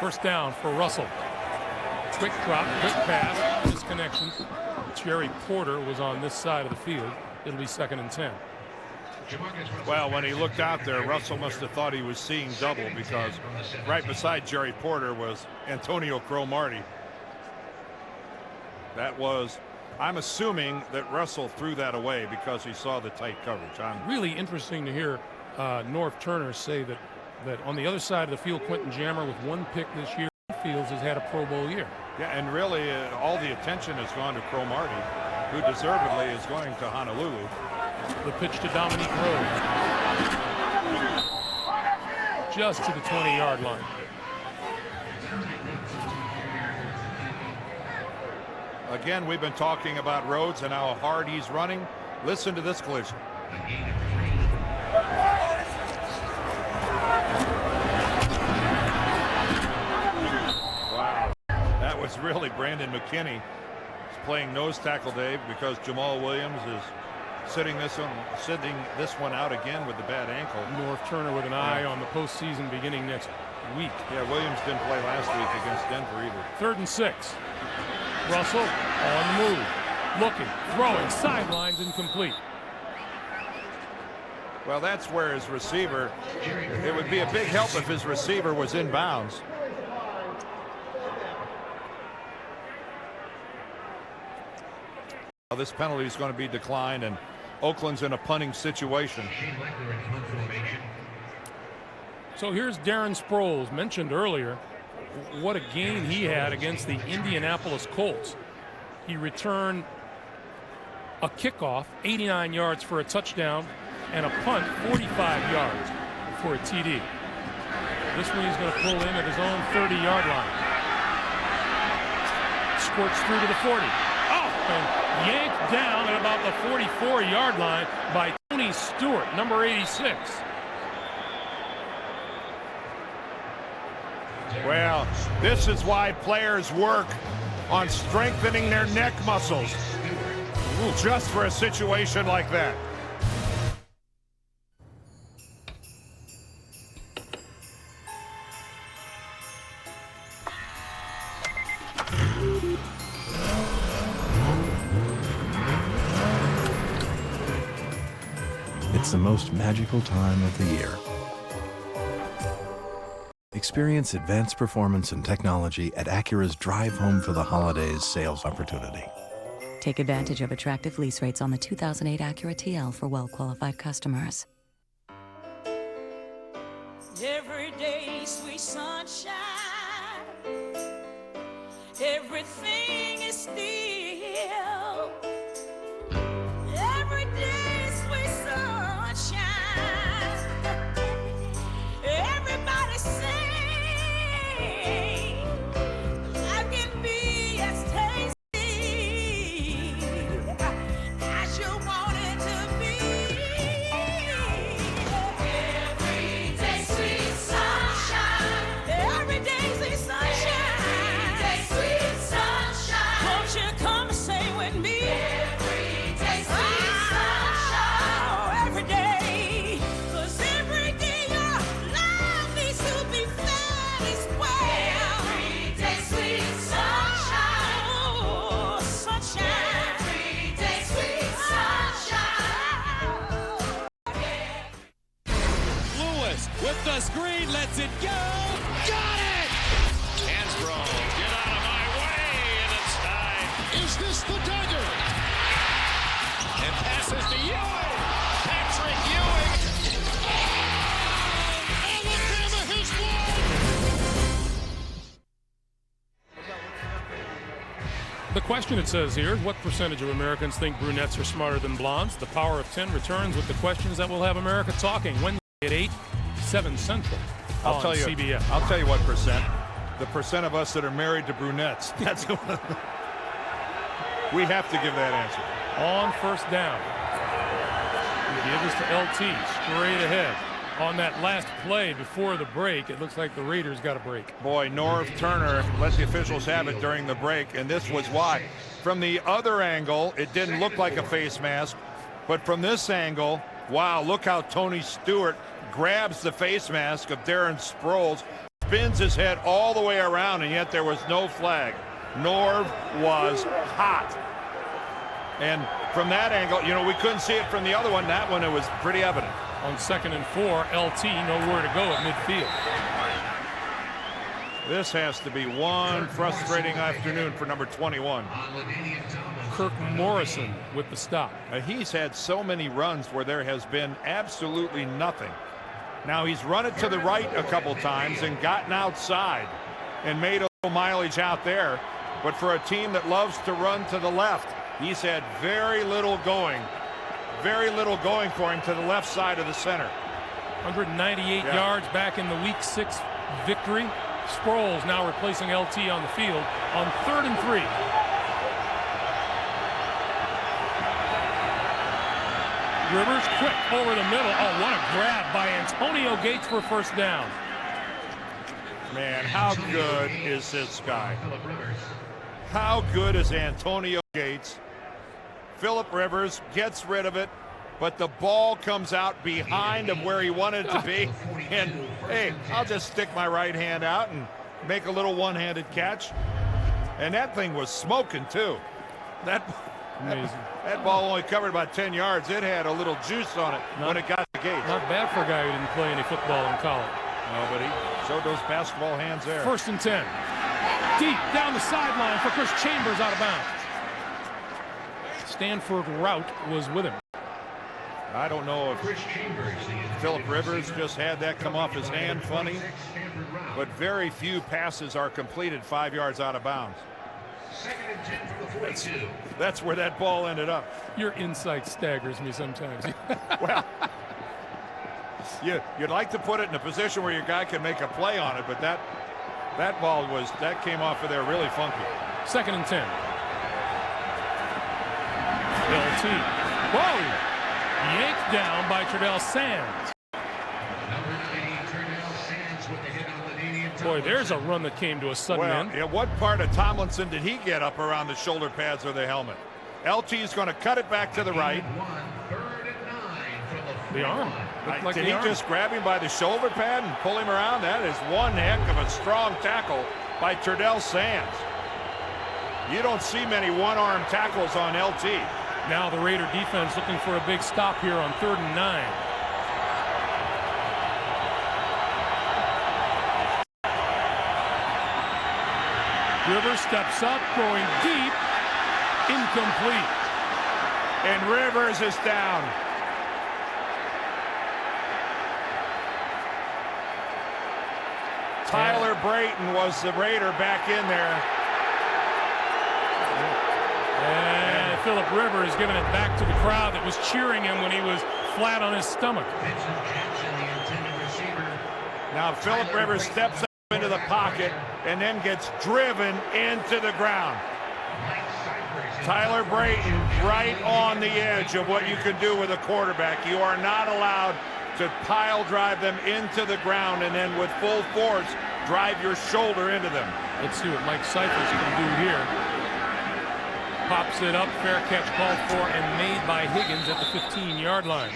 First down for Russell. Quick drop, quick pass, disconnection. Jerry Porter was on this side of the field. It'll be 2nd and 10. Well, when he looked out there, Russell must have thought he was seeing double, because right beside Jerry Porter was Antonio Cromartie. That was, I'm assuming that Russell threw that away because he saw the tight coverage. Really interesting to hear North Turner say that on the other side of the field, Quentin Jammer, with 1 pick this year, Fields has had a Pro Bowl year. Yeah, and really all the attention has gone to Cromartie, who deservedly is going to Honolulu. The pitch to Dominique Rose. Just to the 20-yard line. Again, we've been talking about Rhodes and how hard he's running. Listen to this collision. Wow, that was really Brandon McKinney. He's playing nose tackle, Dave, because Jamal Williams is sitting this one out again with the bad ankle. North Turner with an eye on the postseason beginning next week. Yeah, Williams didn't play last week against Denver either. 3rd and 6. Russell on the move, looking, throwing, sidelines, incomplete. Well, that's where his receiver, it would be a big help if his receiver was in bounds. Well, this penalty is going to be declined, and Oakland's in a punting situation. So here's Darren Sproles, mentioned earlier. What a game he had against the Indianapolis Colts. He returned a kickoff, 89 yards for a touchdown, and a punt, 45 yards for a TD. This one he's going to pull in at his own 30-yard line. Squirts through to the 40. Oh, and yanked down at about the 44-yard line by Tony Stewart, number 86. Well, this is why players work on strengthening their neck muscles just for a situation like that. It's the most magical time of the year. Experience advanced performance and technology at Acura's Drive Home for the Holidays sales opportunity. Take advantage of attractive lease rates on the 2008 Acura TL for well-qualified customers. Every day, sweet sunshine. Everything is still. Every day, sweet sunshine. Everybody sing. Life can be as tasty as you want it to be. Every day, sweet sunshine. Every day, sweet sunshine. Every day, sweet sunshine. Won't you come and sing with me? Every day, sweet sunshine. Every day, 'cause every day your life needs to be fed as well. Every day, sweet sunshine. Oh, sunshine. Every day, sweet sunshine. Lewis with the screen, lets it go. Got it! Hansbrough, get out of my way, and it's time. Is this the dagger? And passes to Ewing. Patrick Ewing. Alabama has won! The question, it says here, what percentage of Americans think brunettes are smarter than blondes? The Power of 10 returns with the questions that will have America talking Wednesday at 8, 7 Central I'll on tell you CBS. I'll tell you what percent. The percent of us that are married to brunettes. That's we have to give that answer. On first down. He gives to LT straight ahead. On that last play before the break, it looks like the Raiders got a break. Boy, North Turner let the officials have it during the break, and this was why. From the other angle, it didn't look like a face mask, but from this angle, wow, look how Tony Stewart grabs the face mask of Darren Sproles, spins his head all the way around, and yet there was no flag. Norv was hot. And from that angle, you know, we couldn't see it from the other one. That one, it was pretty evident. On 2nd and 4, LT nowhere to go at midfield. This has to be one frustrating afternoon for number 21. Kirk Morrison with the stop. He's had so many runs where there has been absolutely nothing. Now he's run it to the right a couple times and gotten outside and made a little mileage out there. But for a team that loves to run to the left, he's had very little going for him to the left side of the center. 198 yards back in the Week 6 victory. Sproles now replacing LT on the field on 3rd and 3. Rivers quick over the middle. Oh, what a grab by Antonio Gates for first down. Man, how good is this guy? How good is Antonio Gates? Phillip Rivers gets rid of it, but the ball comes out behind of where he wanted it to be. And, hey, I'll just stick my right hand out and make a little one-handed catch. And that thing was smoking, too. Amazing. That ball only covered about 10 yards. It had a little juice on it when it got to Gates. Not bad for a guy who didn't play any football in college. No, but he showed those basketball hands there. 1st and 10. Deep down the sideline for Chris Chambers, out of bounds. Stanford route was with him. I don't know if Phillip Rivers just had that come off his hand funny, but very few passes are completed 5 yards out of bounds. That's where that ball ended up. Your insight staggers me sometimes. Well, you'd like to put it in a position where your guy can make a play on it, but that ball came off of there really funky. 2nd and 10. LT. Whoa! Yanked down by Tredell Sands. Boy, there's a run that came to a sudden end. Yeah, what part of Tomlinson did he get up around the shoulder pads or the helmet? LT's going to cut it back to the right. The arm. Did he just grab him by the shoulder pad and pull him around? That is one heck of a strong tackle by Tredell Sands. You don't see many one-arm tackles on LT. Now the Raider defense looking for a big stop here on 3rd and 9. Rivers steps up, going deep, incomplete. And Rivers is down. Tyler Brayton was the Raider back in there. And Phillip Rivers giving it back to the crowd that was cheering him when he was flat on his stomach. Now Phillip Rivers steps up into the pocket and then gets driven into the ground. Tyler Brayton right on the edge of what you can do with a quarterback. You are not allowed to pile drive them into the ground and then with full force drive your shoulder into them. Let's see what Mike Cyphers can do here. Pops it up, fair catch called for and made by Higgins at the 15-yard line.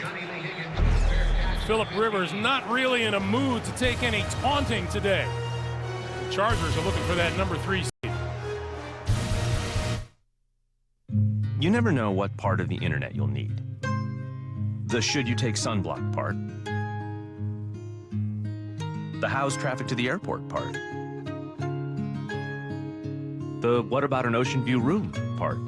Phillip Rivers not really in a mood to take any taunting today. The Chargers are looking for that number 3 seed. You never know what part of the internet you'll need. The should you take sunblock part. The how's traffic to the airport part. The what about an ocean view room part.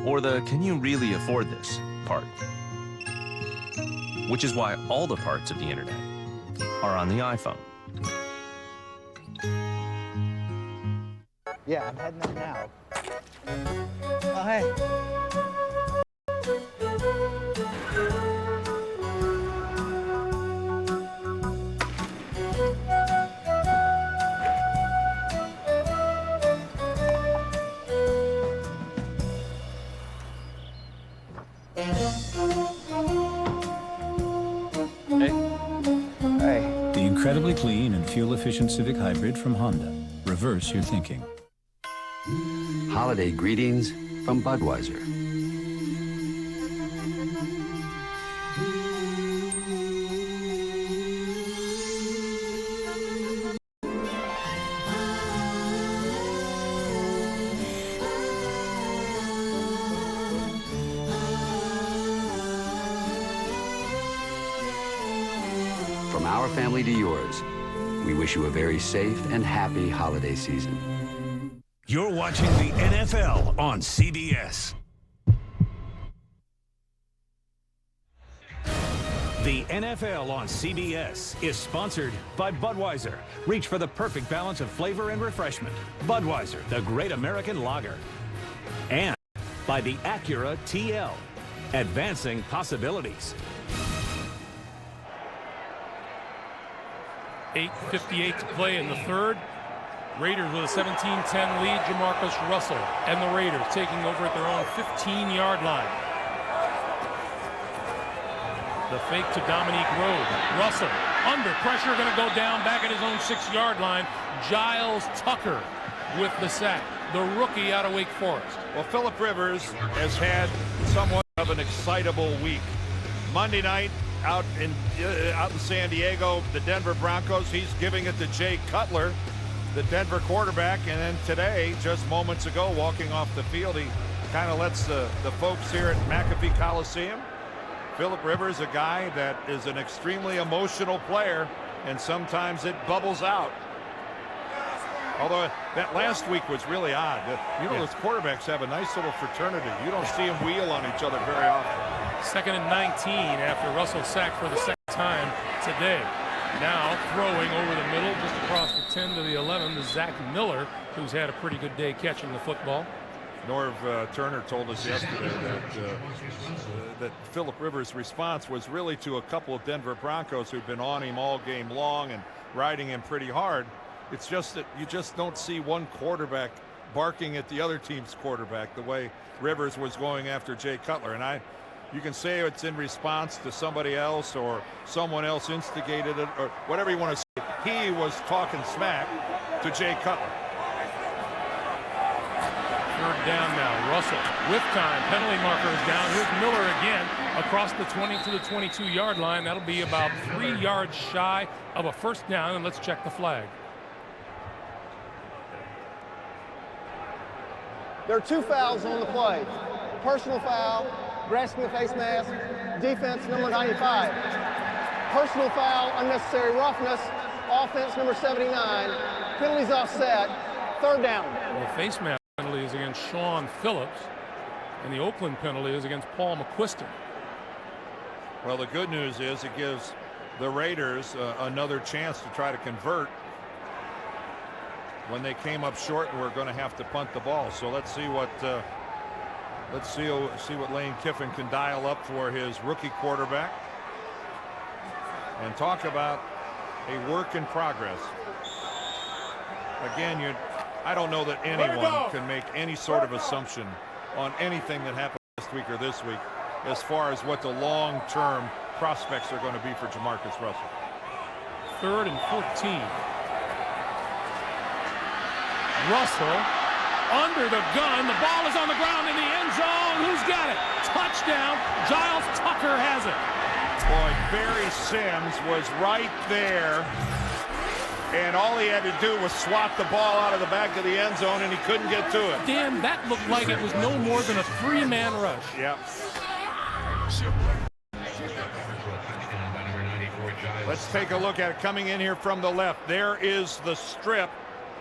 Or the can you really afford this part. Which is why all the parts of the internet are on the iPhone. Yeah, I'm heading there now. Oh, hey. The incredibly clean and fuel-efficient Civic Hybrid from Honda. Reverse your thinking. Holiday greetings from Budweiser. From our family to yours, we wish you a very safe and happy holiday season. You're watching the NFL on CBS. The NFL on CBS is sponsored by Budweiser. Reach for the perfect balance of flavor and refreshment. Budweiser, the great American lager. And by the Acura TL, advancing possibilities. 8:58 to play in the third. Raiders with a 17-10 lead. Jamarcus Russell and the Raiders taking over at their own 15-yard line. The fake to Dominique Rhodes. Russell under pressure, going to go down back at his own 6-yard line. Giles Tucker with the sack, the rookie out of Wake Forest. Well, Phillip Rivers has had somewhat of an excitable week. Monday night out in San Diego, the Denver Broncos, he's giving it to Jay Cutler, the Denver quarterback, and then today, just moments ago, walking off the field, he kind of lets the folks here at McAfee Coliseum. Phillip Rivers, a guy that is an extremely emotional player, and sometimes it bubbles out. Although that last week was really odd. Those quarterbacks have a nice little fraternity. You don't see them wheel on each other very often. 2nd and 19 after Russell sacked for the second time today. Now throwing over the middle, just across the 10 to the 11, to Zach Miller, who's had a pretty good day catching the football. Norv Turner told us yesterday that Phillip Rivers' response was really to a couple of Denver Broncos who've been on him all game long and riding him pretty hard. It's just that you just don't see one quarterback barking at the other team's quarterback the way Rivers was going after Jay Cutler. And you can say it's in response to somebody else or someone else instigated it or whatever you want to say. He was talking smack to Jay Cutler. 3rd down now. Russell with time. Penalty marker is down. Here's Miller again across the 20 to the 22-yard line. That'll be about 3 yards shy of a first down. And let's check the flag. There are 2 fouls on the play. Personal foul, grasping the face mask, defense number 95. Personal foul, unnecessary roughness, offense number 79. Penalties offset, 3rd down. The face mask penalty is against Sean Phillips, and the Oakland penalty is against Paul McQuiston. Well, the good news is it gives the Raiders another chance to try to convert when they came up short and we're going to have to punt the ball. So let's see what Lane Kiffin can dial up for his rookie quarterback. And talk about a work in progress. Again, I don't know that anyone can make any sort of assumption on anything that happened last week or this week as far as what the long-term prospects are going to be for Jamarcus Russell. 3rd and 14. Russell under the gun. The ball is on the ground in the end zone. Who's got it? Touchdown. Giles Tucker has it. Boy, Barry Sims was right there, and all he had to do was swat the ball out of the back of the end zone, and he couldn't get to it. Dan, that looked like it was no more than a 3-man rush. Yep. Let's take a look at it coming in here from the left. There is the strip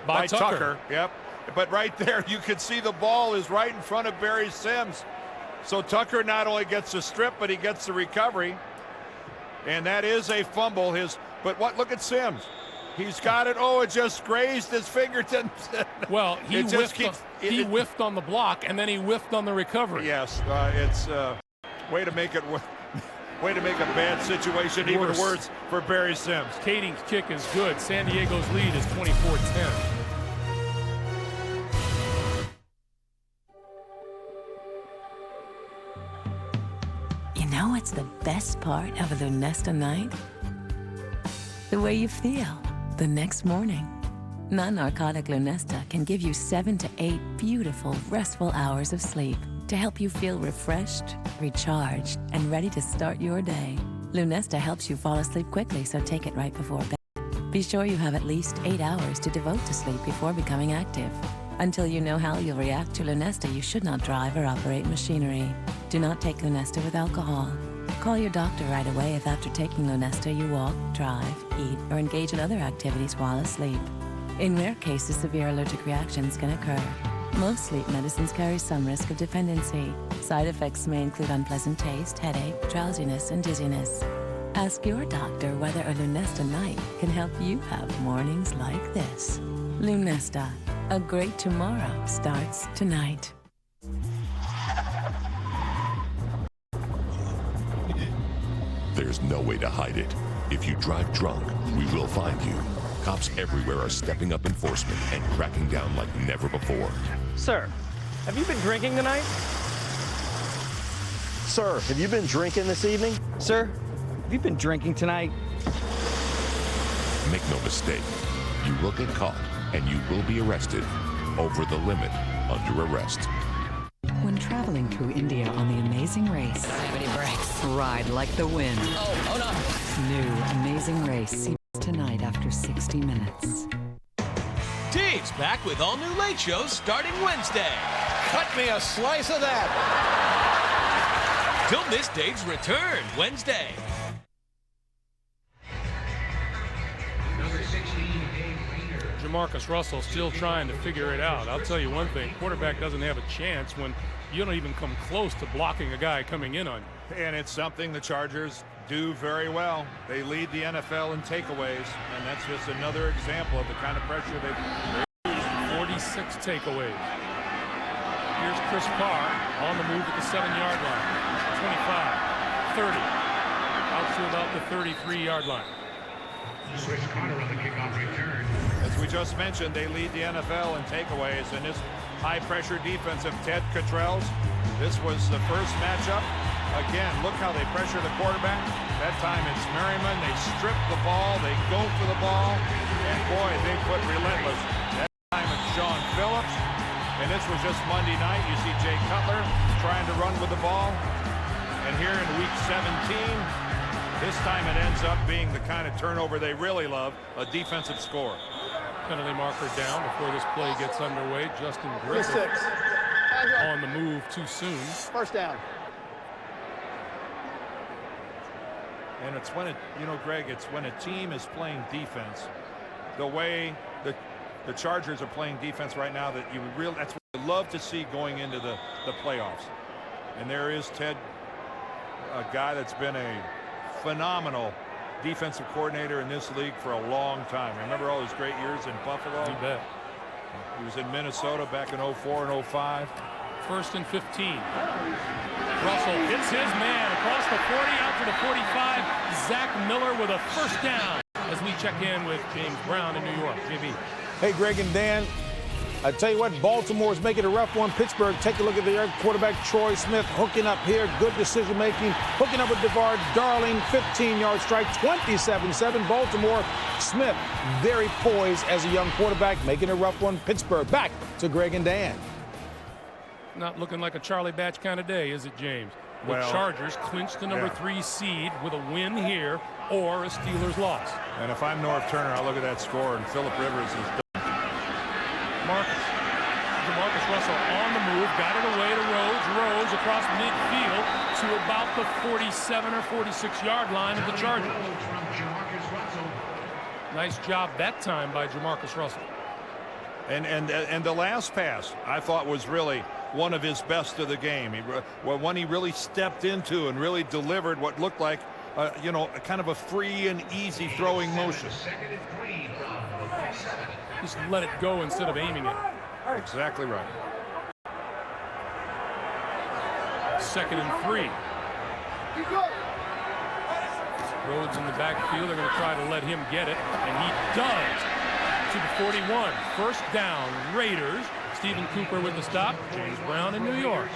by Tucker. Yep. But right there, you can see the ball is right in front of Barry Sims. So Tucker not only gets the strip, but he gets the recovery. And that is a fumble. Look at Sims. He's got it. Oh, it just grazed his fingertips. Well, he whiffed on the block, and then he whiffed on the recovery. Yes, it's way to make it way to make a bad situation even worse for Barry Sims. Kading's kick is good. San Diego's lead is 24-10. You know what's the best part of a Lunesta night? The way you feel the next morning. Non-narcotic Lunesta can give you 7 to 8 beautiful, restful hours of sleep to help you feel refreshed, recharged, and ready to start your day. Lunesta helps you fall asleep quickly, so take it right before bed. Be sure you have at least 8 hours to devote to sleep before becoming active. Until you know how you'll react to Lunesta, you should not drive or operate machinery. Do not take Lunesta with alcohol. Call your doctor right away if after taking Lunesta you walk, drive, eat, or engage in other activities while asleep. In rare cases, severe allergic reactions can occur. Most sleep medicines carry some risk of dependency. Side effects may include unpleasant taste, headache, drowsiness, and dizziness. Ask your doctor whether a Lunesta night can help you have mornings like this. Lunesta, a great tomorrow starts tonight. There's no way to hide it. If you drive drunk, we will find you. Cops everywhere are stepping up enforcement and cracking down like never before. Sir, have you been drinking tonight? Sir, have you been drinking this evening? Sir, have you been drinking tonight? Make no mistake, you will get caught and you will be arrested. Over the limit, under arrest. When traveling through India on the Amazing Race, I don't have any brakes. ride like the wind. Oh no. New Amazing Race tonight after 60 minutes. Dave's back with all new late shows starting Wednesday. Cut me a slice of that. Don't miss Dave's return Wednesday. Jamarcus Russell still trying to figure it out. I'll tell you one thing, quarterback doesn't have a chance when you don't even come close to blocking a guy coming in on you. And it's something the Chargers do very well. They lead the NFL in takeaways, and that's just another example of the kind of pressure they use. 46 takeaways. Here's Chris Carr on the move at the 7-yard line. 25, 30, out to about the 33-yard line. Chris Carter on the kickoff return. As we just mentioned, they lead the NFL in takeaways, and this high-pressure defense of Ted Cottrell's. This was the first matchup. Again, look how they pressure the quarterback. That time it's Merriman. They strip the ball. They go for the ball. And boy, they put relentless. That time it's Sean Phillips. And this was just Monday night. You see Jay Cutler trying to run with the ball. And here in week 17, this time it ends up being the kind of turnover they really love, a defensive score. Penalty marker down before this play gets underway. Justin Griffith on the move too soon. First down. And it's when it, you know, Greg, it's when a team is playing defense, the way the Chargers are playing defense right now, that you would really, that's what I love to see going into the playoffs. And there is Ted, a guy that's been a phenomenal defensive coordinator in this league for a long time. Remember all his great years in Buffalo? You bet. He was in Minnesota back in 04 and 05. First and 15. Russell hits his man across the 40 out to the 45. Zach Miller with a first down as we check in with James Brown in New York. JB. Hey, Greg and Dan. I tell you what, Baltimore is making a rough one. Pittsburgh, take a look at their quarterback, Troy Smith, hooking up here. Good decision-making. Hooking up with DeVar Darling, 15-yard strike, 27-7. Baltimore, Smith, very poised as a young quarterback, making a rough one. Pittsburgh, back to Greg and Dan. Not looking like a Charlie Batch kind of day, is it, James? The Chargers clinched the number 3 seed with a win here or a Steelers loss. And if I'm North Turner, I'll look at that score, and Phillip Rivers is done. Jamarcus Russell on the move, got it away to Rhodes. Rhodes across midfield to about the 47 or 46-yard line of the Chargers. Nice job that time by Jamarcus Russell. And the last pass I thought was really one of his best of the game. One he really stepped into and really delivered what looked like you know, kind of a free and easy throwing motion. Just let it go instead of aiming it. Exactly right. 2nd and 3. Rhodes in the backfield. They're going to try to let him get it, and he does. To the 41. First down, Raiders. Stephen Cooper with the stop. James Brown in New York.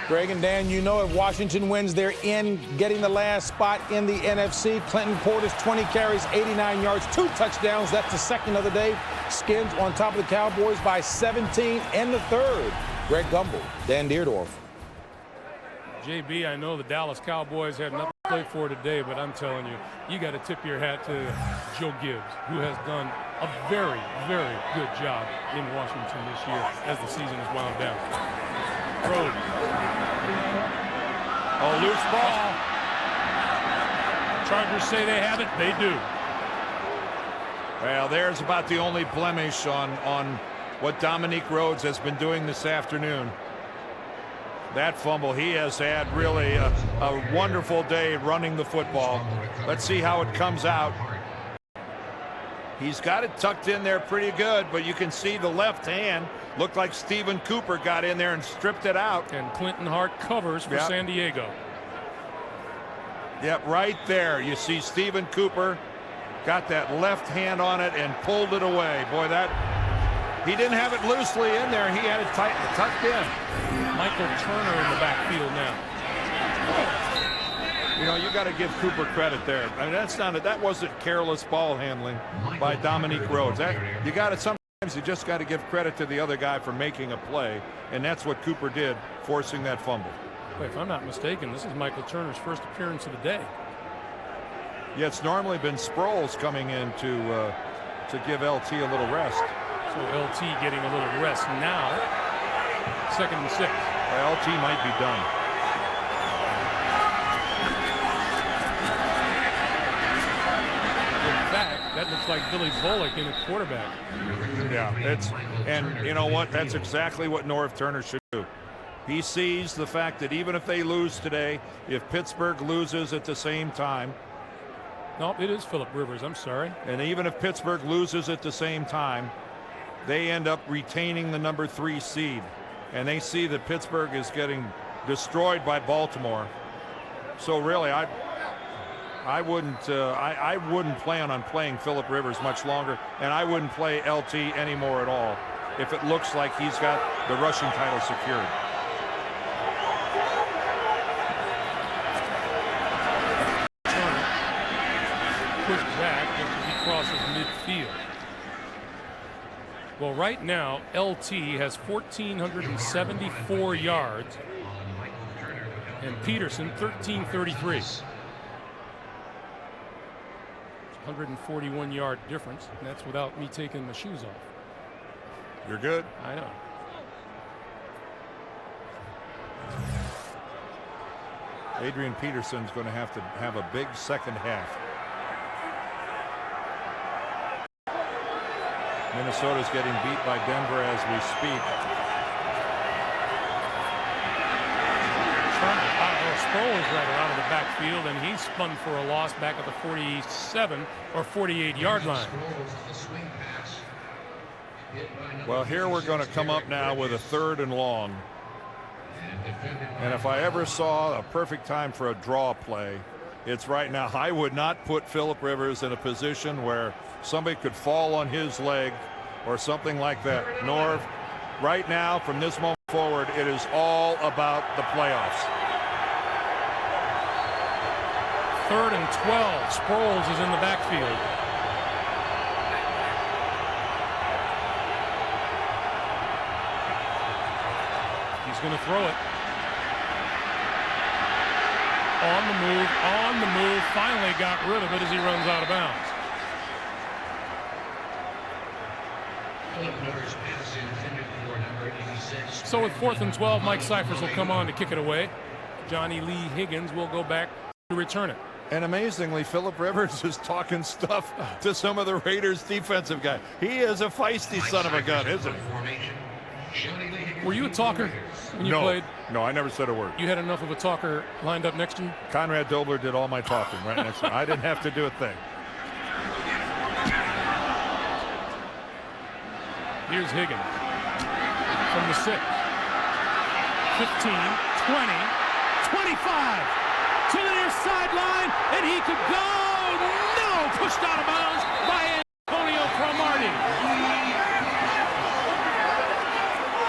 Greg and Dan, you know if Washington wins, they're in getting the last spot in the NFC. Clinton Portis, 20 carries, 89 yards, 2 touchdowns. That's the second of the day. Skins on top of the Cowboys by 17 in the third. Greg Gumbel, Dan Dierdorff. JB, I know the Dallas Cowboys have nothing to play for today, but I'm telling you, you got to tip your hat to Joe Gibbs, who has done a very, very good job in Washington this year as the season is wound down. Rhodes. Oh, loose ball. Chargers say they have it. They do. Well, there's about the only blemish on what Dominique Rhodes has been doing this afternoon. that fumble. He has had really a wonderful day running the football. Let's see how it comes out. He's got it tucked in there pretty good, but you can see the left hand looked like Stephen Cooper got in there and stripped it out. And Clinton Hart covers for San Diego. Yep, right there. You see Stephen Cooper got that left hand on it and pulled it away. Boy, he didn't have it loosely in there. He had it tucked in. Michael Turner in the backfield now. You know, you got to give Cooper credit there. I mean, that wasn't careless ball handling by Dominique Rhodes. Sometimes you just got to give credit to the other guy for making a play, and that's what Cooper did, forcing that fumble. Wait, if I'm not mistaken, this is Michael Turner's first appearance of the day. Yeah, it's normally been Sproles coming in to give LT a little rest. So LT getting a little rest now. 2nd and 6. LT might be done. In fact, that looks like Billy Bullock in a quarterback. Yeah, and you know what? That's exactly what Norv Turner should do. He sees the fact that even if they lose today, if Pittsburgh loses at the same time. No, it is Phillip Rivers. I'm sorry. And even if Pittsburgh loses at the same time, they end up retaining the number 3 seed. And they see that Pittsburgh is getting destroyed by Baltimore. So really, I wouldn't plan on playing Phillip Rivers much longer, and I wouldn't play LT anymore at all if it looks like he's got the rushing title secured. Pushed back just as he crosses midfield. Well, right now, LT has 1,474 yards, and Peterson 1,333. 141-yard difference, and that's without me taking my shoes off. You're good. I know. Adrian Peterson's going to have a big second half. Minnesota's getting beat by Denver as we speak. Sproles rather out of the backfield, and he spun for a loss back at the 47 or 48-yard line. Well, here we're going to come up now with a 3rd and long. And if I ever saw a perfect time for a draw play, it's right now. I would not put Phillip Rivers in a position where somebody could fall on his leg or something like that. Norv, right now, from this moment forward, it is all about the playoffs. 3rd and 12. Sproles is in the backfield. He's going to throw it. On the move, finally got rid of it as he runs out of bounds. So with 4th and 12, Mike Cyphers will come on to kick it away. Johnny Lee Higgins will go back to return it. And amazingly, Phillip Rivers is talking stuff to some of the Raiders defensive guys. He is a feisty son of a gun, isn't he? Were you a talker when you played? No, I never said a word. You had enough of a talker lined up next to you? Conrad Dobler did all my talking right next to me. I didn't have to do a thing. Here's Higgins from the 6. 15, 20, 25 to the near sideline, and he could go. No, pushed out of bounds by Antonio Cromartie.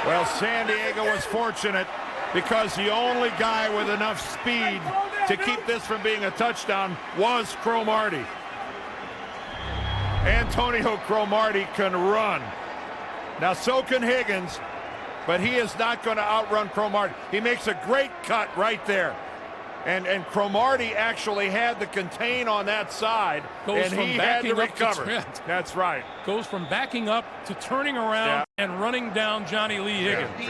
Well, San Diego was fortunate because the only guy with enough speed to keep this from being a touchdown was Cromartie. Antonio Cromartie can run. Now, so can Higgins, but he is not going to outrun Cromartie. He makes a great cut right there. And Cromartie actually had the contain on that side, and he had to recover. That's right. Goes from backing up to turning around and running down Johnny Lee Higgins.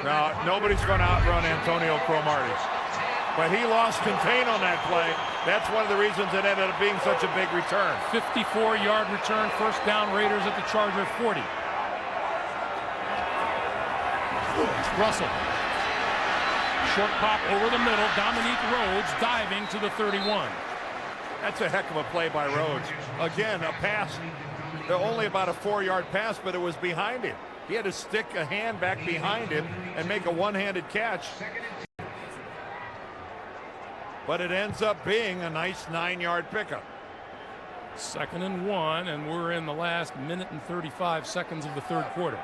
Now, nobody's going to outrun Antonio Cromartie. But he lost contain on that play. That's one of the reasons it ended up being such a big return. 54-yard return, first down, Raiders at the Charger 40. Russell Short pop over the middle. Dominique Rhodes diving to the 31. That's a heck of a play by Rhodes. Again, a pass, only about a 4-yard pass, but it was behind him. He had to stick a hand back behind him and make a one-handed catch. But it ends up being a nice 9-yard pickup. 2nd and 1, and we're in the last minute and 35 seconds of the third quarter.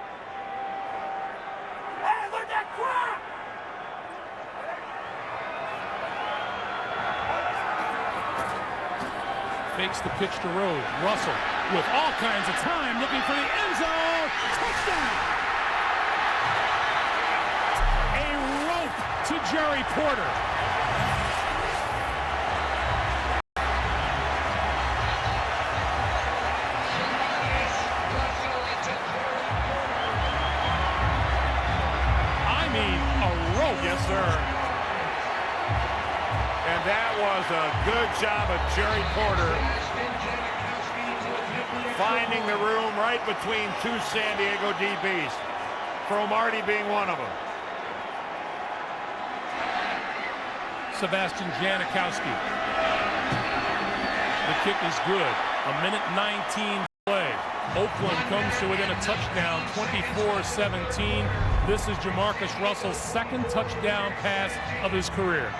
Fakes the pitch to Rhodes. Russell with all kinds of time looking for the end zone. Touchdown! A rope to Jerry Porter. I mean, a rope. Yes, sir. And that was a good job of Jerry Porter finding the room right between two San Diego DBs, Cromartie being one of them. Sebastian Janikowski. The kick is good. 1:19 play. Oakland comes to within a touchdown, 24-17. This is Jamarcus Russell's 2nd touchdown pass of his career.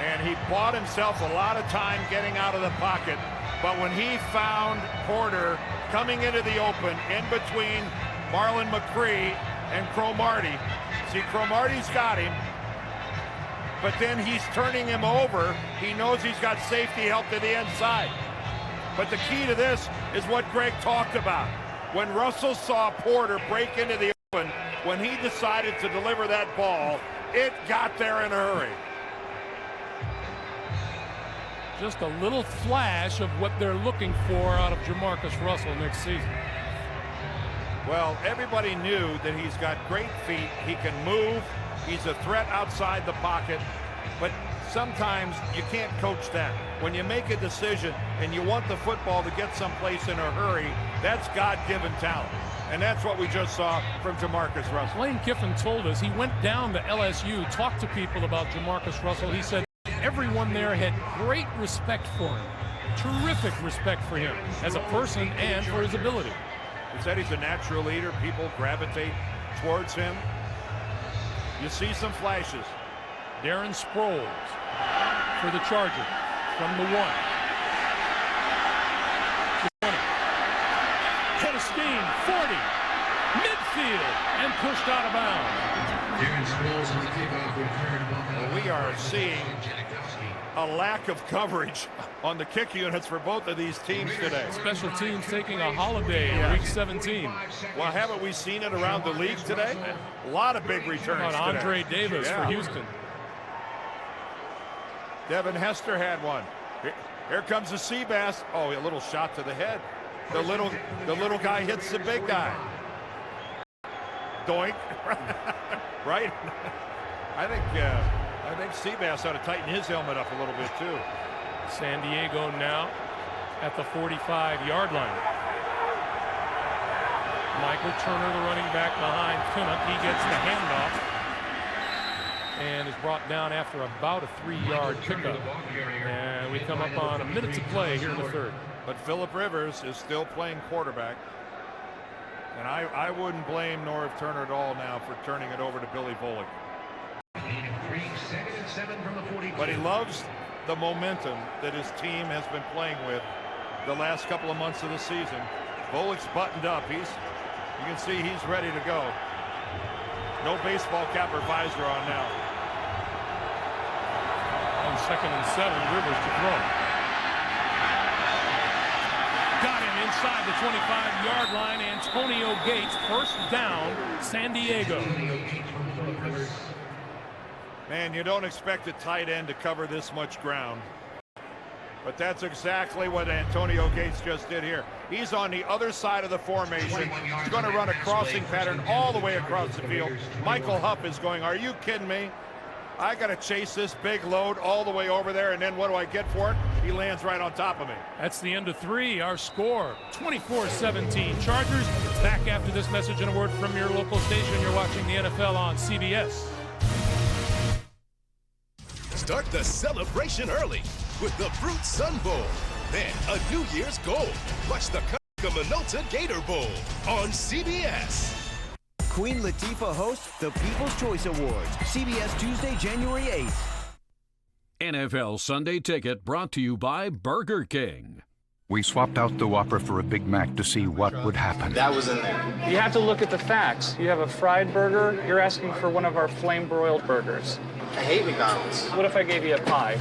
And he bought himself a lot of time getting out of the pocket. But when he found Porter coming into the open in between Marlon McCree and Cromartie, see, Cromartie's got him, but then he's turning him over. He knows he's got safety help to the inside. But the key to this is what Greg talked about. When Russell saw Porter break into the open, when he decided to deliver that ball, it got there in a hurry. Just a little flash of what they're looking for out of Jamarcus Russell next season. Well, everybody knew that he's got great feet. He can move. He's a threat outside the pocket. But sometimes you can't coach that. When you make a decision and you want the football to get someplace in a hurry, that's God-given talent. And that's what we just saw from Jamarcus Russell. Lane Kiffin told us he went down to LSU, talked to people about Jamarcus Russell. He said everyone there had great respect for him. Terrific respect for him as a person and for his ability. He said he's a natural leader. People gravitate towards him. You see some flashes. Darren Sproles for the Chargers from the 1. The 20. Hit a scheme, 40. Midfield and pushed out of bounds. Darren Sproles on the kickoff return. Well, we are seeing a lack of coverage on the kick units for both of these teams today. Special teams taking a holiday in Week 17. Well, haven't we seen it around the league today? A lot of big returns today. Andre Davis for Houston. Devin Hester had one. Here comes the Seabass. Oh, a little shot to the head. The little guy hits the big guy. Doink. Right? I think Seabass ought to tighten his helmet up a little bit too. San Diego now at the 45-yard line. Michael Turner, the running back behind Pinnock. He gets the handoff and is brought down after about a 3-yard pickup. And we come up on a minute to play here in the third. But Phillip Rivers is still playing quarterback. And I wouldn't blame Norv Turner at all now for turning it over to Billy Volek. But he loves the momentum that his team has been playing with the last couple of months of the season. Volek's buttoned up. You can see he's ready to go. No baseball cap or visor on now. On 2nd and 7, Rivers to throw. Got him inside the 25-yard line. Antonio Gates, first down, San Diego. Man, you don't expect a tight end to cover this much ground. But that's exactly what Antonio Gates just did here. He's on the other side of the formation. He's going to run a crossing pattern all the way across the field. Michael Huff is going, are you kidding me? I got to chase this big load all the way over there, and then what do I get for it? He lands right on top of me. That's the end of 3. Our score, 24-17. Chargers back after this message and a word from your local station. You're watching the NFL on CBS. Start the celebration early with the Fruit Sun Bowl. Then a New Year's goal. Watch the Minolta Gator Bowl on CBS. Queen Latifah hosts the People's Choice Awards, CBS Tuesday, January 8th. NFL Sunday Ticket brought to you by Burger King. We swapped out the Whopper for a Big Mac to see what would happen. That was in there. You have to look at the facts. You have a fried burger. You're asking for one of our flame-broiled burgers. I hate McDonald's. What if I gave you a pie?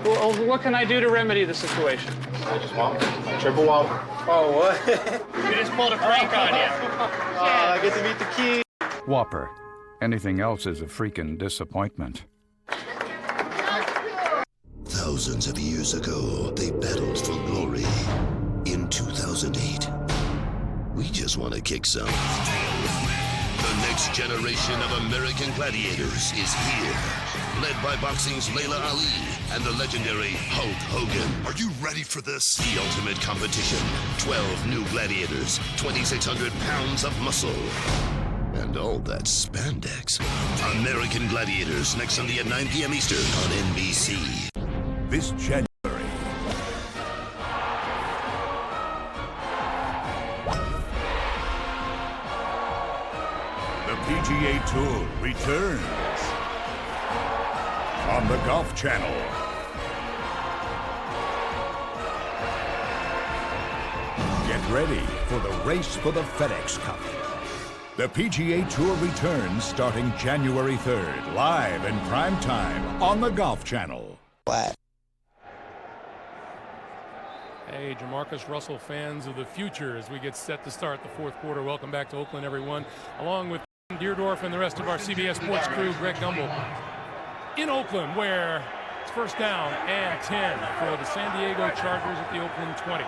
Well, what can I do to remedy the situation? I just want a triple Whopper. Oh, what? You just pulled a prank on you. I get to meet the key. Whopper. Anything else is a freaking disappointment. Thousands of years ago, they battled for glory. In 2008, we just want to kick some. The next generation of American gladiators is here. Led by boxing's Layla Ali and the legendary Hulk Hogan. Are you ready for this? The ultimate competition. 12 new gladiators, 2,600 pounds of muscle. And all that spandex. American Gladiators, next Sunday at 9 p.m. Eastern on NBC. This January. The PGA Tour returns on the Golf Channel. Get ready for the race for the FedEx Cup. The PGA Tour returns starting January 3rd, live in prime time on the Golf Channel. Hey, Jamarcus Russell fans of the future as we get set to start the fourth quarter. Welcome back to Oakland, everyone. Along with DIERDOFF and the rest of our CBS Sports crew, Greg Gumbel in Oakland, where it's first down and 10 for the San Diego Chargers at the Oakland 20.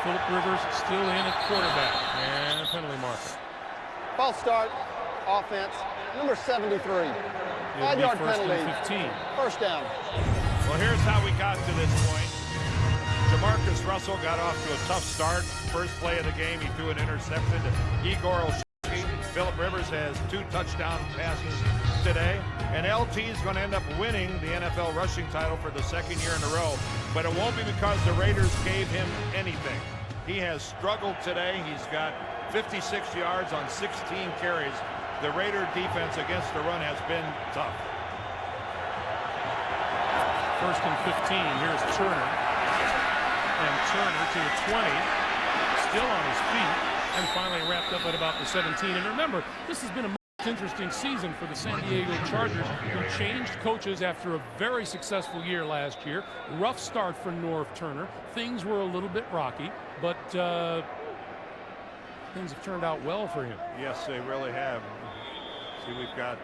Phillip Rivers still in at quarterback and a penalty marker. False start, offense, number 73. 5-yard penalty. 15. First down. Well, here's how we got to this point. Jamarcus Russell got off to a tough start. First play of the game, he threw an interception to Igor Olszewski. Phillip Rivers has 2 touchdown passes today. And LT is going to end up winning the NFL rushing title for the second year in a row. But it won't be because the Raiders gave him anything. He has struggled today. He's got 56 yards on 16 carries. The Raider defense against the run has been tough. First and 15. Here's Turner. And Turner to the 20. Still on his feet. And finally wrapped up at about the 17. And remember, this has been a interesting season for the San Diego Chargers, who changed coaches after a very successful year last year. Rough start for Norv Turner. Things were a little bit rocky, but things have turned out well for him. Yes, they really have. See, we've got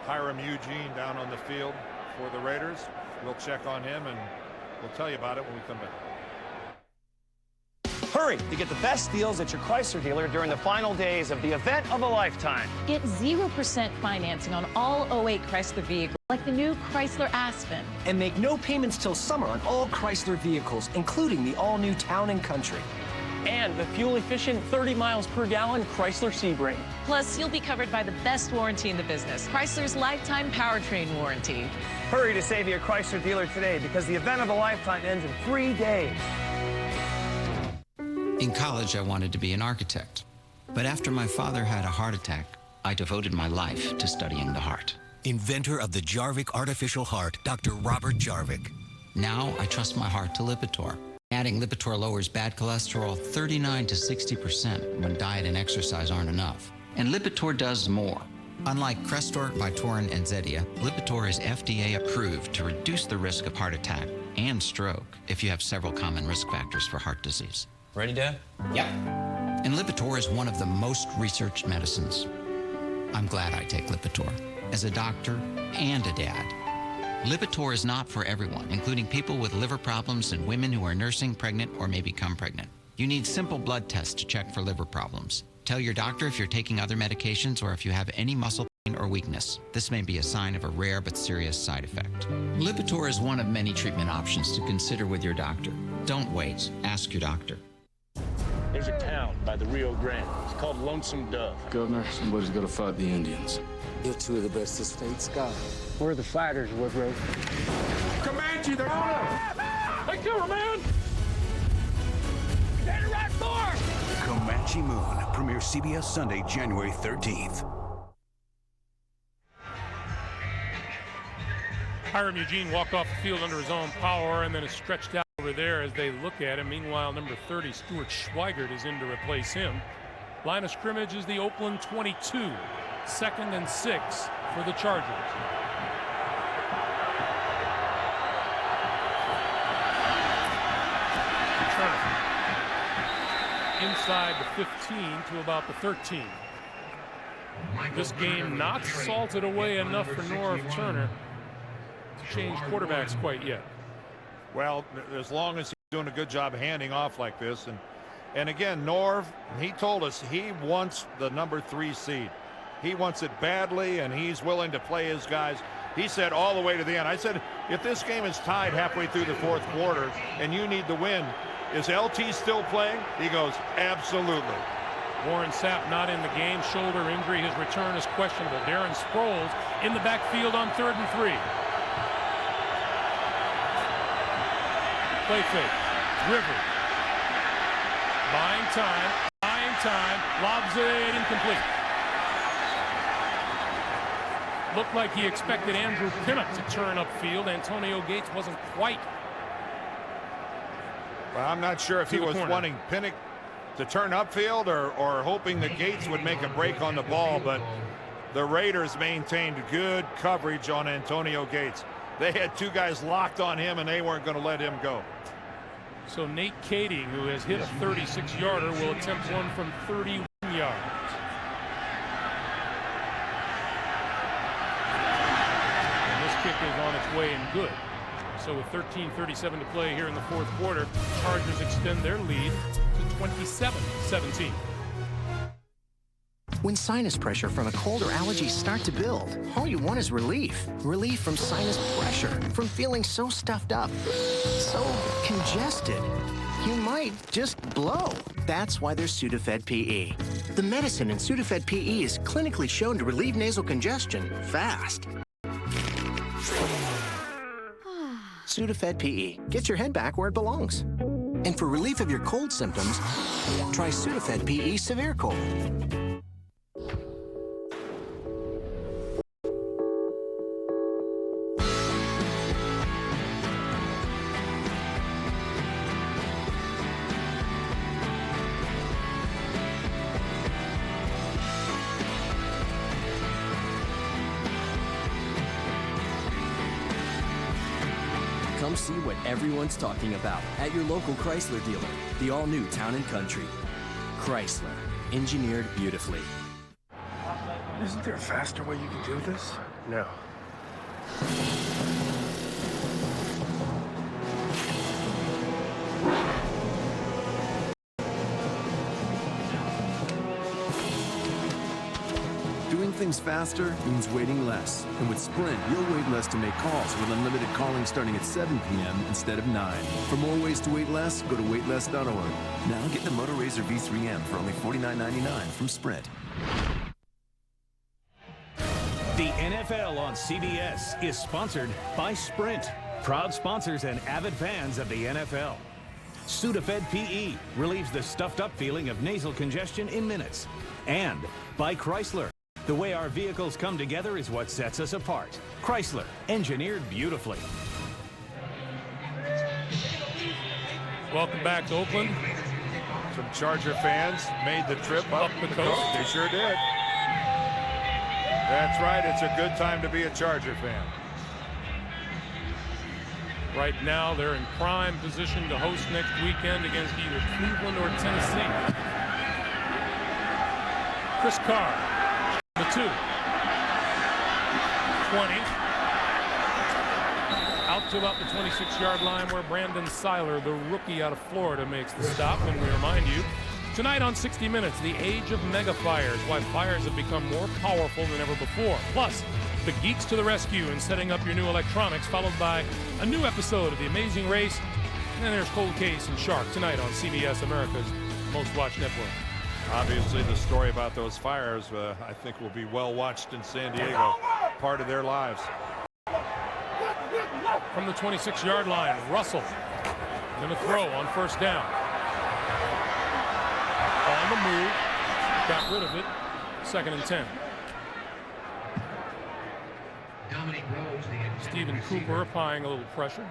Hiram Eugene down on the field for the Raiders. We'll check on him, and we'll tell you about it when we come back. Hurry to get the best deals at your Chrysler dealer during the final days of the event of a lifetime. Get 0% financing on all 08 Chrysler vehicles, like the new Chrysler Aspen. And make no payments till summer on all Chrysler vehicles, including the all-new Town & Country. And the fuel-efficient 30 miles per gallon Chrysler Sebring. Plus, you'll be covered by the best warranty in the business, Chrysler's lifetime powertrain warranty. Hurry to save your Chrysler dealer today, because the event of a lifetime ends in 3 days. In college, I wanted to be an architect. But after my father had a heart attack, I devoted my life to studying the heart. Inventor of the Jarvik artificial heart, Dr. Robert Jarvik. Now I trust my heart to Lipitor. Adding Lipitor lowers bad cholesterol 39 to 60% when diet and exercise aren't enough. And Lipitor does more. Unlike Crestor, Vytorin, and Zetia, Lipitor is FDA approved to reduce the risk of heart attack and stroke if you have several common risk factors for heart disease. Ready, Dad? Yep. And Lipitor is one of the most researched medicines. I'm glad I take Lipitor as a doctor and a dad. Lipitor is not for everyone, including people with liver problems and women who are nursing, pregnant, or may become pregnant. You need simple blood tests to check for liver problems. Tell your doctor if you're taking other medications or if you have any muscle pain or weakness. This may be a sign of a rare but serious side effect. Lipitor is one of many treatment options to consider with your doctor. Don't wait. Ask your doctor. There's a town by the Rio Grande. It's called Lonesome Dove. Governor, somebody's got to fight the Indians. You're two of the best this state's got. We're the fighters, Woodrow. Comanche, they're on him! Hey, cover, man! Stand right for! Comanche Moon premieres CBS Sunday, January 13th. Hiram Eugene walked off the field under his own power and then is stretched out over there as they look at him. Meanwhile, number 30, Stuart Schweigert, is in to replace him. Line of scrimmage is the Oakland 22. 2nd and 6 for the Chargers. Turner inside the 15 to about the 13. This game not salted away enough for Norv Turner to change quarterbacks quite yet. Well, as long as he's doing a good job handing off like this, and again, Norv, he told us he wants the number 3 seed. He wants it badly, and he's willing to play his guys. He said all the way to the end. I said, if this game is tied halfway through the 4th quarter and you need the win, is LT still playing? He goes, absolutely. Warren Sapp not in the game. Shoulder injury. His return is questionable. Darren Sproles in the backfield on 3rd and 3. Play fake. River. Buying time. Lobs it incomplete. Looked like he expected Andrew Pinnock to turn upfield. Antonio Gates wasn't quite. Well, I'm not sure if he was wanting Pinnock to turn upfield or hoping that Gates would make a break on the ball, but the Raiders maintained good coverage on Antonio Gates. They had 2 guys locked on him, and they weren't going to let him go. So Nate Kading, who has hit a 36-yarder, will attempt one from 31 yards. And this kick is on its way and good. So with 13:37 to play here in the 4th quarter, Chargers extend their lead to 27-17. When sinus pressure from a cold or allergies start to build, all you want is relief. Relief from sinus pressure, from feeling so stuffed up, so congested. You might just blow. That's why there's Sudafed PE. The medicine in Sudafed PE is clinically shown to relieve nasal congestion fast. Sudafed PE. Get your head back where it belongs. And for relief of your cold symptoms, try Sudafed PE Severe Cold. Come see what everyone's talking about at your local Chrysler dealer. The all-new Town & Country. Chrysler. Engineered beautifully. Isn't there a faster way you can do this? No. Doing things faster means waiting less. And with Sprint, you'll wait less to make calls with unlimited calling starting at 7 p.m. instead of 9. For more ways to wait less, go to waitless.org. Now get the Moto Razr V3M for only $49.99 from Sprint. The NFL on CBS is sponsored by Sprint, proud sponsors and avid fans of the NFL. Sudafed PE relieves the stuffed-up feeling of nasal congestion in minutes. And by Chrysler. The way our vehicles come together is what sets us apart. Chrysler, engineered beautifully. Welcome back to Oakland. Some Charger fans made the trip up the coast. They sure did. That's right. It's a good time to be a Charger fan. Right now, they're in prime position to host next weekend against either Cleveland or Tennessee. Chris Carr, the 2. 20. Out to about the 26-yard line where Brandon Seiler, the rookie out of Florida, makes the stop. And we remind you, tonight on 60 Minutes, the age of mega fires, why fires have become more powerful than ever before. Plus, the geeks to the rescue in setting up your new electronics, followed by a new episode of The Amazing Race. And then there's Cold Case and Shark tonight on CBS America's most watched network. Obviously, the story about those fires, I think, will be well watched in San Diego. Part of their lives. From the 26-yard line, Russell going to throw on first down. On the move, got rid of it. 2nd and 10. Stephen Cooper applying a little pressure.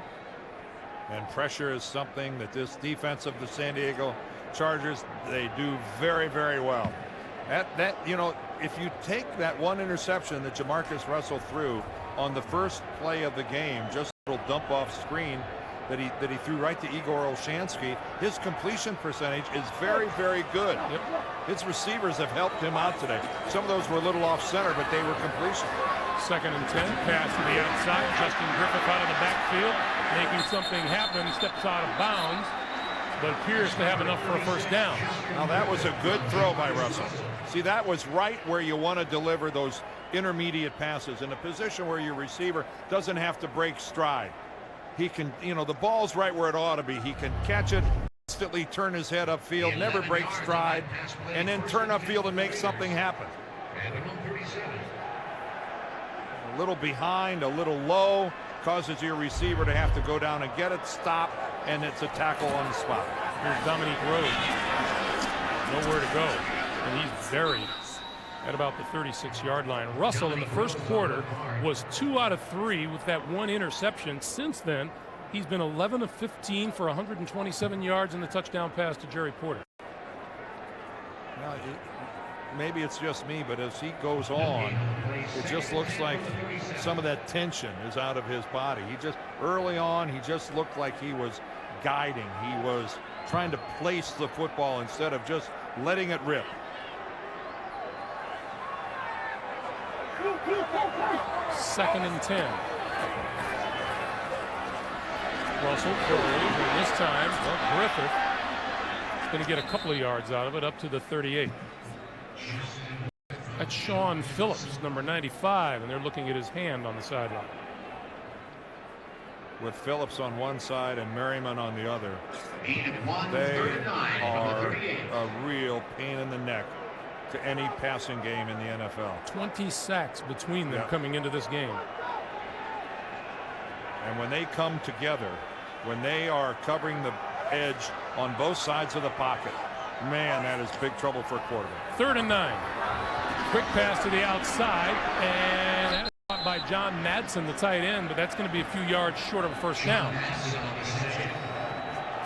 And pressure is something that this defense of the San Diego Chargers, they do very, very well. You know, if you take that one interception that Jamarcus Russell threw on the first play of the game, just a little dump off screen that he threw right to Igor Olshansky, his completion percentage is very, very good. Yep. His receivers have helped him out today. Some of those were a little off center, but they were completion. 2nd and 10, pass to the outside. Justin Griffith out of the backfield, making something happen, steps out of bounds, but appears to have enough for a first down. Now that was a good throw by Russell. See, that was right where you want to deliver those intermediate passes, in a position where your receiver doesn't have to break stride. He can, you know, the ball's right where it ought to be. He can catch it, instantly turn his head upfield, never break stride, and then turn upfield and make something happen. A little behind, a little low, causes your receiver to have to go down and get it, stop, and it's a tackle on the spot. Here's Dominique Rhodes. Nowhere to go, and he's buried at about the 36-yard line. Russell in the first quarter was 2 out of 3 with that one interception. Since then, he's been 11 of 15 for 127 yards and the touchdown pass to Jerry Porter. Now, maybe it's just me, but as he goes on, it just looks like some of that tension is out of his body. He just, early on, he just looked like he was guiding. He was trying to place the football instead of just letting it rip. 2nd and 10. Russell throws, and this time, well, Griffith is going to get a couple of yards out of it, up to the 38. That's Sean Phillips, number 95, and they're looking at his hand on the sideline. With Phillips on one side and Merriman on the other, they are a real pain in the neck to any passing game in the NFL. 20 sacks between them coming into this game. And when they come together, when they are covering the edge on both sides of the pocket, man, that is big trouble for a quarterback. 3rd and 9. Quick pass to the outside, and that is caught by John Madsen, the tight end, but that's going to be a few yards short of a first down.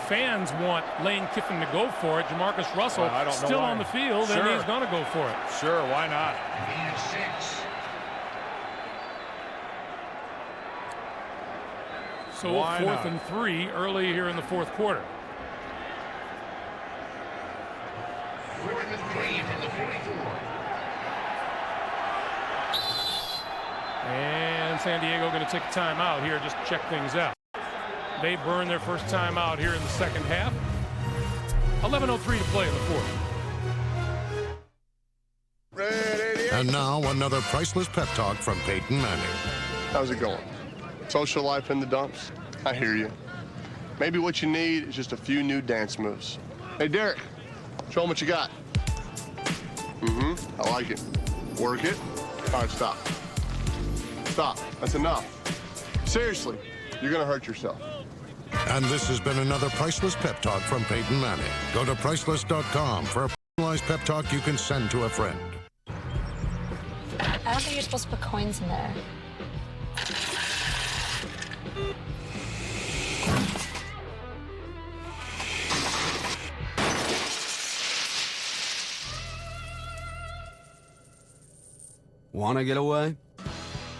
Fans want Lane Kiffin to go for it. Jamarcus Russell still on the field, and he's going to go for it. Sure, why not? So 4th and 3 early here in the fourth quarter. And San Diego going to take a timeout here just to check things out. They burn their first time out here in the second half. 11:03 to play in the fourth. And now another priceless pep talk from Peyton Manning. How's it going? Social life in the dumps? I hear you. Maybe what you need is just a few new dance moves. Hey, Derek, show them what you got. I like it. Work it. All right, stop. Stop. That's enough. Seriously, you're going to hurt yourself. And this has been another priceless pep talk from Peyton Manning. Go to priceless.com for a personalized pep talk you can send to a friend. I don't think you're supposed to put coins in there. Want to get away?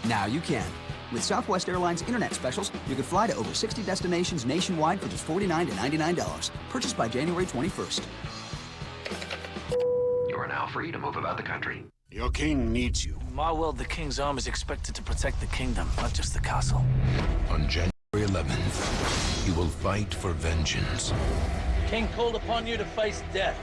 Now you can. With Southwest Airlines Internet Specials, you can fly to over 60 destinations nationwide for just $49 to $99. Purchased by January 21st. You are now free to move about the country. Your king needs you. In my world, the king's arm is expected to protect the kingdom, not just the castle. On January 11th, he will fight for vengeance. King called upon you to face death.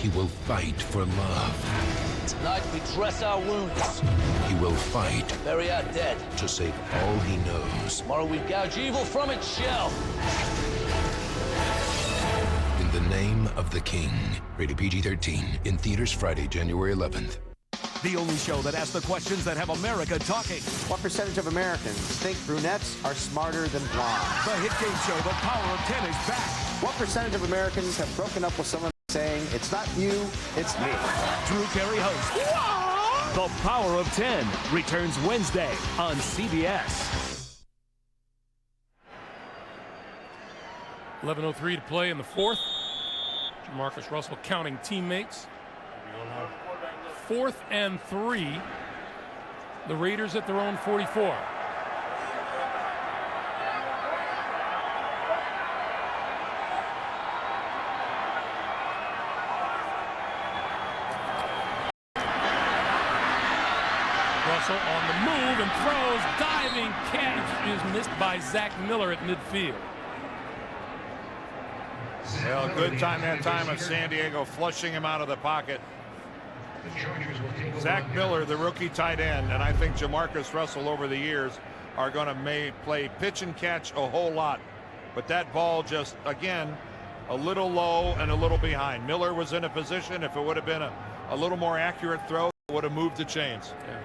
He will fight for love. Tonight we dress our wounds. He will fight. Bury our dead. To save all he knows. Tomorrow we gouge evil from its shell. In the name of the king. Rated PG-13. In theaters Friday, January 11th. The only show that asks the questions that have America talking. What percentage of Americans think brunettes are smarter than blondes? The hit game show, The Power of 10, is back. What percentage of Americans have broken up with someone saying, it's not you, it's me? Drew Carey hosts. The Power of 10 returns Wednesday on CBS. 11:03 to play in the fourth. Jamarcus Russell counting teammates. 4th and 3. The Raiders at their own 44. Russell on the move and throws. Diving catch is missed by Zach Miller at midfield. Well, good time that time of San Diego flushing him out of the pocket. Zach Miller, the rookie tight end, and I think Jamarcus Russell over the years are going to play pitch and catch a whole lot. But that ball just, again, a little low and a little behind. Miller was in a position, if it would have been a little more accurate throw, it would have moved the chains. Yeah.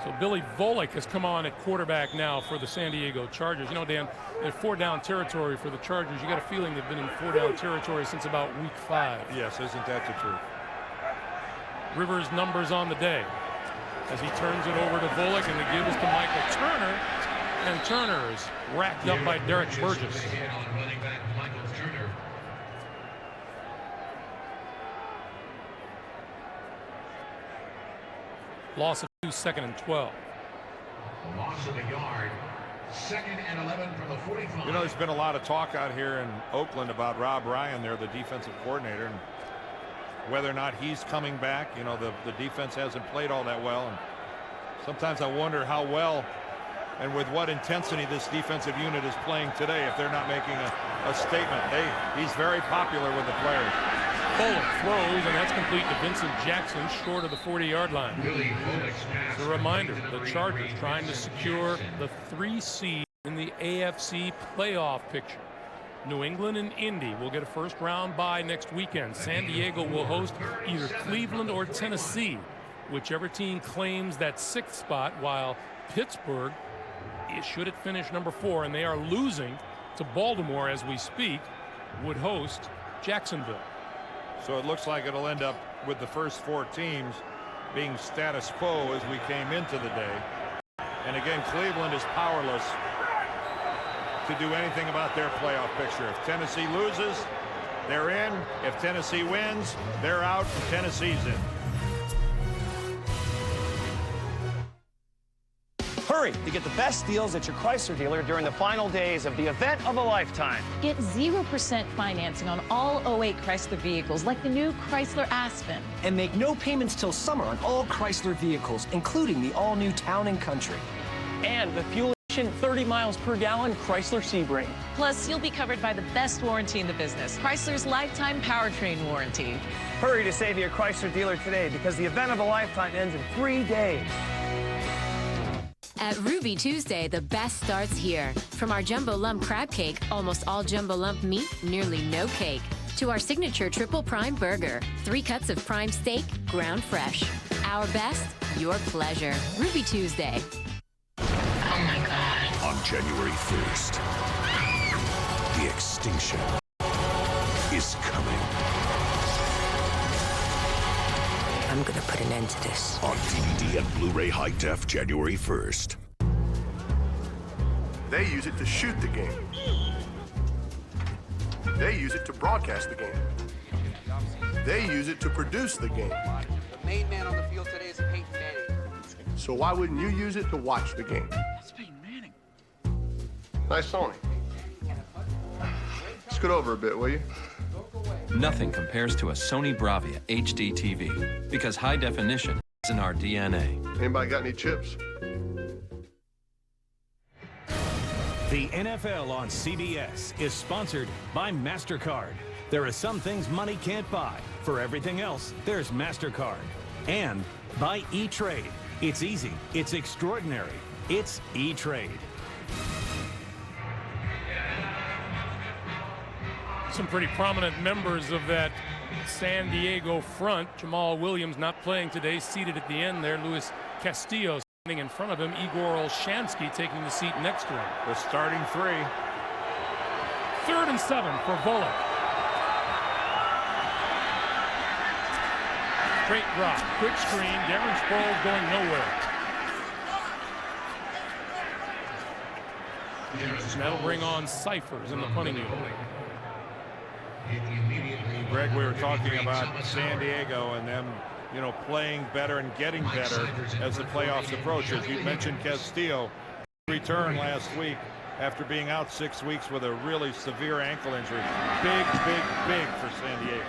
So Billy Volek has come on at quarterback now for the San Diego Chargers. You know, Dan, in 4-down territory for the Chargers. You got a feeling they've been in 4-down territory since about week 5. Yes, isn't that the truth? Rivers' numbers on the day as he turns it over to Volek, and the give is to Michael Turner, and Turner is racked up by Derek Burgess. Loss of 2, 2nd and 12. Loss of a yard. 2nd and 11 from the 45. You know, there's been a lot of talk out here in Oakland about Rob Ryan, there, the defensive coordinator, and whether or not he's coming back. You know, the defense hasn't played all that well, and sometimes I wonder how well and with what intensity this defensive unit is playing today if they're not making a statement. He's very popular with the players. Volek throws, and that's complete to Vincent Jackson, short of the 40-yard line. As a reminder, the Chargers trying to secure the 3 seed in the AFC playoff picture. New England and Indy will get a first-round bye next weekend. San Diego will host either Cleveland or Tennessee, whichever team claims that 6th spot, while Pittsburgh, should it finish number 4, and they are losing to Baltimore as we speak, would host Jacksonville. So it looks like it'll end up with the first 4 teams being status quo as we came into the day. And again, Cleveland is powerless to do anything about their playoff picture. If Tennessee loses, they're in. If Tennessee wins, they're out, and Tennessee's in. Hurry to get the best deals at your Chrysler dealer during the final days of the event of a lifetime. Get 0% financing on all 08 Chrysler vehicles, like the new Chrysler Aspen. And make no payments till summer on all Chrysler vehicles, including the all-new Town & Country. And the fuel-efficient 30 miles per gallon Chrysler Sebring. Plus, you'll be covered by the best warranty in the business, Chrysler's lifetime powertrain warranty. Hurry to save your Chrysler dealer today, because the event of a lifetime ends in 3 days. At Ruby Tuesday, the best starts here. From our Jumbo Lump Crab Cake, almost all Jumbo Lump meat, nearly no cake, to our signature Triple Prime Burger, 3 cuts of prime steak, ground fresh. Our best, your pleasure. Ruby Tuesday. Oh my God. On January 1st, the extinction is coming. I'm gonna put an end to this. On DVD and Blu-ray High Def, January 1st. They use it to shoot the game. They use it to broadcast the game. They use it to produce the game. The main man on the field today is Peyton Manning. So why wouldn't you use it to watch the game? That's Peyton Manning. Nice Sony. Scoot over a bit, will you? Nothing compares to a Sony Bravia HD TV because high definition is in our DNA. Anybody got any chips? The NFL on CBS is sponsored by MasterCard. There are some things money can't buy. For everything else, there's MasterCard. And by E-Trade. It's easy. It's extraordinary. It's E-Trade. some pretty prominent members of that San Diego front. Jamal Williams not playing today, seated at the end there. Luis Castillo standing in front of him. Igor Olshansky taking the seat next to him. The starting three. 3rd and 7 for Volek. Straight drop, quick screen. Darren Sproles going nowhere. And that'll bring on Cyphers in the punting unit. Greg, we were talking about San Diego and them, you know, playing better and getting better as the playoffs approach. As you mentioned, Castillo returned last week after being out 6 weeks with a really severe ankle injury. Big for San Diego.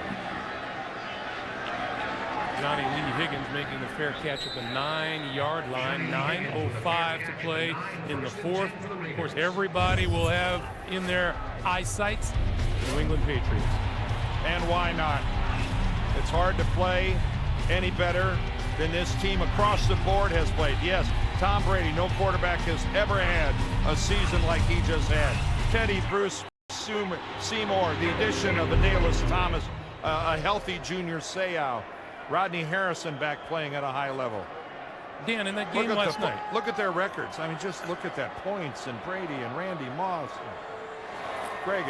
Johnny Lee Higgins making the fair catch at the 9-yard line. 9:05 to play in the 4th. Of course, everybody will have in their eyesight the New England Patriots. And why not? It's hard to play any better than this team across the board has played. Yes, Tom Brady, no quarterback has ever had a season like he just had. Teddy Bruce Seymour, the addition of Adalys Thomas, a healthy Junior Seau. Rodney Harrison back playing at a high level. Dan, in that game last night. Look at their records. I mean, just look at that. Points and Brady and Randy Moss. Greg,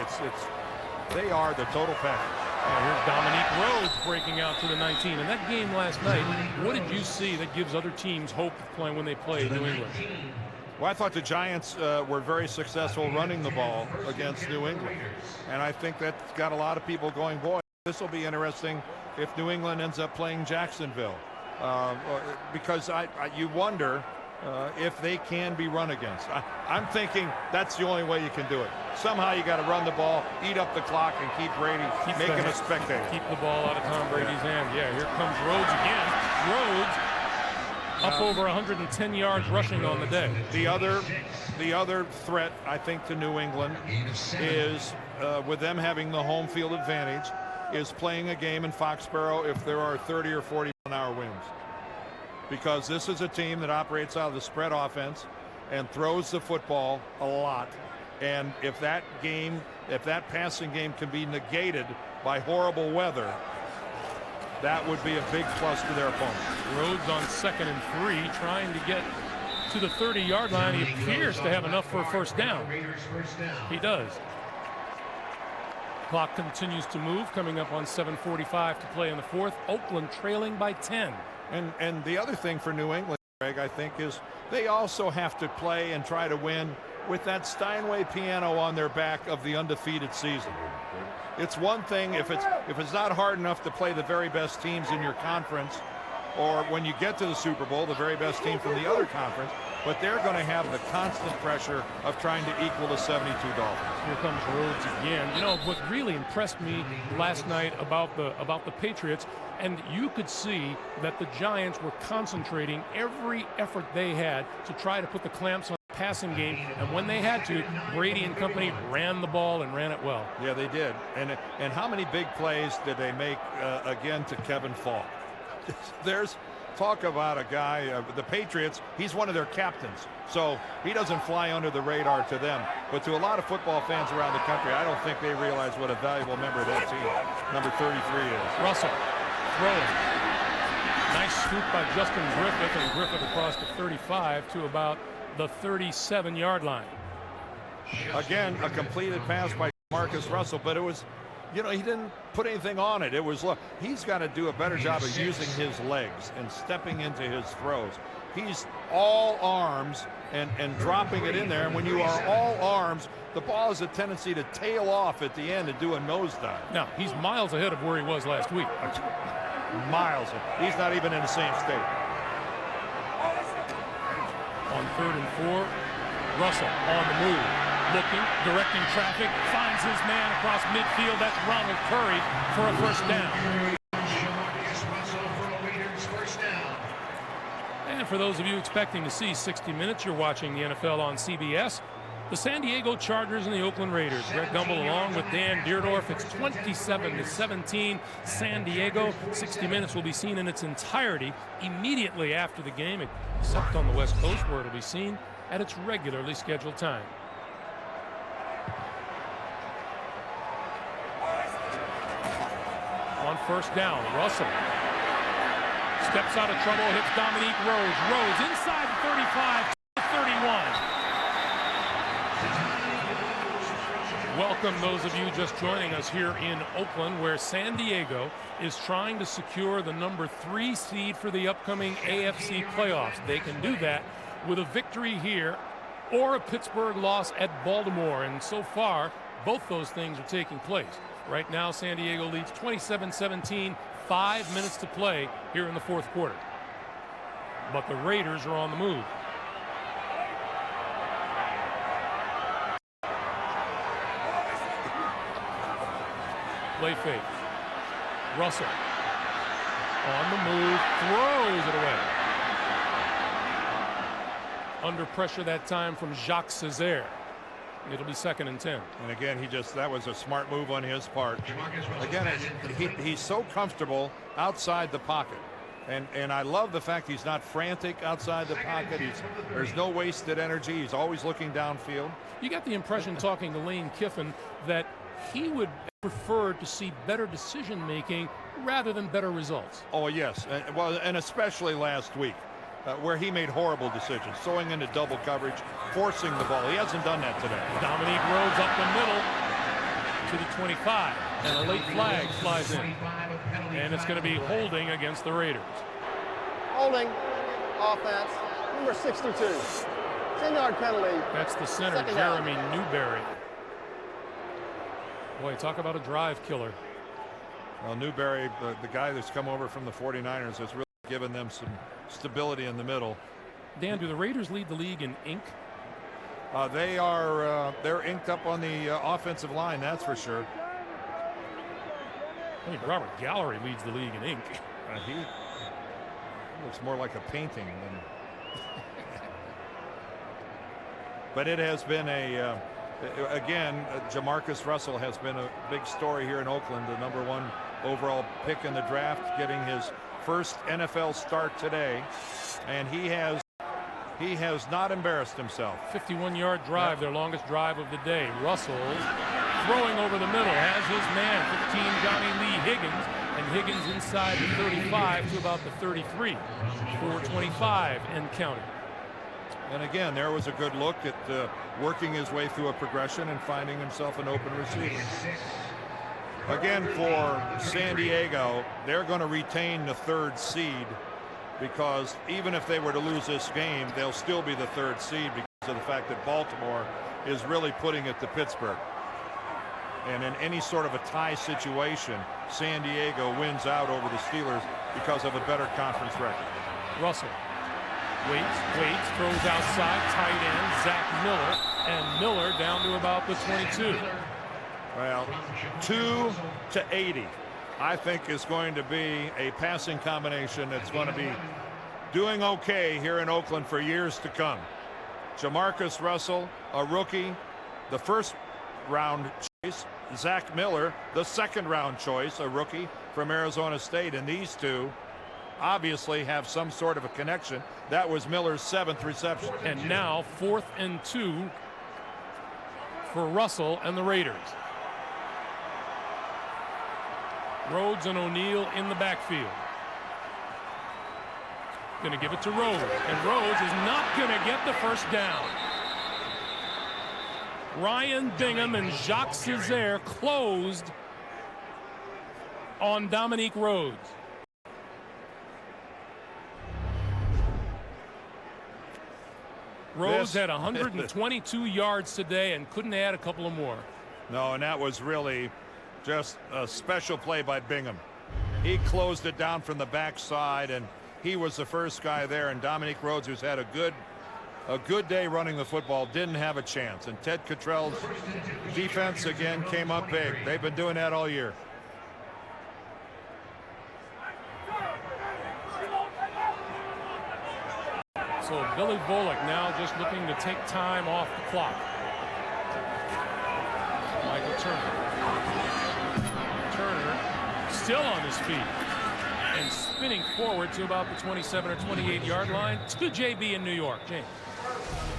they are the total package. Here's Dominique Rhodes breaking out to the 19. In that game last night, what did you see that gives other teams hope of playing when they play New England? Well, I thought the Giants were very successful running the ball against New England. And I think that's got a lot of people going, boy, this will be interesting if New England ends up playing Jacksonville, because you wonder if they can be run against. I'm thinking that's the only way you can do it. Somehow you got to run the ball, eat up the clock, and keep Brady making a spectator. Keep the ball out of Tom Brady's hand. Yeah, here comes Rhodes again. Rhodes up over 110 yards rushing on the day. The other threat, I think, to New England is with them having the home field advantage, is playing a game in Foxborough if there are 30 or 40-mile-an-hour winds. Because this is a team that operates out of the spread offense and throws the football a lot. And if that passing game can be negated by horrible weather, that would be a big plus to their opponent. Rhodes on 2nd and 3, trying to get to the 30-yard line. He appears to have enough for a first down. He does. Clock continues to move, coming up on 7:45 to play in the 4th. Oakland trailing by 10. And the other thing for New England, Greg, I think, is they also have to play and try to win with that Steinway piano on their back of the undefeated season. It's one thing if it's not hard enough to play the very best teams in your conference, or when you get to the Super Bowl, the very best team from the other conference, but they're going to have the constant pressure of trying to equal the 72 Dolphins. Here comes Rhodes again. You know, what really impressed me last night about the Patriots, and you could see that the Giants were concentrating every effort they had to try to put the clamps on the passing game, and when they had to, Brady and company ran the ball and ran it well. Yeah, they did. And how many big plays did they make again to Kevin Falk? There's talk about a guy, the Patriots, he's one of their captains, so he doesn't fly under the radar to them. But to a lot of football fans around the country, I don't think they realize what a valuable member of that team, number 33 is. Russell throwing. Nice scoop by Justin Griffith, and Griffith across the 35 to about the 37-yard line. Again, a completed pass by Marcus Russell, but it was, you know, he didn't put anything on it. It was, look, he's got to do a better job of using his legs and stepping into his throws. He's all arms and dropping it in there. And when you are all arms, the ball has a tendency to tail off at the end and do a nosedive. Now, he's miles ahead of where he was last week. Miles. He's not even in the same state. On 3rd and 4, Russell on the move. Looking, directing traffic, finds his man across midfield. That's Ronald Curry for a first down. And for those of you expecting to see 60 Minutes, you're watching the NFL on CBS. The San Diego Chargers and the Oakland Raiders. Greg Gumbel along with Dan Dierdorff. It's 27-17 San Diego. 60 Minutes will be seen in its entirety immediately after the game, except on the West Coast where it'll be seen at its regularly scheduled time. first down. Russell steps out of trouble, hits Dominique Rhodes. Rhodes inside the 35 to 31. Welcome those of you just joining us here in Oakland, where San Diego is trying to secure the number 3 seed for the upcoming AFC playoffs. They can do that with a victory here or a Pittsburgh loss at Baltimore, and so far both those things are taking place. Right now San Diego leads 27-17, 5 minutes to play here in the fourth quarter. But the Raiders are on the move. Play fake. Russell on the move, throws it away. Under pressure that time from Jacques Césaire. It'll be 2nd and 10. And again, that was a smart move on his part. Again, he's so comfortable outside the pocket. And I love the fact he's not frantic outside the pocket. There's no wasted energy. He's always looking downfield. You got the impression, talking to Lane Kiffin, that he would prefer to see better decision making rather than better results. Oh yes, and especially last week, where he made horrible decisions, throwing into double coverage, forcing the ball. He hasn't done that today. Dominique Rhodes up the middle to the 25, and a late flag flies in, and it's going to be holding against the Raiders. Holding, offense, number 62. 10-yard penalty. That's the center, Jeremy Newberry. Boy, talk about a drive killer. Well, Newberry, the guy that's come over from the 49ers, has really given them some stability in the middle. Dan, do the Raiders lead the league in ink? They're inked up on the offensive line, that's for sure. I think Robert Gallery leads the league in ink. He looks more like a painting than. But it has been again, Jamarcus Russell has been a big story here in Oakland, the #1 overall pick in the draft, getting his first NFL start today, and he has not embarrassed himself. 51-yard drive, their longest drive of the day. Russell throwing over the middle, has his man, 15, Johnny Lee Higgins, and Higgins inside the 35 to about the 33, 425 and counting. And again, there was a good look at working his way through a progression and finding himself an open receiver. Again, for San Diego, they're going to retain the 3rd seed, because even if they were to lose this game, they'll still be the 3rd seed because of the fact that Baltimore is really putting it to Pittsburgh. And in any sort of a tie situation, San Diego wins out over the Steelers because of a better conference record. Russell waits, throws outside, tight end Zach Miller, and Miller down to about the 22. Well, 2 to 80, I think, is going to be a passing combination that's going to be doing okay here in Oakland for years to come. Jamarcus Russell, a rookie, the 1st-round choice. Zach Miller, the 2nd-round choice, a rookie from Arizona State. And these two obviously have some sort of a connection. That was Miller's 7th reception. And now 4th and 2 for Russell and the Raiders. Rhodes and O'Neal in the backfield. Going to give it to Rhodes, and Rhodes is not going to get the first down. Ryan Bingham and Jacques Césaire closed on Dominique Rhodes. Rhodes had 122 yards today and couldn't add a couple of more. No, and that was really just a special play by Bingham. He closed it down from the backside, and he was the first guy there. And Dominique Rhodes, who's had a good day running the football, didn't have a chance. And Ted Cottrell's defense again came up big. They've been doing that all year. So Billy Volek now just looking to take time off the clock. Michael Turner still on his feet and spinning forward to about the 27 or 28 yard line to JB in New York. James.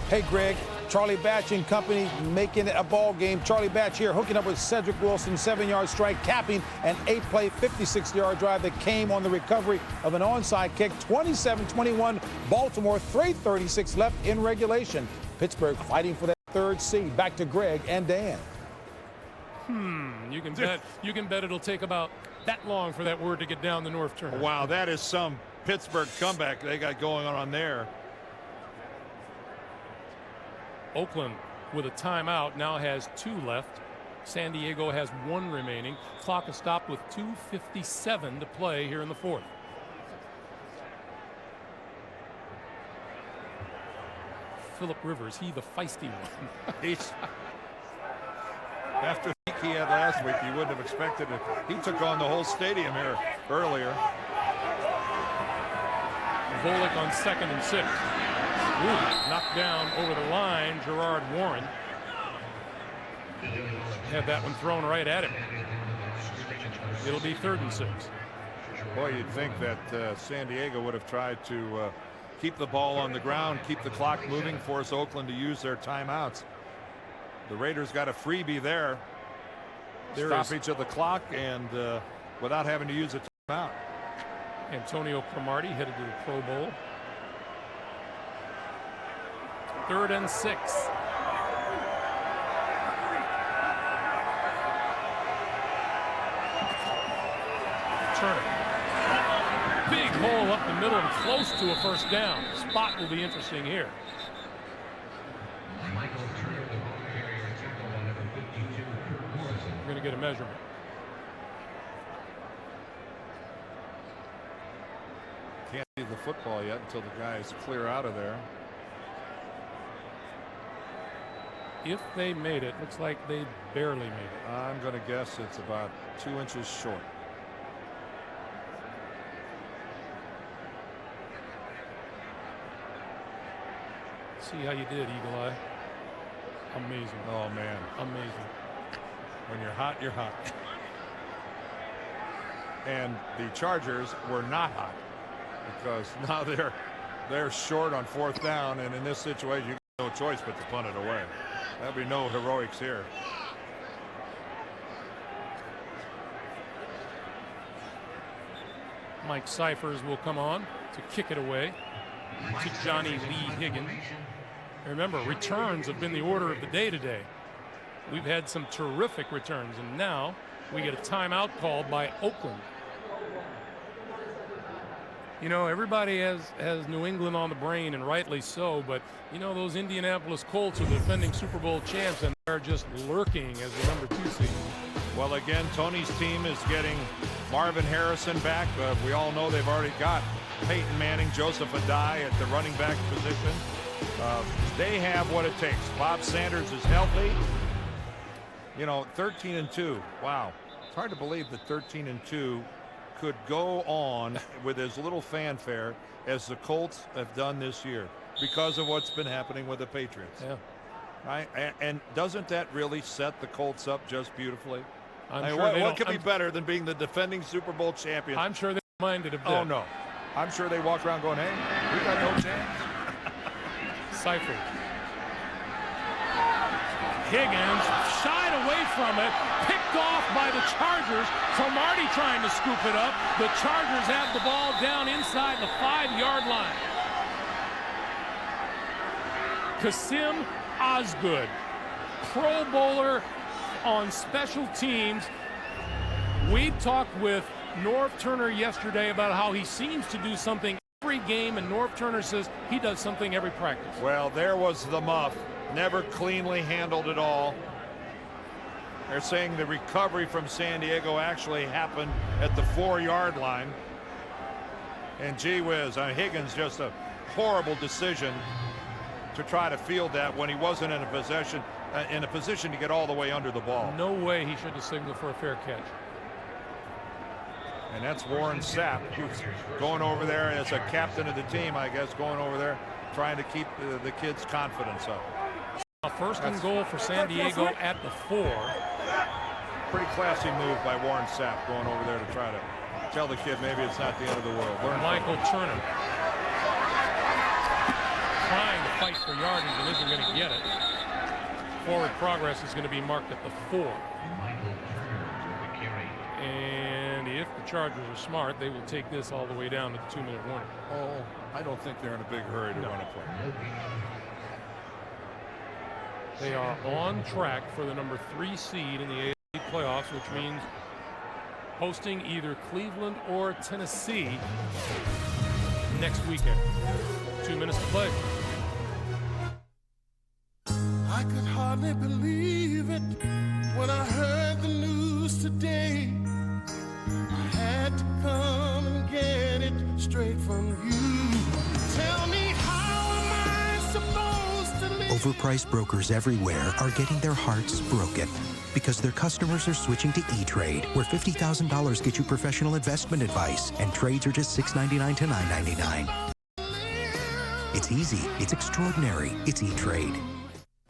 Hey, Greg, Charlie Batch and company making it a ball game. Charlie Batch here hooking up with Cedric Wilson, 7-yard strike, capping an 8-play, 56-yard drive that came on the recovery of an onside kick. 27-21, Baltimore, 3:36 left in regulation. Pittsburgh fighting for that third seed. Back to Greg and Dan. You can bet it'll take about that long for that word to get down the North Turner. Wow, that is some Pittsburgh comeback they got going on there. Oakland with a timeout now has 2 left. San Diego has 1 remaining. Clock is stopped with 2:57 to play here in the 4th. Phillip Rivers, he the feisty one. He's after the week he had last week, you wouldn't have expected it. He took on the whole stadium here earlier. Volek on 2nd and 6. Ooh, knocked down over the line, Gerard Warren. Had that one thrown right at him. It'll be 3rd and 6. Boy, you'd think that San Diego would have tried to keep the ball on the ground, keep the clock moving, force Oakland to use their timeouts. The Raiders got a freebie there. Stoppage of the clock and without having to use a timeout. Antonio Cromartie headed to the Pro Bowl. 3rd and 6. Turner. Big hole up the middle and close to a first down. Spot will be interesting here. We're going to get a measurement. Can't see the football yet until the guys clear out of there. If they made it, looks like they barely made it. I'm going to guess it's about 2 inches short. See how you did, Eagle Eye. Amazing. Oh, man. Amazing. When you're hot, you're hot. And the Chargers were not hot because now they're short on 4th down, and in this situation, you got no choice but to punt it away. There'll be no heroics here. Mike Cyphers will come on to kick it away to Johnny Lee Higgins. Remember, returns have been the order of the day today. We've had some terrific returns, and now we get a timeout called by Oakland. You know, everybody has New England on the brain, and rightly so, but you know, those Indianapolis Colts are the defending Super Bowl champs, and they're just lurking as the number 2 seed. Well, again, Tony's team is getting Marvin Harrison back. We all know they've already got Peyton Manning, Joseph Adai at the running back position. They have what it takes. Bob Sanders is healthy. You know, 13-2. Wow. It's hard to believe that 13-2 could go on with as little fanfare as the Colts have done this year because of what's been happening with the Patriots. Yeah. Right? And doesn't that really set the Colts up just beautifully? What could be better than being the defending Super Bowl champion? I'm sure they minded of that. Oh, no. I'm sure they walk around going, hey, we got no chance. Cypher. Higgins shied away from it, picked off by the Chargers. Cromartie trying to scoop it up. The Chargers have the ball down inside the 5-yard line. Kasim Osgood, Pro Bowler on special teams. We talked with North Turner yesterday about how he seems to do something every game, and North Turner says he does something every practice. Well, there was the muff. Never cleanly handled it all. They're saying the recovery from San Diego actually happened at the 4-yard line. And gee whiz, Higgins, just a horrible decision to try to field that when he wasn't in a position to get all the way under the ball. No way he should have signaled for a fair catch. And that's Warren Sapp, who's going over there as a captain of the team, I guess, going over there trying to keep the kids' confidence up. First and goal for San Diego at the 4. Pretty classy move by Warren Sapp going over there to try to tell the kid maybe it's not the end of the world. Michael Turner trying to fight for yardage and isn't going to get it. Forward progress is going to be marked at the 4. And if the Chargers are smart, they will take this all the way down to the 2-minute warning. Oh, I don't think they're in a big hurry to run a play. They are on track for the number 3 seed in the AFC playoffs, which means hosting either Cleveland or Tennessee next weekend. 2 minutes to play. I could hardly believe it when I heard the news today. I had to come and get it straight from you. Tell me, how am I supposed to live? Overpriced brokers everywhere are getting their hearts broken because their customers are switching to E-Trade, where $50,000 gets you professional investment advice, and trades are just $6.99 to $9.99. It's easy. It's extraordinary. It's E-Trade.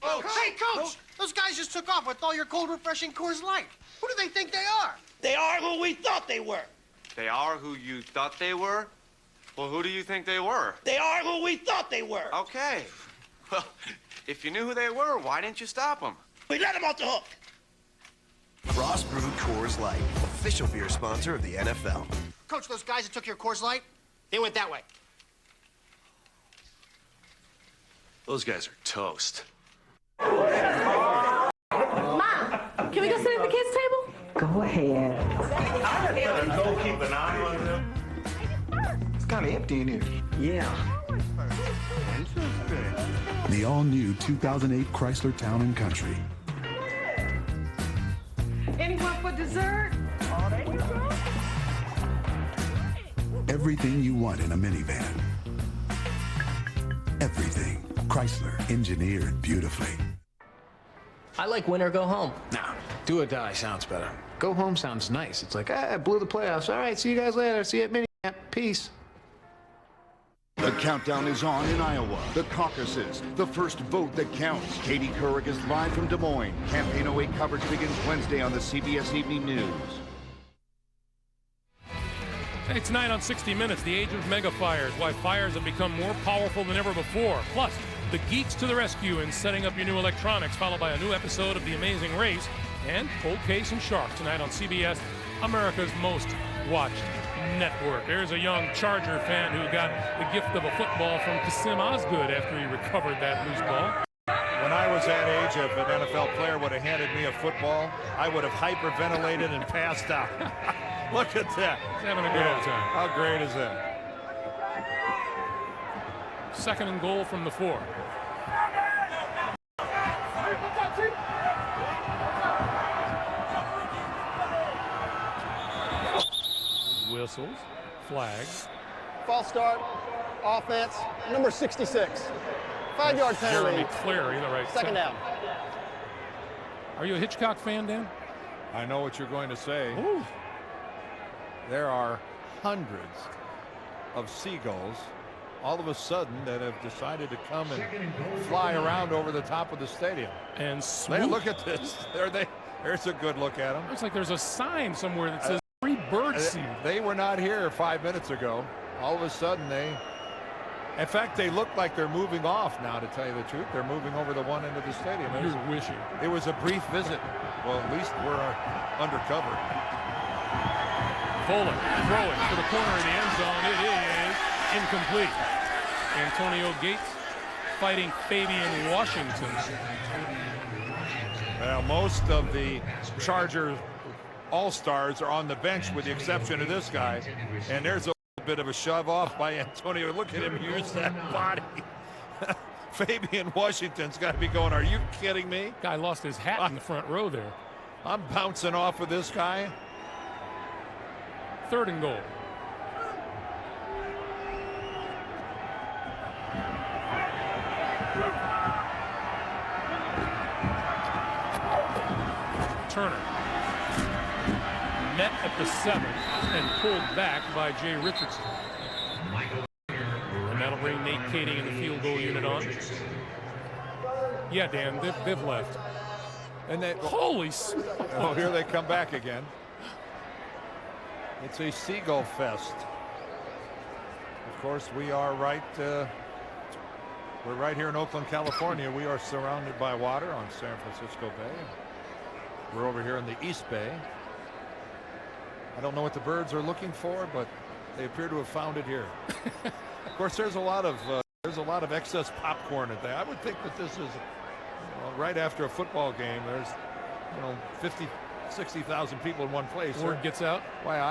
Oh, hey, Coach! Those guys just took off with all your cold, refreshing Coors Light. Who do they think they are? They are who we thought they were. They are who you thought they were? Well, who do you think they were? They are who we thought they were. Okay. Well, if you knew who they were, why didn't you stop them? We let them off the hook. Frost Brewed Coors Light, official beer sponsor of the NFL. Coach, those guys that took your Coors Light, they went that way. Those guys are toast. Mom, can we go sit at the kids' table? Go ahead. Go keep an eye on them. It's kind of empty in here. Yeah. The all-new 2008 Chrysler Town & Country. Anyone for dessert? Everything you want in a minivan. Everything. Chrysler, engineered beautifully. I like win or go home. Nah, do or die sounds better. Go home sounds nice. It's like, I blew the playoffs. All right, see you guys later. See you at minicamp. Peace. The countdown is on in Iowa. The caucuses, the first vote that counts. Katie Couric is live from Des Moines. Campaign 08 coverage begins Wednesday on the CBS Evening News. Hey, tonight on 60 Minutes, the age of mega fires, why fires have become more powerful than ever before. Plus, the geeks to the rescue in setting up your new electronics, followed by a new episode of The Amazing Race and Cold Case and Shark tonight on CBS, America's most watched network. There's a young Charger fan who got the gift of a football from Kasim Osgood after he recovered that loose ball. When I was that age, if an NFL player would have handed me a football, I would have hyperventilated and passed out. Look at that. He's having a good old time. How great is that? 2nd and goal from the 4. Whistles, flags. False start, offense, number 66. 5-yard penalty. Jeremy Clary, the right Second down. Are you a Hitchcock fan, Dan? I know what you're going to say. Ooh. There are hundreds of seagulls all of a sudden that have decided to come and fly around over the top of the stadium. And look at this. There's a good look at them. Looks like there's a sign somewhere that says free bird seed. They were not here 5 minutes ago. All of a sudden in fact, they look like they're moving off now, to tell you the truth. They're moving over the one end of the stadium. You're wishing. It was a brief visit. Well, at least we're undercover. Fuller throwing to the corner of the end zone. It is incomplete. Antonio Gates fighting Fabian Washington. Well, most of the Charger All-Stars are on the bench with the exception of this guy. And there's a bit of a shove off by Antonio. Look at him use that body. Fabian Washington's got to be going, are you kidding me? Guy lost his hat in the front row there. I'm bouncing off of this guy. 3rd and goal. Turner met at the 7 and pulled back by Jay Richardson. And that'll bring Nate Kading and the field goal unit on. Yeah, Dan, they've left. And they, holy smokes. Oh, here they come back again. It's a seagull fest. Of course, we are right We're right here in Oakland, California. We are surrounded by water on San Francisco Bay. We're over here in the East Bay. I don't know what the birds are looking for, but they appear to have found it here. Of course, there's a lot of excess popcorn at that. I would think that this is right after a football game. There's 50-60,000 people in one place. Word gets out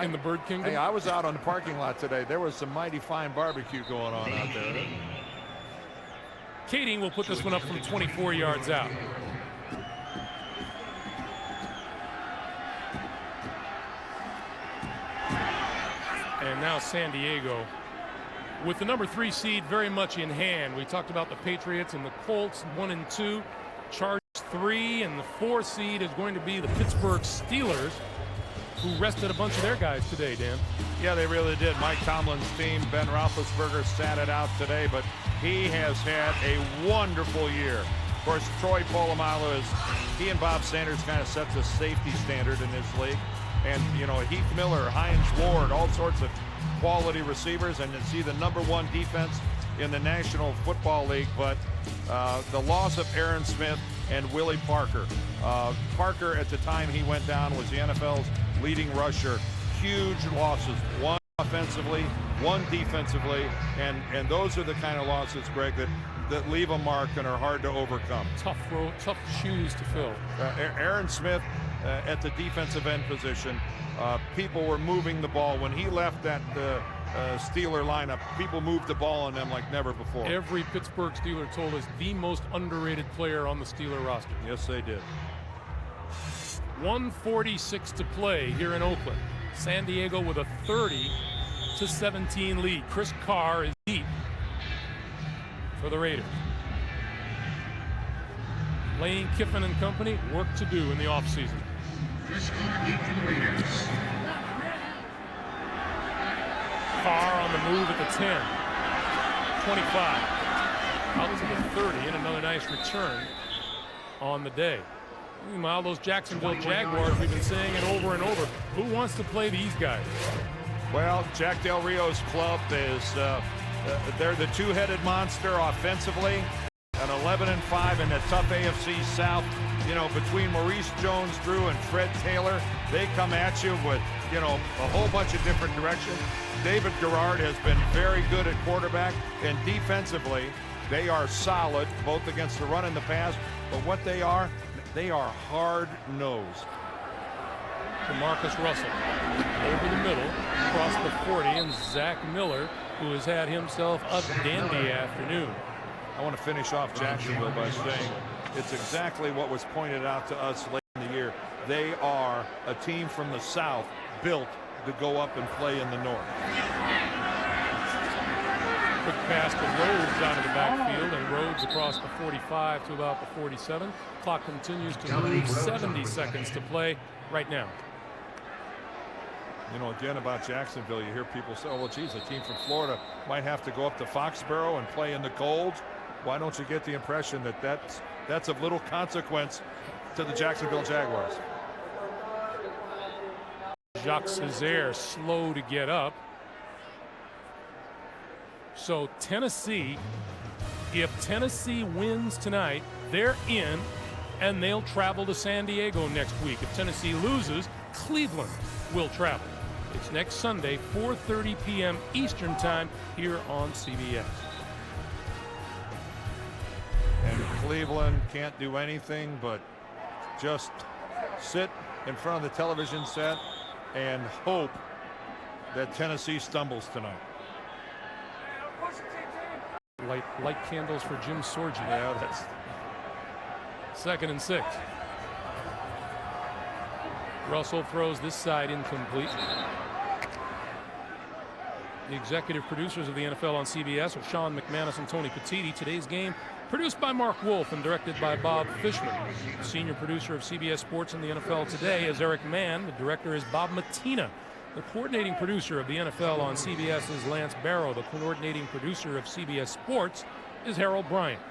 in the bird kingdom. Hey, I was out on the parking lot today. There was some mighty fine barbecue going on out there. Kading will put this one up from 24 yards out. And now San Diego with the number 3 seed very much in hand. We talked about the Patriots and the Colts 1 and 2, Chargers 3, and the 4 seed is going to be the Pittsburgh Steelers, who rested a bunch of their guys today, Dan. Yeah, they really did. Mike Tomlin's team, Ben Roethlisberger, sat it out today, but he has had a wonderful year. Of course, Troy Polamalu he and Bob Sanders kind of sets a safety standard in this league. And, Heath Miller, Hines Ward, all sorts of quality receivers, and to see the #1 defense in the National Football League. But the loss of Aaron Smith and Willie Parker. Parker, at the time he went down, was the NFL's leading rusher. Huge losses, one offensively, one defensively, and those are the kind of losses, Greg, that leave a mark and are hard to overcome. Tough shoes to fill. Aaron Smith at the defensive end position, people were moving the ball. When he left that Steeler lineup, people moved the ball on them like never before. Every Pittsburgh Steeler told us the most underrated player on the Steeler roster. Yes, they did. 1:46 to play here in Oakland. San Diego with a 30-17 lead. Chris Carr is deep for the Raiders. Lane Kiffin and company, work to do in the offseason. Carr on the move at the 10. 25. Out to the 30, and another nice return on the day. Meanwhile, those Jacksonville Jaguars, we've been saying it over and over. Who wants to play these guys? Well, Jack Del Rio's club is, they're the two-headed monster offensively. An 11-5 in the tough AFC South. Between Maurice Jones-Drew and Fred Taylor, they come at you with, a whole bunch of different directions. David Garrard has been very good at quarterback, and defensively, they are solid, both against the run and the pass. But what they are hard-nosed. Marcus Russell over the middle, across the 40, and Zach Miller, who has had himself a dandy afternoon. I want to finish off Jacksonville by saying it's exactly what was pointed out to us late in the year. They are a team from the South built to go up and play in the North. Quick pass to Rhodes out of the backfield, and Rhodes across the 45 to about the 47. Clock continues to move. 70 seconds to play right now. Again about Jacksonville, you hear people say, oh, well, geez, a team from Florida might have to go up to Foxborough and play in the cold. Why don't you get the impression that that's of little consequence to the Jacksonville Jaguars? Jacques Cesaire slow to get up. So Tennessee, if Tennessee wins tonight, they're in, and they'll travel to San Diego next week. If Tennessee loses, Cleveland will travel. It's next Sunday, 4:30 p.m. Eastern Time here on CBS. And Cleveland can't do anything but just sit in front of the television set and hope that Tennessee stumbles tonight. Light candles for Jim Sorgi. Yeah, that's 2nd and 6. Russell throws this side incomplete. The executive producers of the NFL on CBS are Sean McManus and Tony Petitti. Today's game produced by Mark Wolf and directed by Bob Fishman. The senior producer of CBS Sports and the NFL Today is Eric Mann. The director is Bob Matina. The coordinating producer of the NFL on CBS is Lance Barrow. The coordinating producer of CBS Sports is Harold Bryant.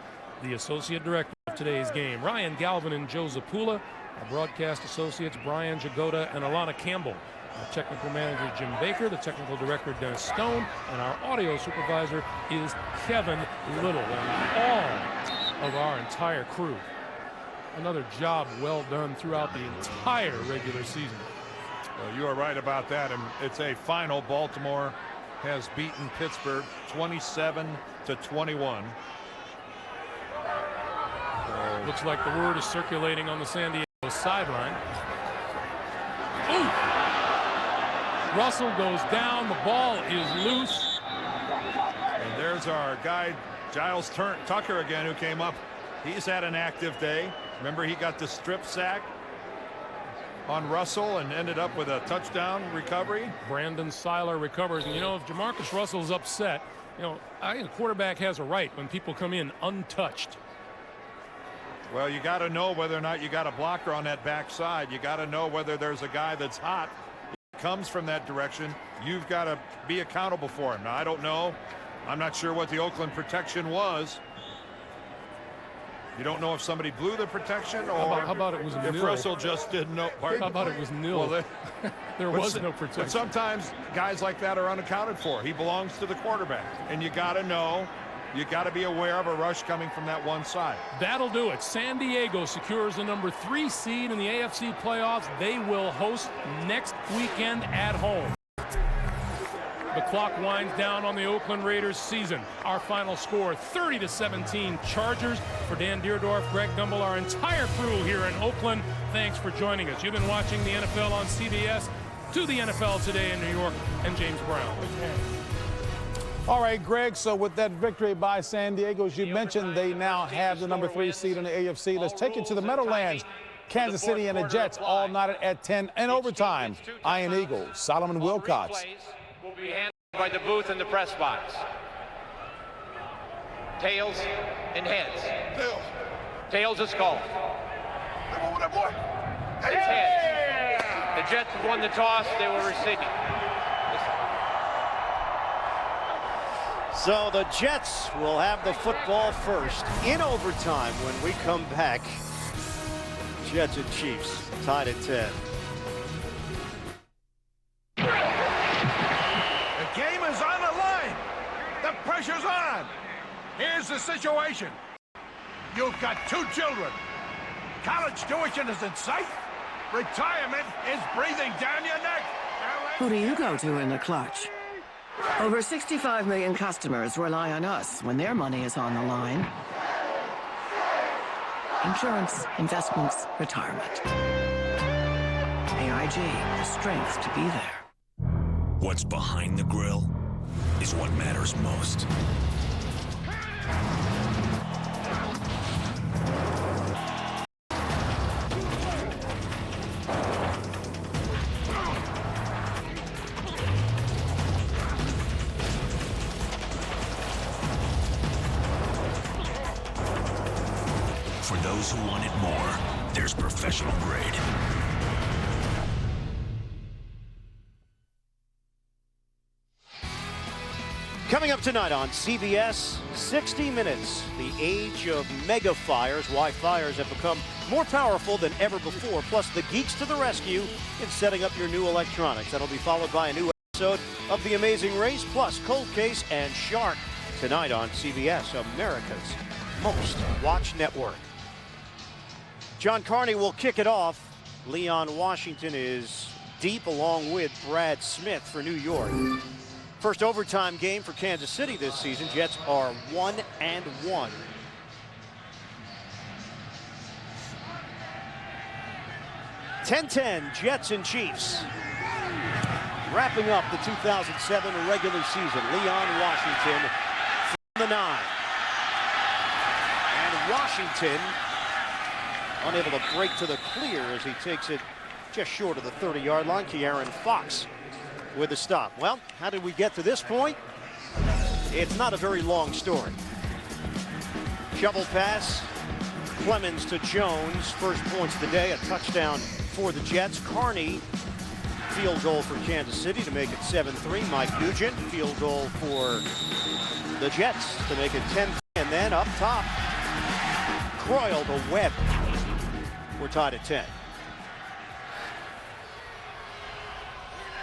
The associate director of today's game, Ryan Galvin and Joe Zapula. Our broadcast associates, Brian Jagoda and Alana Campbell. Our technical manager, Jim Baker, the technical director, Dennis Stone, and our audio supervisor is Kevin Little, and all of our entire crew. Another job well done throughout the entire regular season. Well, you are right about that, and it's a final. Baltimore has beaten Pittsburgh 27-21. Looks like the word is circulating on the San Diego sideline. Ooh! Russell goes down, the ball is loose. And there's our guy, Giles Tucker again, who came up. He's had an active day. Remember, he got the strip sack on Russell and ended up with a touchdown recovery. Brandon Seiler recovers. And, you know, if Jamarcus Russell's upset, you know, I think the quarterback has a right when people come in untouched. Well, you got to know whether or not you got a blocker on that backside. You got to know whether there's a guy that's hot. He comes from that direction. You've got to be accountable for him. Now, I don't know. I'm not sure what the Oakland protection was. You don't know if somebody blew the protection or how about it was if nil? Russell just didn't know. Pardon? How about it was nil? Well, there was no protection. But sometimes guys like that are unaccounted for. He belongs to the quarterback, and you got to know. You got to be aware of a rush coming from that one side. That'll do it. San Diego secures the number 3 seed in the AFC playoffs. They will host next weekend at home. The clock winds down on the Oakland Raiders season. Our final score, 30-17 Chargers. For Dan Dierdorff, Greg Gumbel, our entire crew here in Oakland, thanks for joining us. You've been watching the NFL on CBS. To the NFL Today in New York, and James Brown. All right, Greg, so with that victory by San Diego, as you mentioned, they now have the number 3 seed in the AFC. Let's take it to the Meadowlands. Kansas City and the Jets all knotted at 10 in overtime. Iron Eagle, Solomon Wilcox. Will be handled by the booth in the press box. Tails and heads. Tails is called. It's heads. The Jets have won the toss. They will receive. So the Jets will have the football first in overtime when we come back. Jets and Chiefs tied at 10. The game is on the line. The pressure's on. Here's the situation. You've got 2 children. College tuition is in sight. Retirement is breathing down your neck. Who do you go to in the clutch? Over 65 million customers rely on us when their money is on the line. Insurance, investments, retirement. AIG, the strength to be there. What's behind the grill is what matters most. For those who want it more, there's professional grade. Coming up tonight on CBS, 60 Minutes, the age of mega fires, why fires have become more powerful than ever before, plus the geeks to the rescue in setting up your new electronics. That'll be followed by a new episode of The Amazing Race, plus Cold Case and Shark, tonight on CBS, America's most watched network. John Carney will kick it off. Leon Washington is deep along with Brad Smith for New York. First overtime game for Kansas City this season. Jets are 1-1. (10-10) Jets and Chiefs. Wrapping up the 2007 regular season. Leon Washington from the 9. And Washington unable to break to the clear as he takes it just short of the 30-yard line. Ke'Aaron Fox with the stop. Well, how did we get to this point? It's not a very long story. Shovel pass. Clemens to Jones. First points of the day. A touchdown for the Jets. Carney, field goal for Kansas City to make it 7-3. Mike Nugent, field goal for the Jets to make it 10-3. And then up top, Croyle to Webb. We're tied at 10.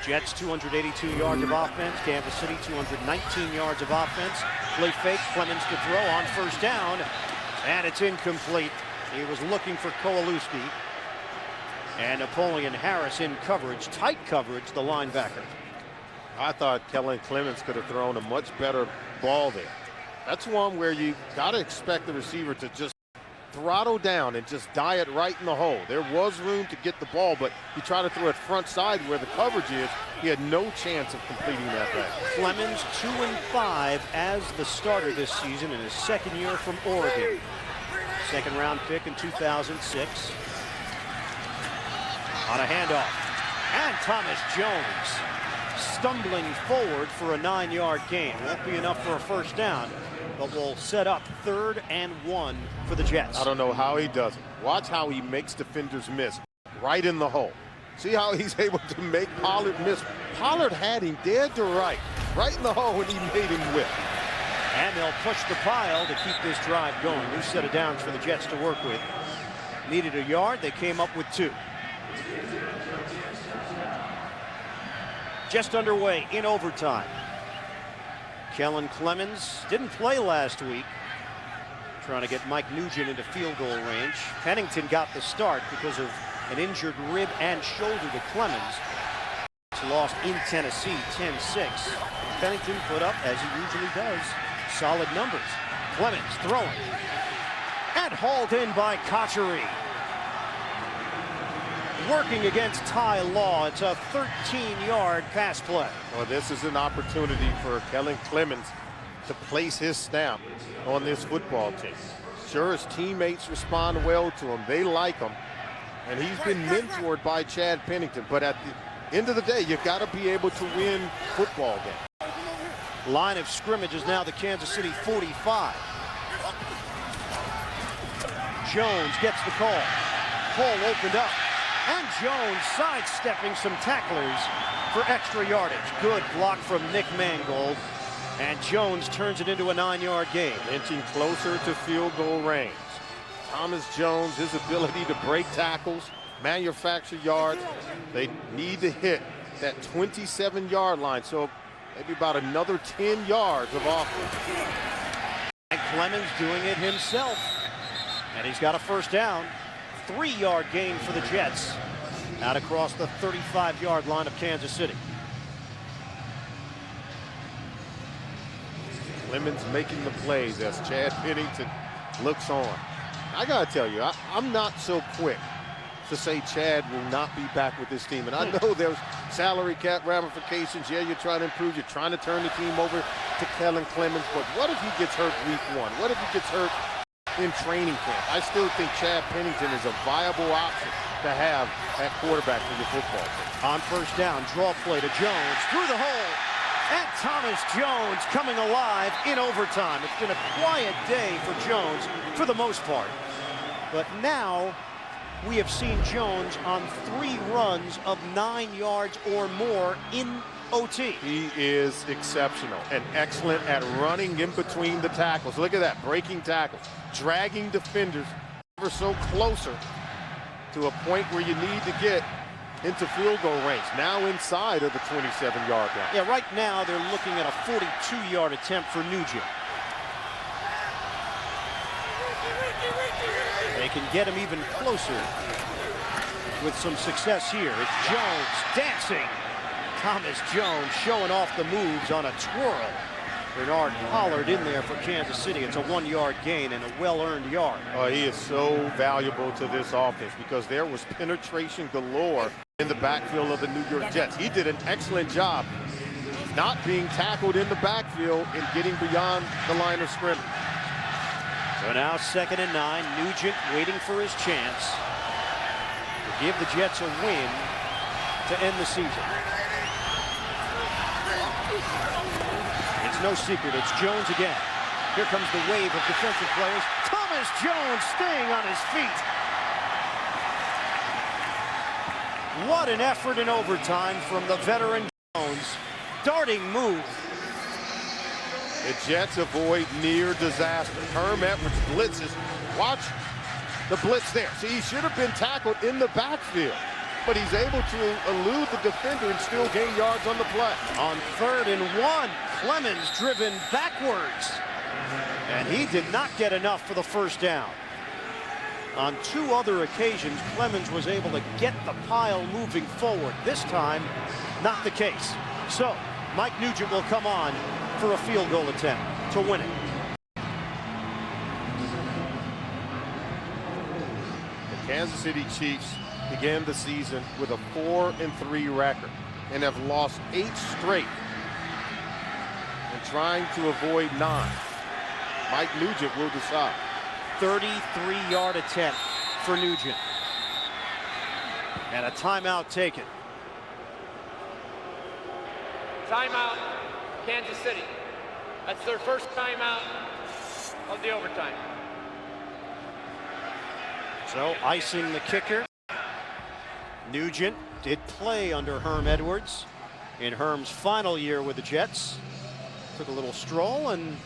Jets 282 yards of offense. Kansas City 219 yards of offense. Play fake, Clemens to throw on first down, and it's incomplete. He was looking for Kowalewski. And Napoleon Harris in coverage, tight coverage, the linebacker. I thought Kellen Clemens could have thrown a much better ball there. That's one where you got to expect the receiver to just throttle down and just die it right in the hole. There was room to get the ball, but he tried to throw it front side where the coverage is. He had no chance of completing that pass. Clemens 2-5 as the starter this season in his second year from Oregon. Second round pick in 2006. On a handoff. And Thomas Jones stumbling forward for a 9-yard gain. Won't be enough for a first down, but will set up 3rd and 1 for the Jets. I don't know how he does it. Watch how he makes defenders miss right in the hole. See how he's able to make Pollard miss. Pollard had him dead to right in the hole, and he made him whip. And they'll push the pile to keep this drive going. New set of downs for the Jets to work with. Needed a yard. They came up with 2. Just underway in overtime. Kellen Clemens didn't play last week. Trying to get Mike Nugent into field goal range. Pennington got the start because of an injured rib and shoulder to Clemens. It's lost in Tennessee, 10-6. Pennington put up, as he usually does, solid numbers. Clemens throwing. And hauled in by Kochery. Working against Ty Law. It's a 13-yard pass play. Well, this is an opportunity for Kellen Clemens to place his stamp on this football team. Sure, his teammates respond well to him. They like him. And he's been mentored by Chad Pennington. But at the end of the day, you've got to be able to win football games. Line of scrimmage is now the Kansas City 45. Jones gets the call. Hole opened up. And Jones sidestepping some tacklers for extra yardage. Good block from Nick Mangold. And Jones turns it into a 9-yard gain. Inching closer to field goal range. Thomas Jones, his ability to break tackles, manufacture yards. They need to hit that 27-yard line. So maybe about another 10 yards of offense. And Clemens doing it himself. And he's got a first down. 3-yard gain for the Jets out across the 35-yard line of Kansas City. Clemens making the plays as Chad Pennington looks on. I gotta tell you, I'm not so quick to say Chad will not be back with this team. And I know there's salary cap ramifications. Yeah, you're trying to improve. You're trying to turn the team over to Kellen Clemens. But what if he gets hurt week 1? What if he gets hurt in training camp? I still think Chad Pennington is a viable option to have at quarterback for your football team. On first down, draw play to Jones through the hole. And Thomas Jones coming alive in overtime. It's been a quiet day for Jones for the most part. But now we have seen Jones on 3 runs of 9 yards or more in OT. He is exceptional and excellent at running in between the tackles. Look at that, breaking tackles, dragging defenders ever so closer to a point where you need to get into field goal range. Now inside of the 27-yard line. Yeah, right now they're looking at a 42-yard attempt for Nugent. They can get him even closer with some success here. It's Jones dancing. Thomas Jones showing off the moves on a twirl. Bernard Pollard in there for Kansas City. It's a 1-yard gain and a well-earned yard. Oh, he is so valuable to this offense because there was penetration galore in the backfield of the New York Jets. He did an excellent job not being tackled in the backfield and getting beyond the line of scrimmage. So now 2nd and 9. Nugent waiting for his chance to give the Jets a win to end the season. It's no secret, it's Jones again. Here comes the wave of defensive players. Thomas Jones staying on his feet. What an effort in overtime from the veteran Jones. Darting move. The Jets avoid near disaster. Herm Edwards blitzes. Watch the blitz there. See, he should have been tackled in the backfield. but he's able to elude the defender and still gain yards on the play. On 3rd and 1, Clemens driven backwards. And he did not get enough for the first down. On 2 other occasions, Clemens was able to get the pile moving forward. This time, not the case. So, Mike Nugent will come on for a field goal attempt to win it. The Kansas City Chiefs began the season with a 4-3 record and have lost 8 straight and trying to avoid 9. Mike Nugent will decide. 33-yard attempt for Nugent. And a timeout taken. Timeout, Kansas City. That's their first timeout of the overtime. So icing the kicker. Nugent did play under Herm Edwards in Herm's final year with the Jets. Took a little stroll and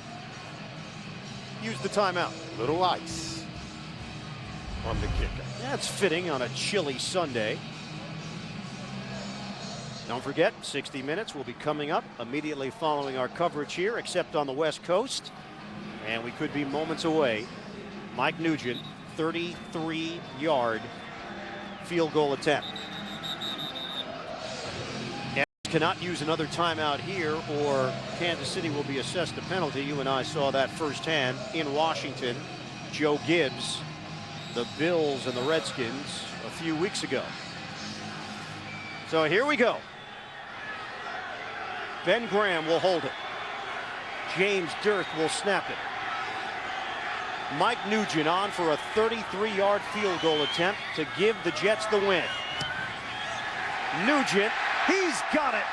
used the timeout. Little ice on the kicker. That's fitting on a chilly Sunday. Don't forget, 60 Minutes will be coming up immediately following our coverage here, except on the West Coast. And we could be moments away. Mike Nugent, 33-yard field goal attempt. And cannot use another timeout here, or Kansas City will be assessed a penalty. You and I saw that firsthand in Washington. Joe Gibbs, the Bills and the Redskins a few weeks ago. So here we go. Ben Graham will hold it. James Dirk will snap it. Mike Nugent on for a 33-yard field goal attempt to give the Jets the win. Nugent, he's got it.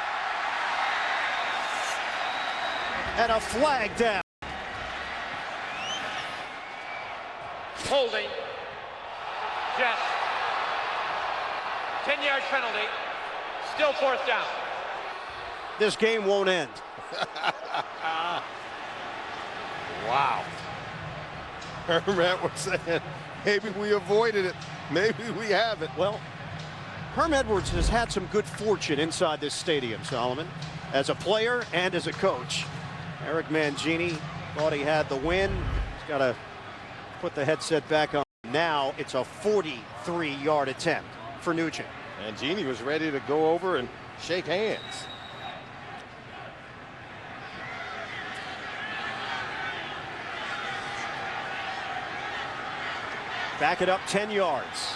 And a flag down. Holding. Jets. 10-yard penalty. Still 4th down. This game won't end. Wow. Herm Edwards saying, maybe we avoided it. Maybe we haven't. Well, Herm Edwards has had some good fortune inside this stadium, Solomon, as a player and as a coach. Eric Mangini thought he had the win. He's got to put the headset back on. Now it's a 43-yard attempt for Nugent. And Genie was ready to go over and shake hands. Back it up 10 yards.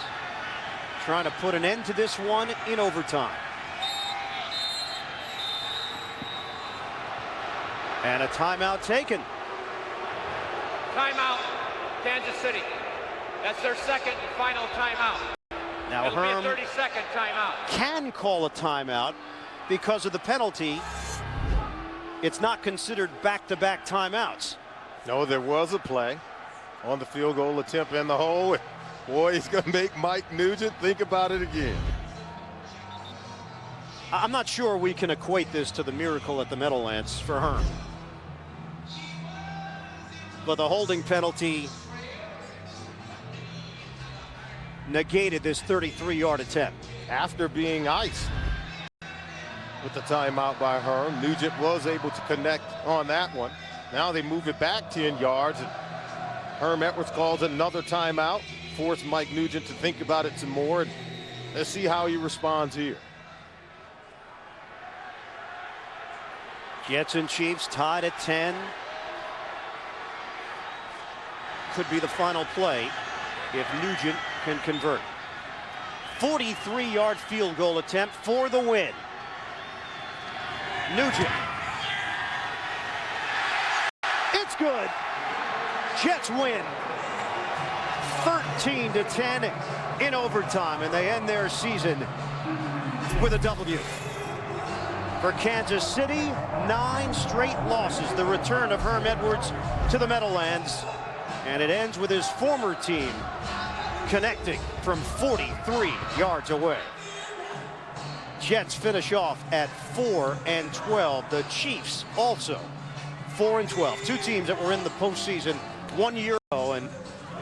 Trying to put an end to this one in overtime. And a timeout taken. Timeout, Kansas City. That's their second and final timeout. Now It'll Herm be a 30-second timeout. Can call a timeout because of the penalty. It's not considered back-to-back timeouts. No, there was a play on the field goal attempt in the hole. Boy, he's going to make Mike Nugent think about it again. I'm not sure we can equate this to the miracle at the Meadowlands for Herm. But the holding penalty negated this 33-yard attempt. After being iced with the timeout by Herm, Nugent was able to connect on that one. Now they move it back 10 yards. And Herm Edwards calls another timeout, force Mike Nugent to think about it some more, and let's see how he responds here. Jets and Chiefs tied at 10. Could be the final play if Nugent can convert. 43-yard field goal attempt for the win. Nugent. It's good. Jets win 13-10 in overtime, and they end their season with a W. For Kansas City, 9 straight losses. The return of Herm Edwards to the Meadowlands, and it ends with his former team connecting from 43 yards away. Jets finish off at 4-12. The Chiefs also 4-12. Two teams that were in the postseason 1 year ago, and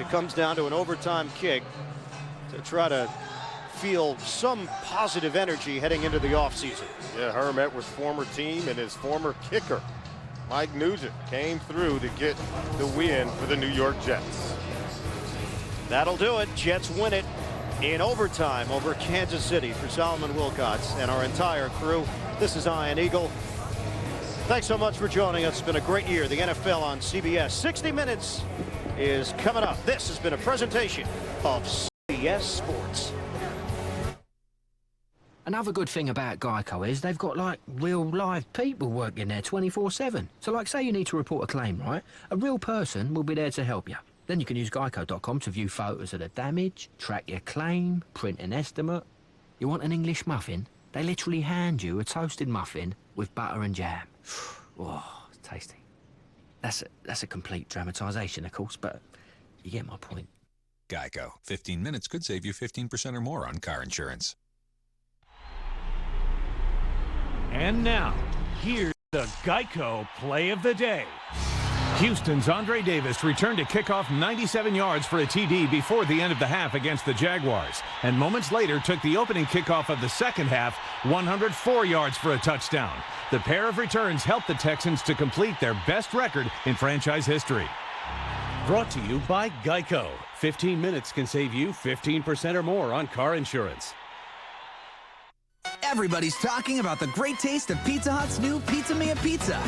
it comes down to an overtime kick to try to feel some positive energy heading into the offseason. Yeah, Herm Edwards' former team and his former kicker, Mike Nugent, came through to get the win for the New York Jets. That'll do it. Jets win it in overtime over Kansas City. For Solomon Wilcots and our entire crew, this is Ian Eagle. Thanks so much for joining us. It's been a great year. The NFL on CBS. 60 Minutes is coming up. This has been a presentation of CBS Sports. Another good thing about Geico is they've got, like, real live people working there 24/7. So, like, say you need to report a claim, right? A real person will be there to help you. Then you can use geico.com to view photos of the damage, track your claim, print an estimate. You want an English muffin? They literally hand you a toasted muffin with butter and jam. Oh, tasty. That's a complete dramatisation, of course, but you get my point. Geico. 15 minutes could save you 15% or more on car insurance. And now, here's the Geico Play of the Day. Houston's Andre Davis returned to kickoff 97 yards for a TD before the end of the half against the Jaguars, and moments later took the opening kickoff of the second half 104 yards for a touchdown. The pair of returns helped the Texans to complete their best record in franchise history. Brought to you by Geico. 15 minutes can save you 15% or more on car insurance. Everybody's talking about the great taste of Pizza Hut's new Pizza Mia Pizza.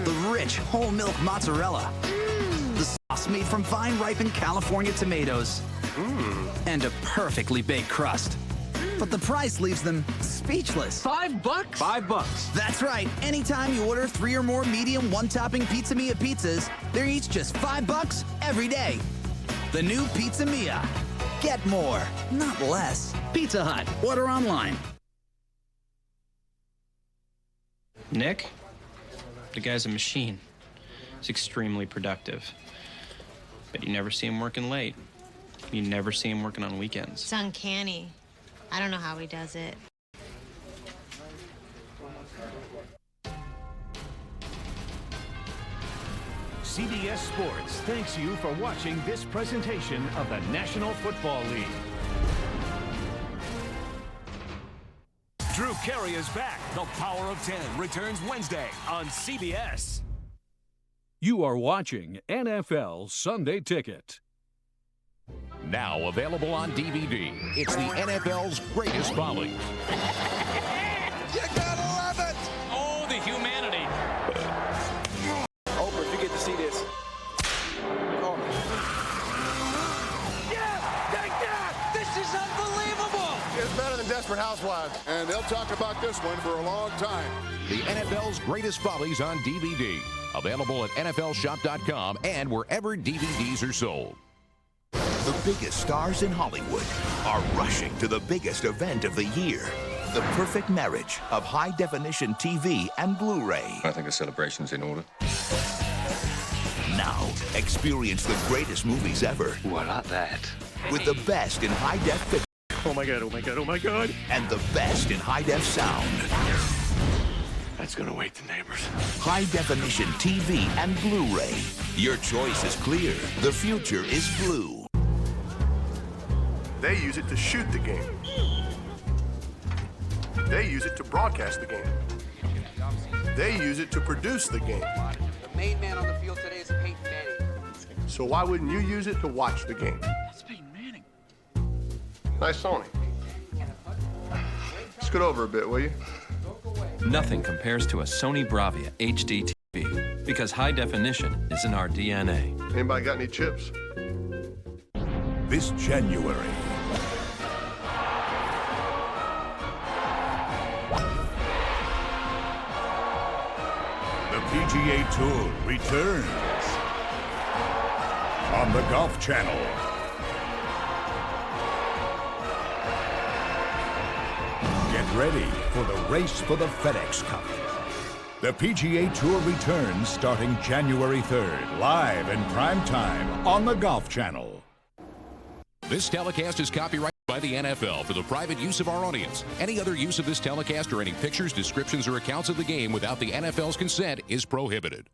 The rich, whole milk mozzarella. The sauce made from vine ripened California tomatoes. And a perfectly baked crust. But the price leaves them speechless. $5? $5. That's right. Anytime you order 3 or more medium one-topping Pizza Mia pizzas, they're each just $5 every day. The new Pizza Mia. Get more, not less. Pizza Hut. Order online. Nick? The guy's a machine. He's extremely productive. But you never see him working late. You never see him working on weekends. It's uncanny. I don't know how he does it. CBS Sports thanks you for watching this presentation of the National Football League. Drew Carey is back. The Power of 10 returns Wednesday on CBS. You are watching NFL Sunday Ticket. Now available on DVD. It's the NFL's Greatest Follies. You gotta love it! Oh, the humanity. Oprah, if you get to see this, call me. Yeah! This is unbelievable! It's better than Desperate Housewives. And they'll talk about this one for a long time. The NFL's Greatest Follies on DVD. Available at NFLshop.com and wherever DVDs are sold. The biggest stars in Hollywood are rushing to the biggest event of the year. The perfect marriage of high-definition TV and Blu-ray. I think a celebration's in order. Now, experience the greatest movies ever. Ooh, I like that. With the best in high-def picture. Oh my God, oh my God, oh my God. And the best in high-def sound. That's gonna wake the neighbors. High-definition TV and Blu-ray. Your choice is clear. The future is blue. They use it to shoot the game. They use it to broadcast the game. They use it to produce the game. The main man on the field today is Peyton Manning. So why wouldn't you use it to watch the game? That's Peyton Manning. Nice Sony. Scoot over a bit, will you? Nothing compares to a Sony Bravia HD TV because high definition is in our DNA. Anybody got any chips? This January, the PGA Tour returns on the Golf Channel. Get ready for the race for the FedEx Cup. The PGA Tour returns starting January 3rd, live in prime time on the Golf Channel. This telecast is copyrighted by the NFL for the private use of our audience. Any other use of this telecast or any pictures, descriptions, or accounts of the game without the NFL's consent is prohibited.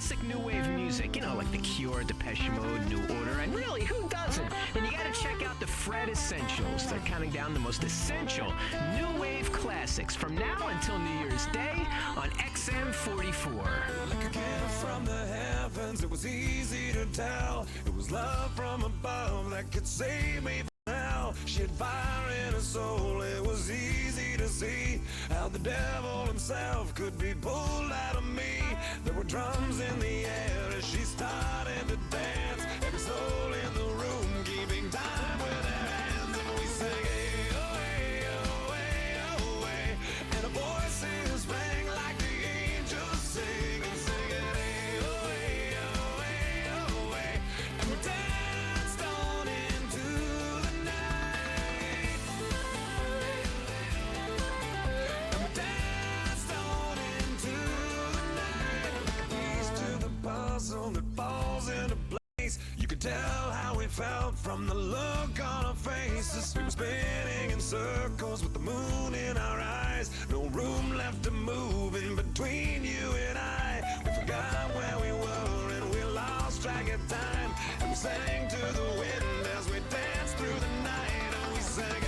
classic new wave music, you know, like The Cure, Depeche Mode, New Order, and really, who doesn't? And you gotta check out the Fred Essentials. They're counting down the most essential new wave classics from now until New Year's Day on XM44. Like a gift from the heavens, it was easy to tell. It was love from above that could save me from now. She had fire in her soul, it was easy to see how the devil himself could be pulled out of me. There were drums in the air as she started to dance. Every soul in the room keeping time with their hands. And we sang, hey, oh, hey, oh, hey, oh, hey. And our voices rang like the angels sing. And singing, hey, oh, hey, oh, hey, oh, hey. And we danced on into the night. And we danced on into the night. Piece to the puzzle that falls into place. You could tell how we felt from the look on our faces. We were spinning in circles with the moon in our eyes. No room left to move in between you and I. We forgot where we were and we lost track of time. And we sang to the wind as we danced through the night. And we sang,